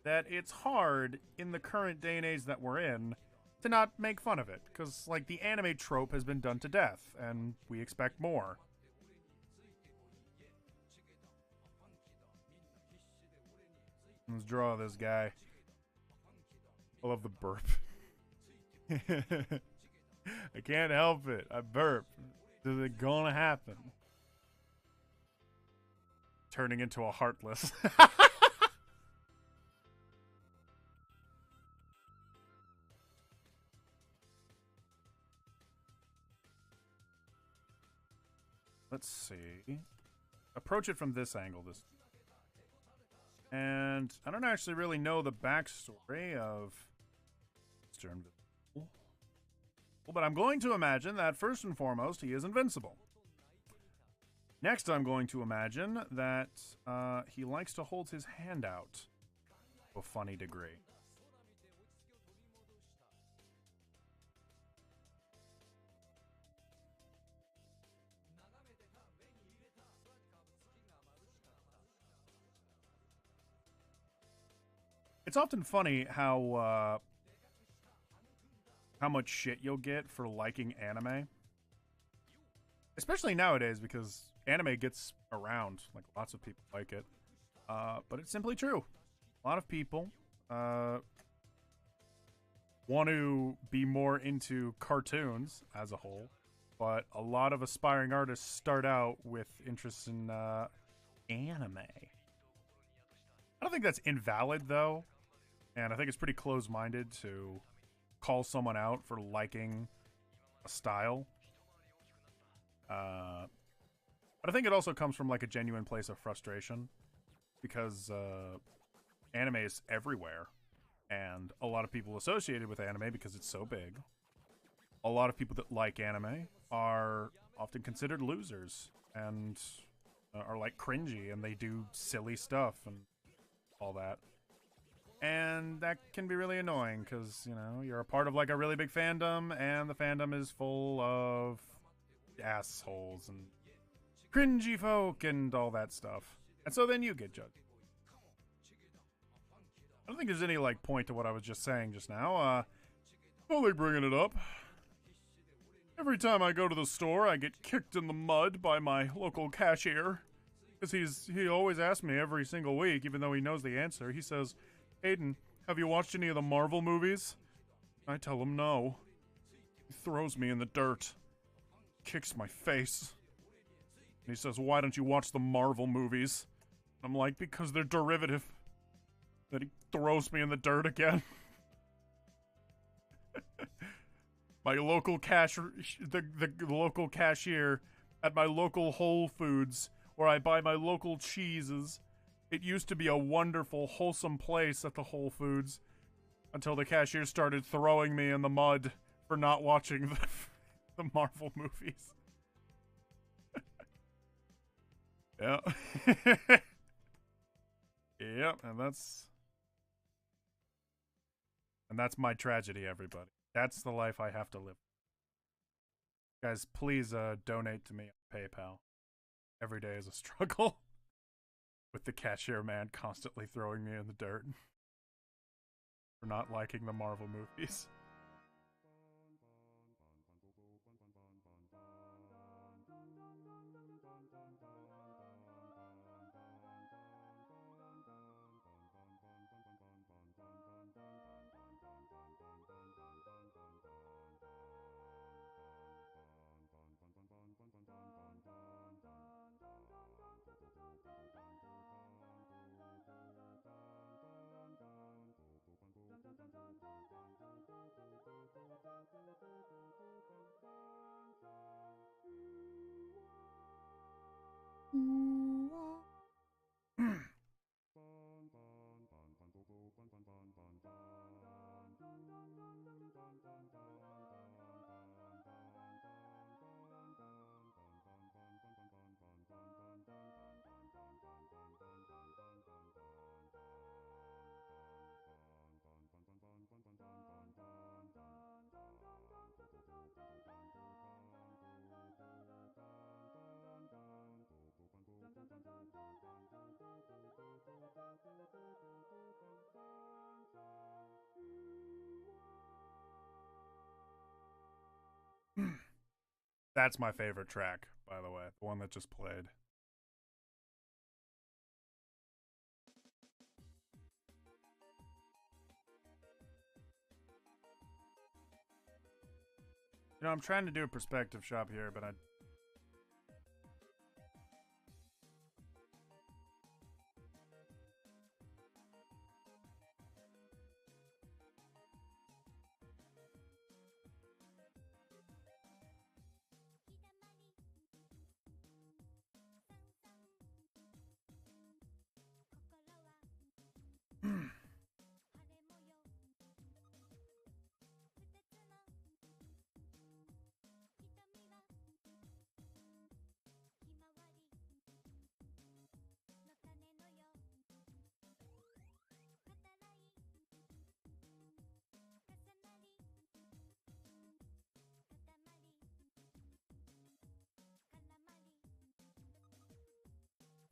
that it's hard in the current day and age that we're in to not make fun of it. Because, like, the anime trope has been done to death, and we expect more. Let's draw this guy. I love the burp. I can't help it. I burp. Is it gonna happen? Turning into a Heartless. Let's see. Approach it from this angle. And I don't actually really know the backstory of Mr. Invisible. But I'm going to imagine that first and foremost, he is invincible. Next, I'm going to imagine that he likes to hold his hand out to a funny degree. It's often funny how much shit you'll get for liking anime. Especially nowadays, because anime gets around. Like, lots of people like it. But it's simply true. A lot of people want to be more into cartoons as a whole. But a lot of aspiring artists start out with interests in anime. I don't think that's invalid, though. And I think it's pretty close-minded to call someone out for liking a style. But I think it also comes from, like, a genuine place of frustration. Because anime is everywhere. And a lot of people associated with anime, because it's so big, a lot of people that like anime are often considered losers. And are, like, cringy, and they do silly stuff and all that. And that can be really annoying because, you know, you're a part of, like, a really big fandom, and the fandom is full of assholes and cringy folk and all that stuff. And so then you get judged. I don't think there's any, like, point to what I was just saying just now. Only bringing it up. Every time I go to the store, I get kicked in the mud by my local cashier. Because he always asks me every single week, even though he knows the answer. He says, Aiden, have you watched any of the Marvel movies? I tell him no. He throws me in the dirt. Kicks my face. And he says, why don't you watch the Marvel movies? I'm like, because they're derivative. Then he throws me in the dirt again. My local the local cashier at my local Whole Foods, where I buy my local cheeses, It used to be a wonderful, wholesome place at the Whole Foods until the cashier started throwing me in the mud for not watching the Marvel movies. Yeah. Yep, and that's my tragedy, everybody. That's the life I have to live. Guys, please donate to me on PayPal. Every day is a struggle. With the cashier man constantly throwing me in the dirt for not liking the Marvel movies. That's my favorite track, by the way. The one that just played. You know, I'm trying to do a perspective shop here, but I...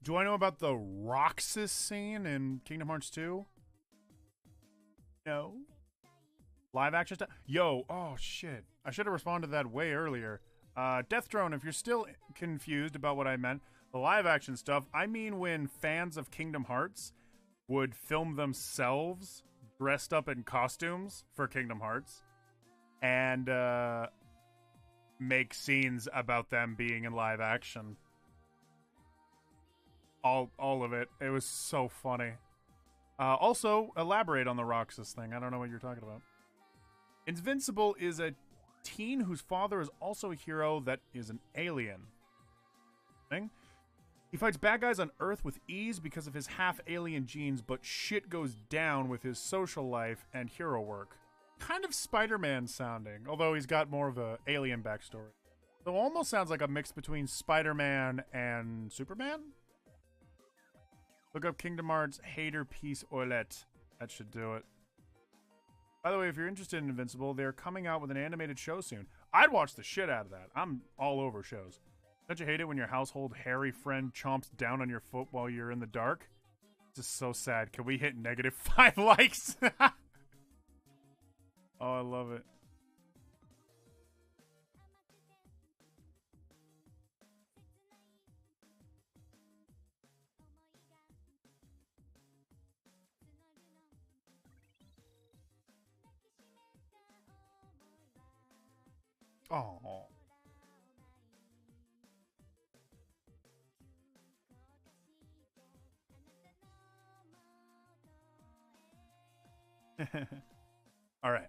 Do I know about the Roxas scene in Kingdom Hearts 2? No. Live action stuff? Yo, oh shit. I should have responded to that way earlier. Death Drone, if you're still confused about what I meant, the live action stuff, I mean when fans of Kingdom Hearts would film themselves dressed up in costumes for Kingdom Hearts and make scenes about them being in live action. All of it. It was so funny. Also, elaborate on the Roxas thing. I don't know what you're talking about. Invincible is a teen whose father is also a hero that is an alien. He fights bad guys on Earth with ease because of his half-alien genes, but shit goes down with his social life and hero work. Kind of Spider-Man sounding, although he's got more of a alien backstory. So almost sounds like a mix between Spider-Man and Superman? Look up Kingdom Hearts Hater Piece Oilet. That should do it. By the way, if you're interested in Invincible, they're coming out with an animated show soon. I'd watch the shit out of that. I'm all over shows. Don't you hate it when your household hairy friend chomps down on your foot while you're in the dark? It's just so sad. Can we hit -5 likes? Oh, I love it. Oh. All right.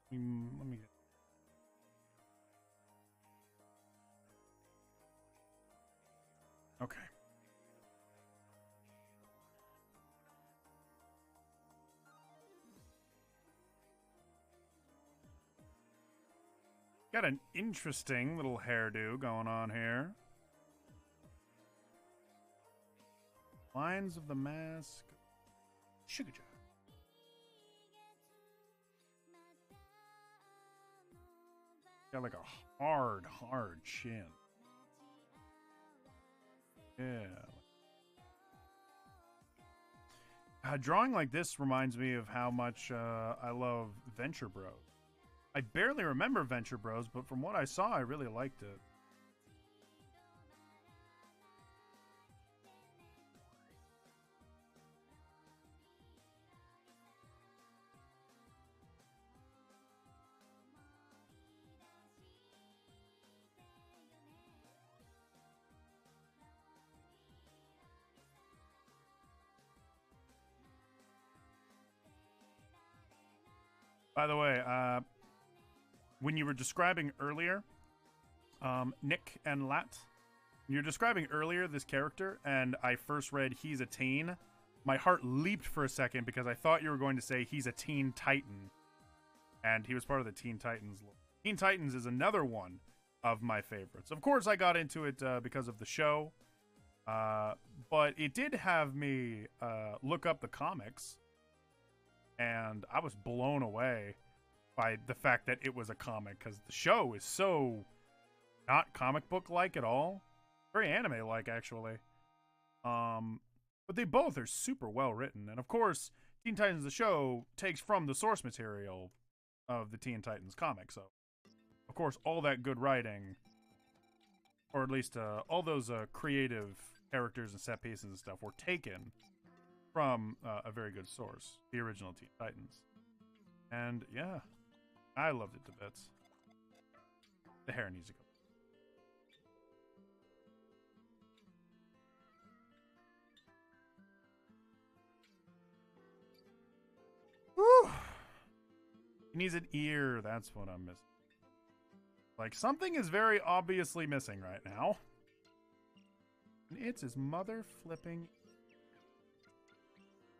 Let me. Okay. Got an interesting little hairdo going on here. Lines of the mask. Sugar jar. Got like a hard chin. Yeah. Drawing like this reminds me of how much I love Venture Bros. I barely remember Venture Bros, but from what I saw, I really liked it. By the way, when you were describing earlier, Nick and Lat, you're describing earlier this character, and I first read he's a teen. My heart leaped for a second because I thought you were going to say he's a Teen Titan, and he was part of the Teen Titans. Teen Titans is another one of my favorites. Of course, I got into it because of the show, but it did have me look up the comics. And I was blown away by the fact that it was a comic, because the show is so not comic book like at all. Very anime like, actually. But they both are super well written. And of course, Teen Titans the show takes from the source material of the Teen Titans comic. So, of course, all that good writing, or at least all those creative characters and set pieces and stuff, were taken from a very good source, the original Teen Titans. And yeah, I loved it to bits. The hair needs to go. Woo! He needs an ear, that's what I'm missing. Like, something is very obviously missing right now. And it's his mother flipping.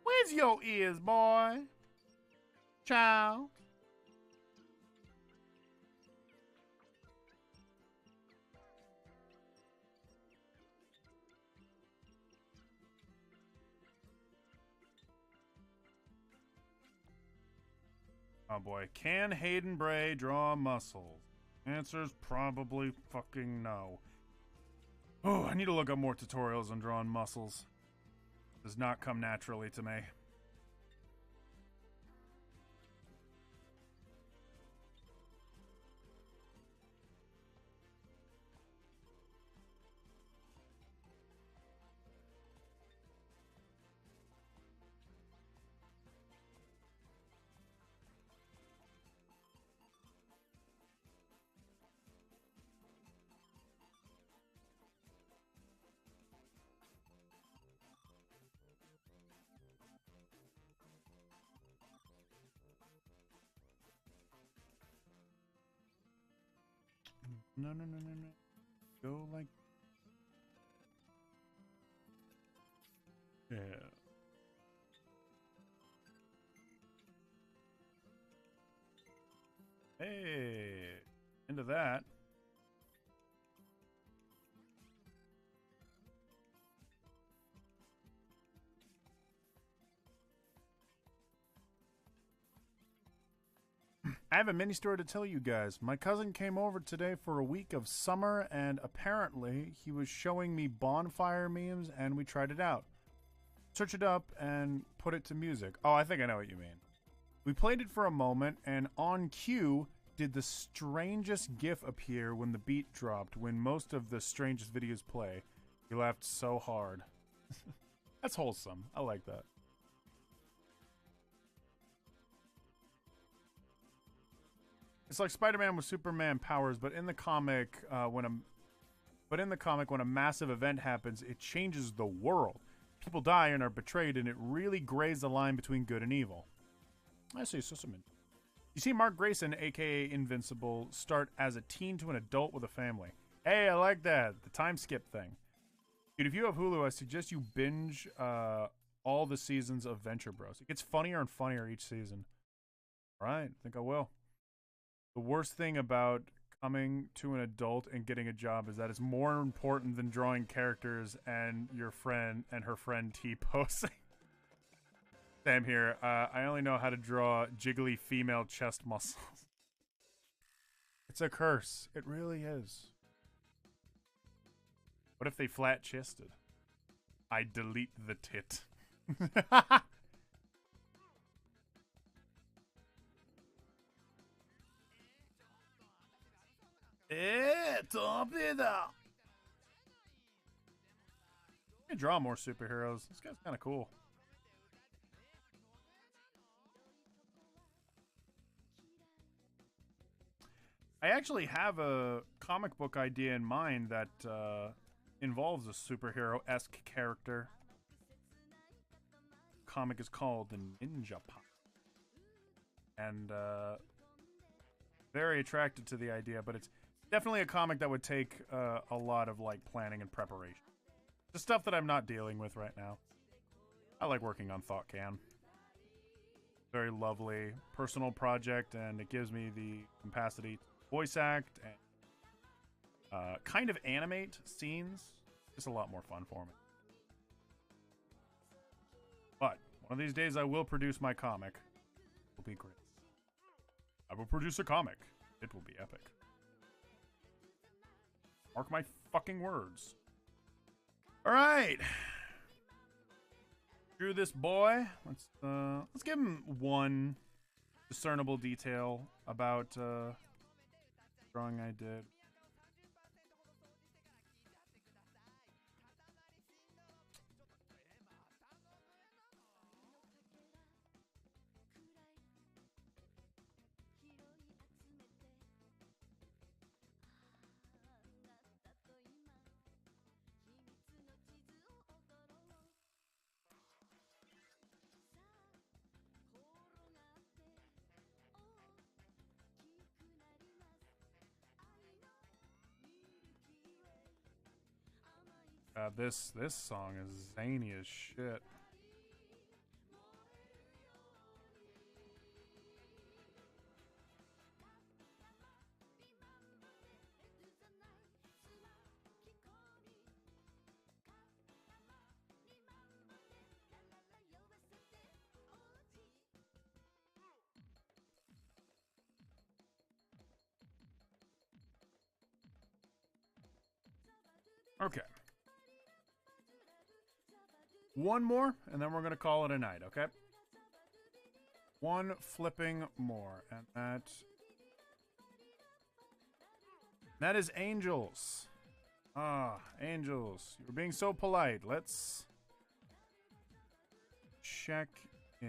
Where's your ears, boy? Child. Oh boy. Can Hayden Bray draw muscles? Answer's probably fucking no. Oh, I need to look up more tutorials on drawing muscles. Does not come naturally to me. No. Go like... Yeah. Hey! Into that. I have a mini story to tell you guys. My cousin came over today for a week of summer, and apparently he was showing me bonfire memes, and we tried it out. Search it up and put it to music. Oh, I think I know what you mean. We played it for a moment, and on cue did the strangest GIF appear when the beat dropped, when most of the strangest videos play. We laughed so hard. That's wholesome. I like that. It's like Spider-Man with Superman powers, but in the comic, when a massive event happens, it changes the world. People die and are betrayed, and it really grays the line between good and evil. I see, so some. You see Mark Grayson, aka Invincible, start as a teen to an adult with a family. Hey, I like that. The time skip thing. Dude, if you have Hulu, I suggest you binge all the seasons of Venture Bros. It gets funnier and funnier each season. All right, I think I will. The worst thing about coming to an adult and getting a job is that it's more important than drawing characters and your friend and her friend T-posing. Sam here. I only know how to draw jiggly female chest muscles. It's a curse. It really is. What if they flat-chested? I delete the tit. Top it up. I can draw more superheroes. This guy's kind of cool. I actually have a comic book idea in mind that involves a superhero-esque character. Comic is called the Ninja Pop. And very attracted to the idea, but it's definitely a comic that would take a lot of like planning and preparation. The stuff that I'm not dealing with right now. I like working on Thought Can. Very lovely personal project, and it gives me the capacity to voice act and kind of animate scenes. It's a lot more fun for me. But one of these days I will produce my comic. It will be great. I will produce a comic. It will be epic. Mark my fucking words. All right. Drew this boy. Let's give him one discernible detail about drawing I did. This song is zany as shit. Okay. One more, and then we're going to call it a night, okay? One flipping more, and that is Angels. Ah, Angels. You're being so polite. Let's check in.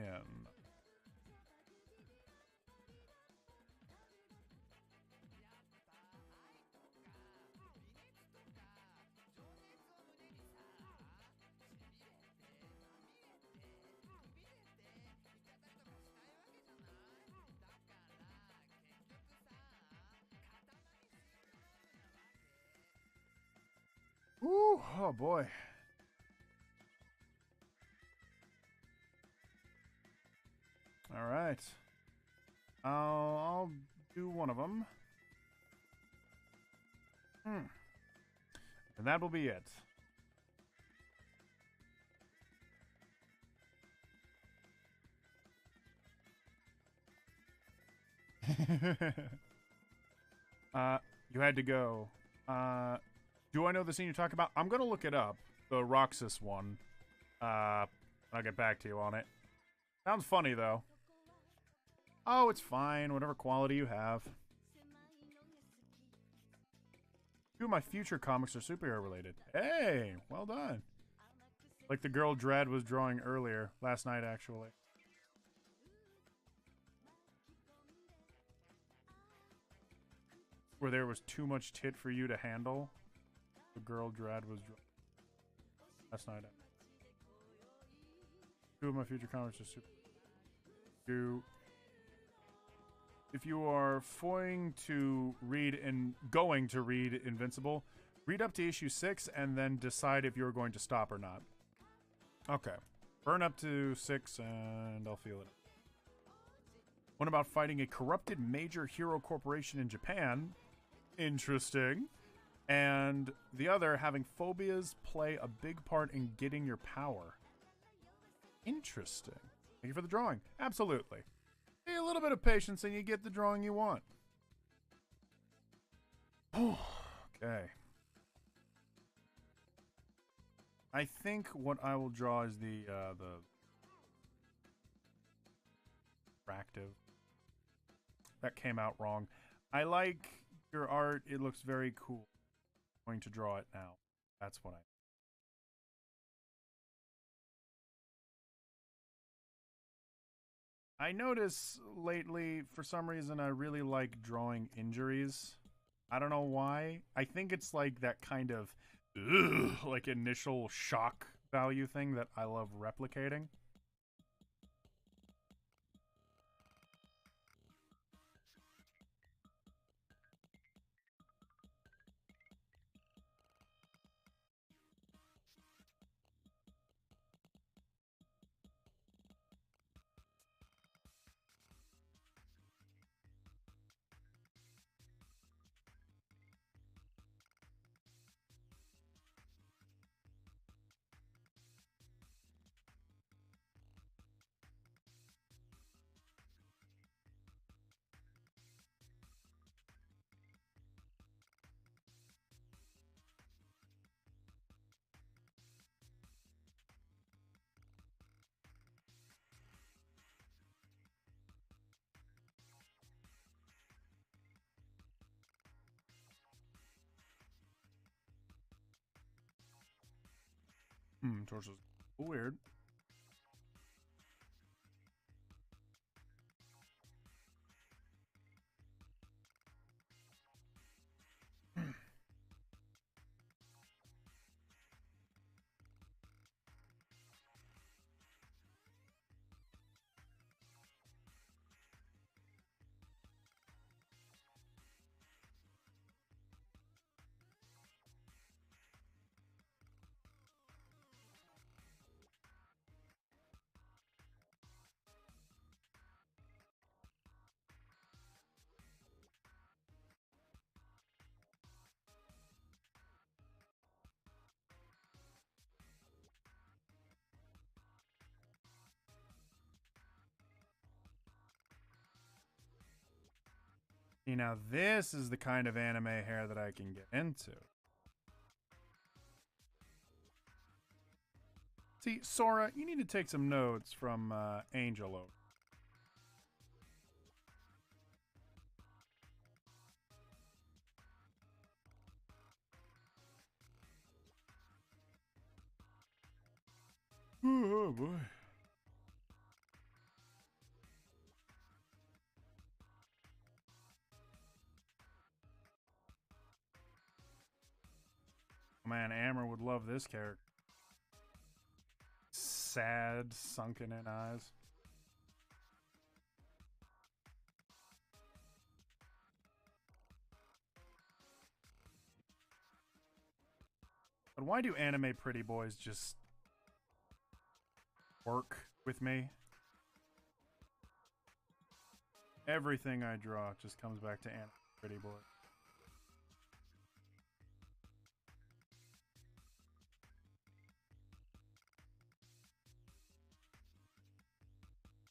Ooh, oh boy. All right. I'll do one of them. And that will be it. You had to go. Do I know the scene you're talking about? I'm gonna look it up. The Roxas one. I'll get back to you on it. Sounds funny though. Oh, it's fine. Whatever quality you have. Two of my future comics are superhero related. Hey, well done. Like the girl Dread was drawing earlier, last night actually. Where there was too much tit for you to handle. The girl Dread was drawing last night. Two of my future comics are super. Two. if you are going to read Invincible, read up to issue 6 and then decide if you're going to stop or not. Okay. Burn up to 6 and I'll feel it. One about fighting a corrupted major hero corporation in Japan. Interesting. And the other, having phobias play a big part in getting your power. Interesting. Thank you for the drawing. Absolutely. Hey, a little bit of patience and you get the drawing you want. Okay. I think what I will draw is the fractive. That came out wrong. I like your art. It looks very cool. I'm going to draw it now. That's what I notice lately, for some reason, I really like drawing injuries. I don't know why. I think it's like that kind of like initial shock value thing that I love replicating. Torso's weird. See, now this is the kind of anime hair that I can get into. See, Sora, you need to take some notes from Angel over. Oh boy. Man, Amber would love this character. Sad, sunken in eyes. But why do anime pretty boys just work with me? Everything I draw just comes back to anime pretty boy.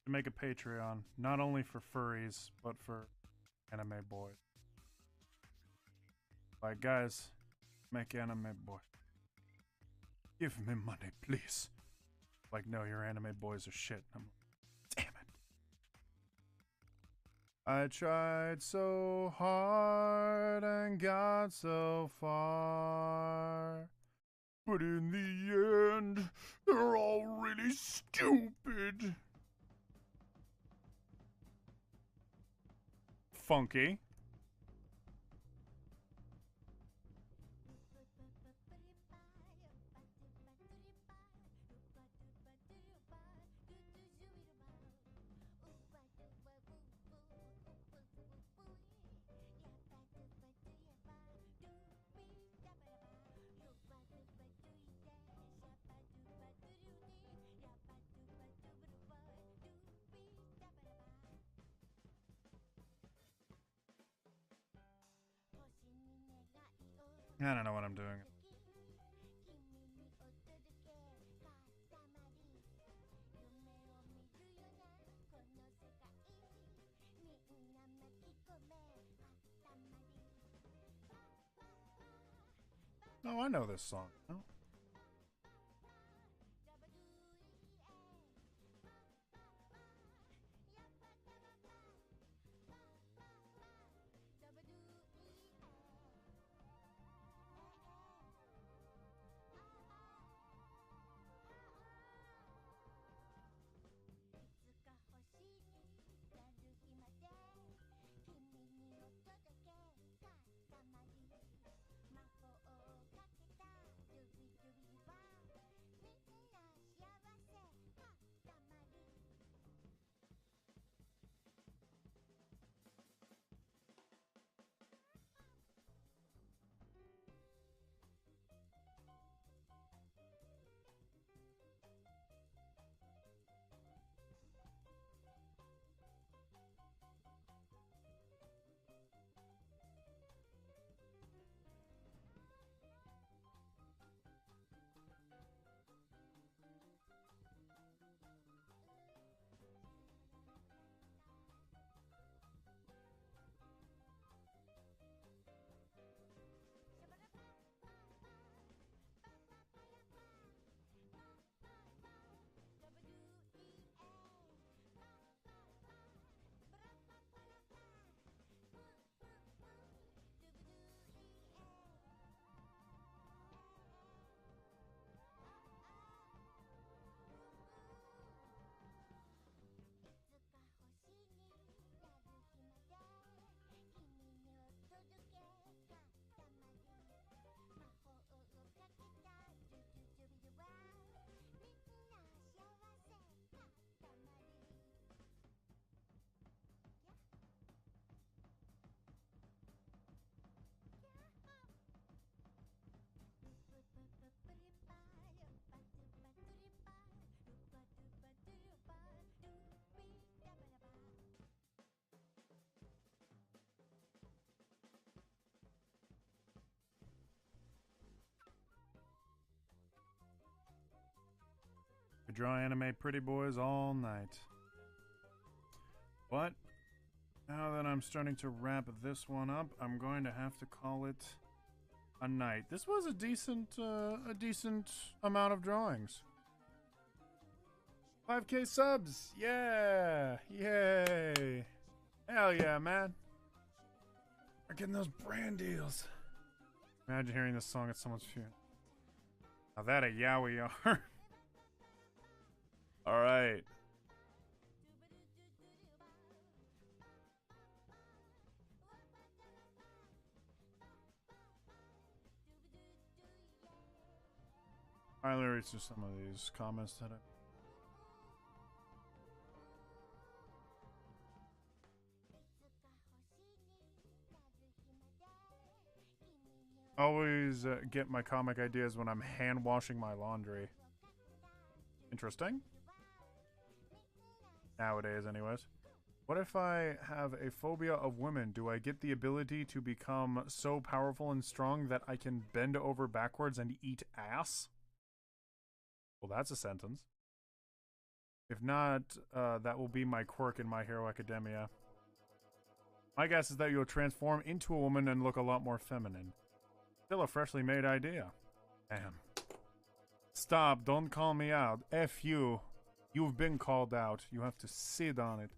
To make a Patreon, not only for furries, but for anime boys. Like, guys, make anime boy. Give me money, please. Like, no, your anime boys are shit. I'm like, damn it. I tried so hard and got so far. But in the end, they're all really stupid. Funky. I don't know what I'm doing. Oh, I know this song. Oh. I draw anime pretty boys all night. But now that I'm starting to wrap this one up, I'm going to have to call it a night. This was a decent amount of drawings. 5K subs, yeah, yay, hell yeah, man. We're getting those brand deals. Imagine hearing this song at someone's funeral. Now that a yeah we are. All right. All right, let me read through some of these comments that I always get my comic ideas when I'm hand washing my laundry. Interesting. Nowadays, anyways. What if I have a phobia of women? Do I get the ability to become so powerful and strong that I can bend over backwards and eat ass? Well, that's a sentence. If not, that will be my quirk in My Hero Academia. My guess is that you'll transform into a woman and look a lot more feminine. Still a freshly made idea. Damn. Stop, don't call me out. F you. You've been called out. You have to sit on it.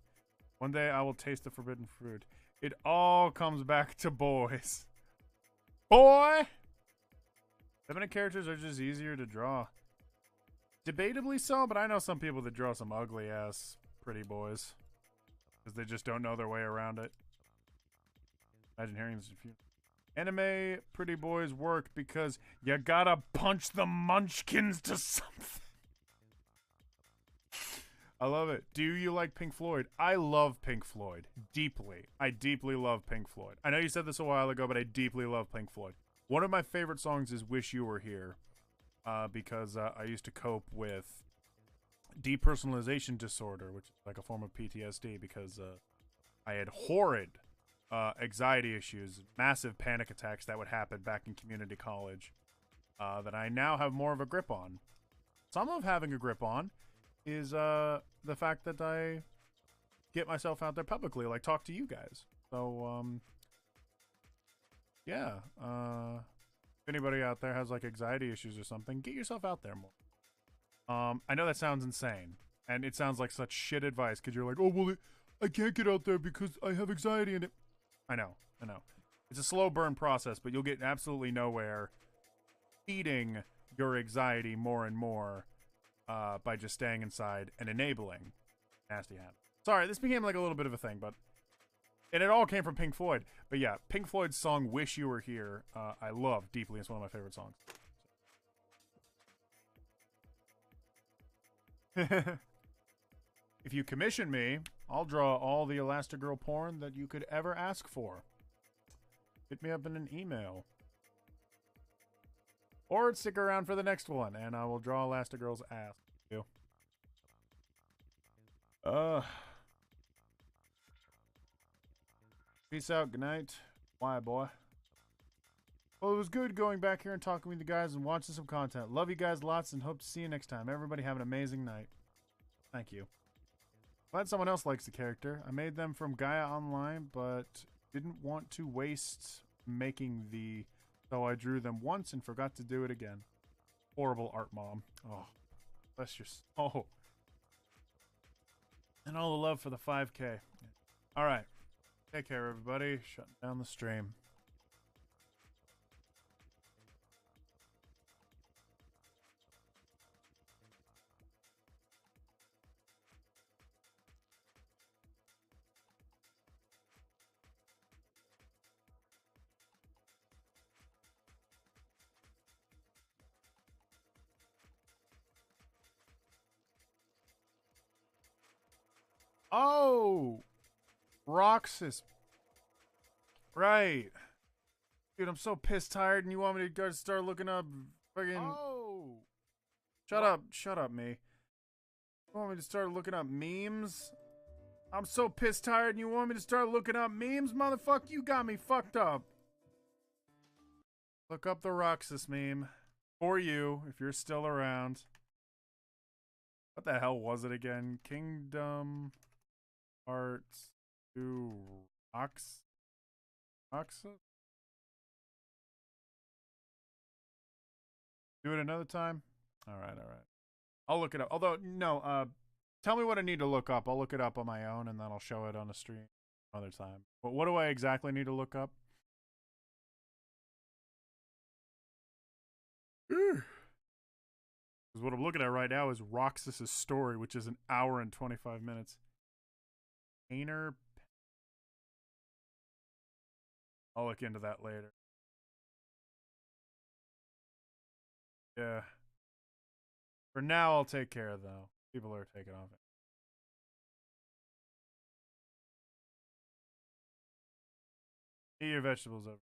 One day I will taste the forbidden fruit. It all comes back to boys. Boy! Feminine characters are just easier to draw. Debatably so, but I know some people that draw some ugly ass pretty boys. Because they just don't know their way around it. Imagine hearing this. Anime pretty boys work because you gotta punch the munchkins to something. I love it. Do you like Pink Floyd? I love Pink Floyd. Deeply. I deeply love Pink Floyd. I know you said this a while ago, but I deeply love Pink Floyd. One of my favorite songs is Wish You Were Here. Because I used to cope with depersonalization disorder, which is like a form of PTSD, because I had horrid anxiety issues, massive panic attacks that would happen back in community college that I now have more of a grip on. Some of having a grip on is the fact that I get myself out there publicly, like talk to you guys. So, yeah. If anybody out there has like anxiety issues or something, get yourself out there more. I know that sounds insane, and it sounds like such shit advice because you're like, oh, well, I can't get out there because I have anxiety in it. I know. It's a slow burn process, but you'll get absolutely nowhere feeding your anxiety more and more by just staying inside and enabling nasty habits. Sorry, this became like a little bit of a thing, and it all came from Pink Floyd. But yeah, Pink Floyd's song "Wish You Were Here" I love deeply. It's one of my favorite songs. If you commission me, I'll draw all the Elastigirl porn that you could ever ask for. Hit me up in an email. Or stick around for the next one, and I will draw Elastigirl's ass. Peace out, good night. Why, boy? Well, it was good going back here and talking with you guys and watching some content. Love you guys lots and hope to see you next time. Everybody have an amazing night. Thank you. Glad someone else likes the character. I made them from Gaia Online, but didn't want to waste making the... So I drew them once and forgot to do it again. Horrible art mom. Oh, bless your soul. And all the love for the 5K. All right. Take care, everybody. Shutting down the stream. Oh! Roxas. Right. Dude, I'm so pissed tired and you want me to go start looking up fucking... Oh! Shut up, me. You want me to start looking up memes? I'm so pissed tired and you want me to start looking up memes? Motherfucker, you got me fucked up. Look up the Roxas meme. For you, if you're still around. What the hell was it again? Kingdom Hearts 2 Roxas? Do it another time? Alright. I'll look it up. Although, no, tell me what I need to look up. I'll look it up on my own and then I'll show it on the stream another time. But what do I exactly need to look up? Because what I'm looking at right now is Roxas's story, which is an hour and 25 minutes. Painter. I'll look into that later. Yeah. For now, I'll take care of though. People are taking off it. Eat your vegetables over.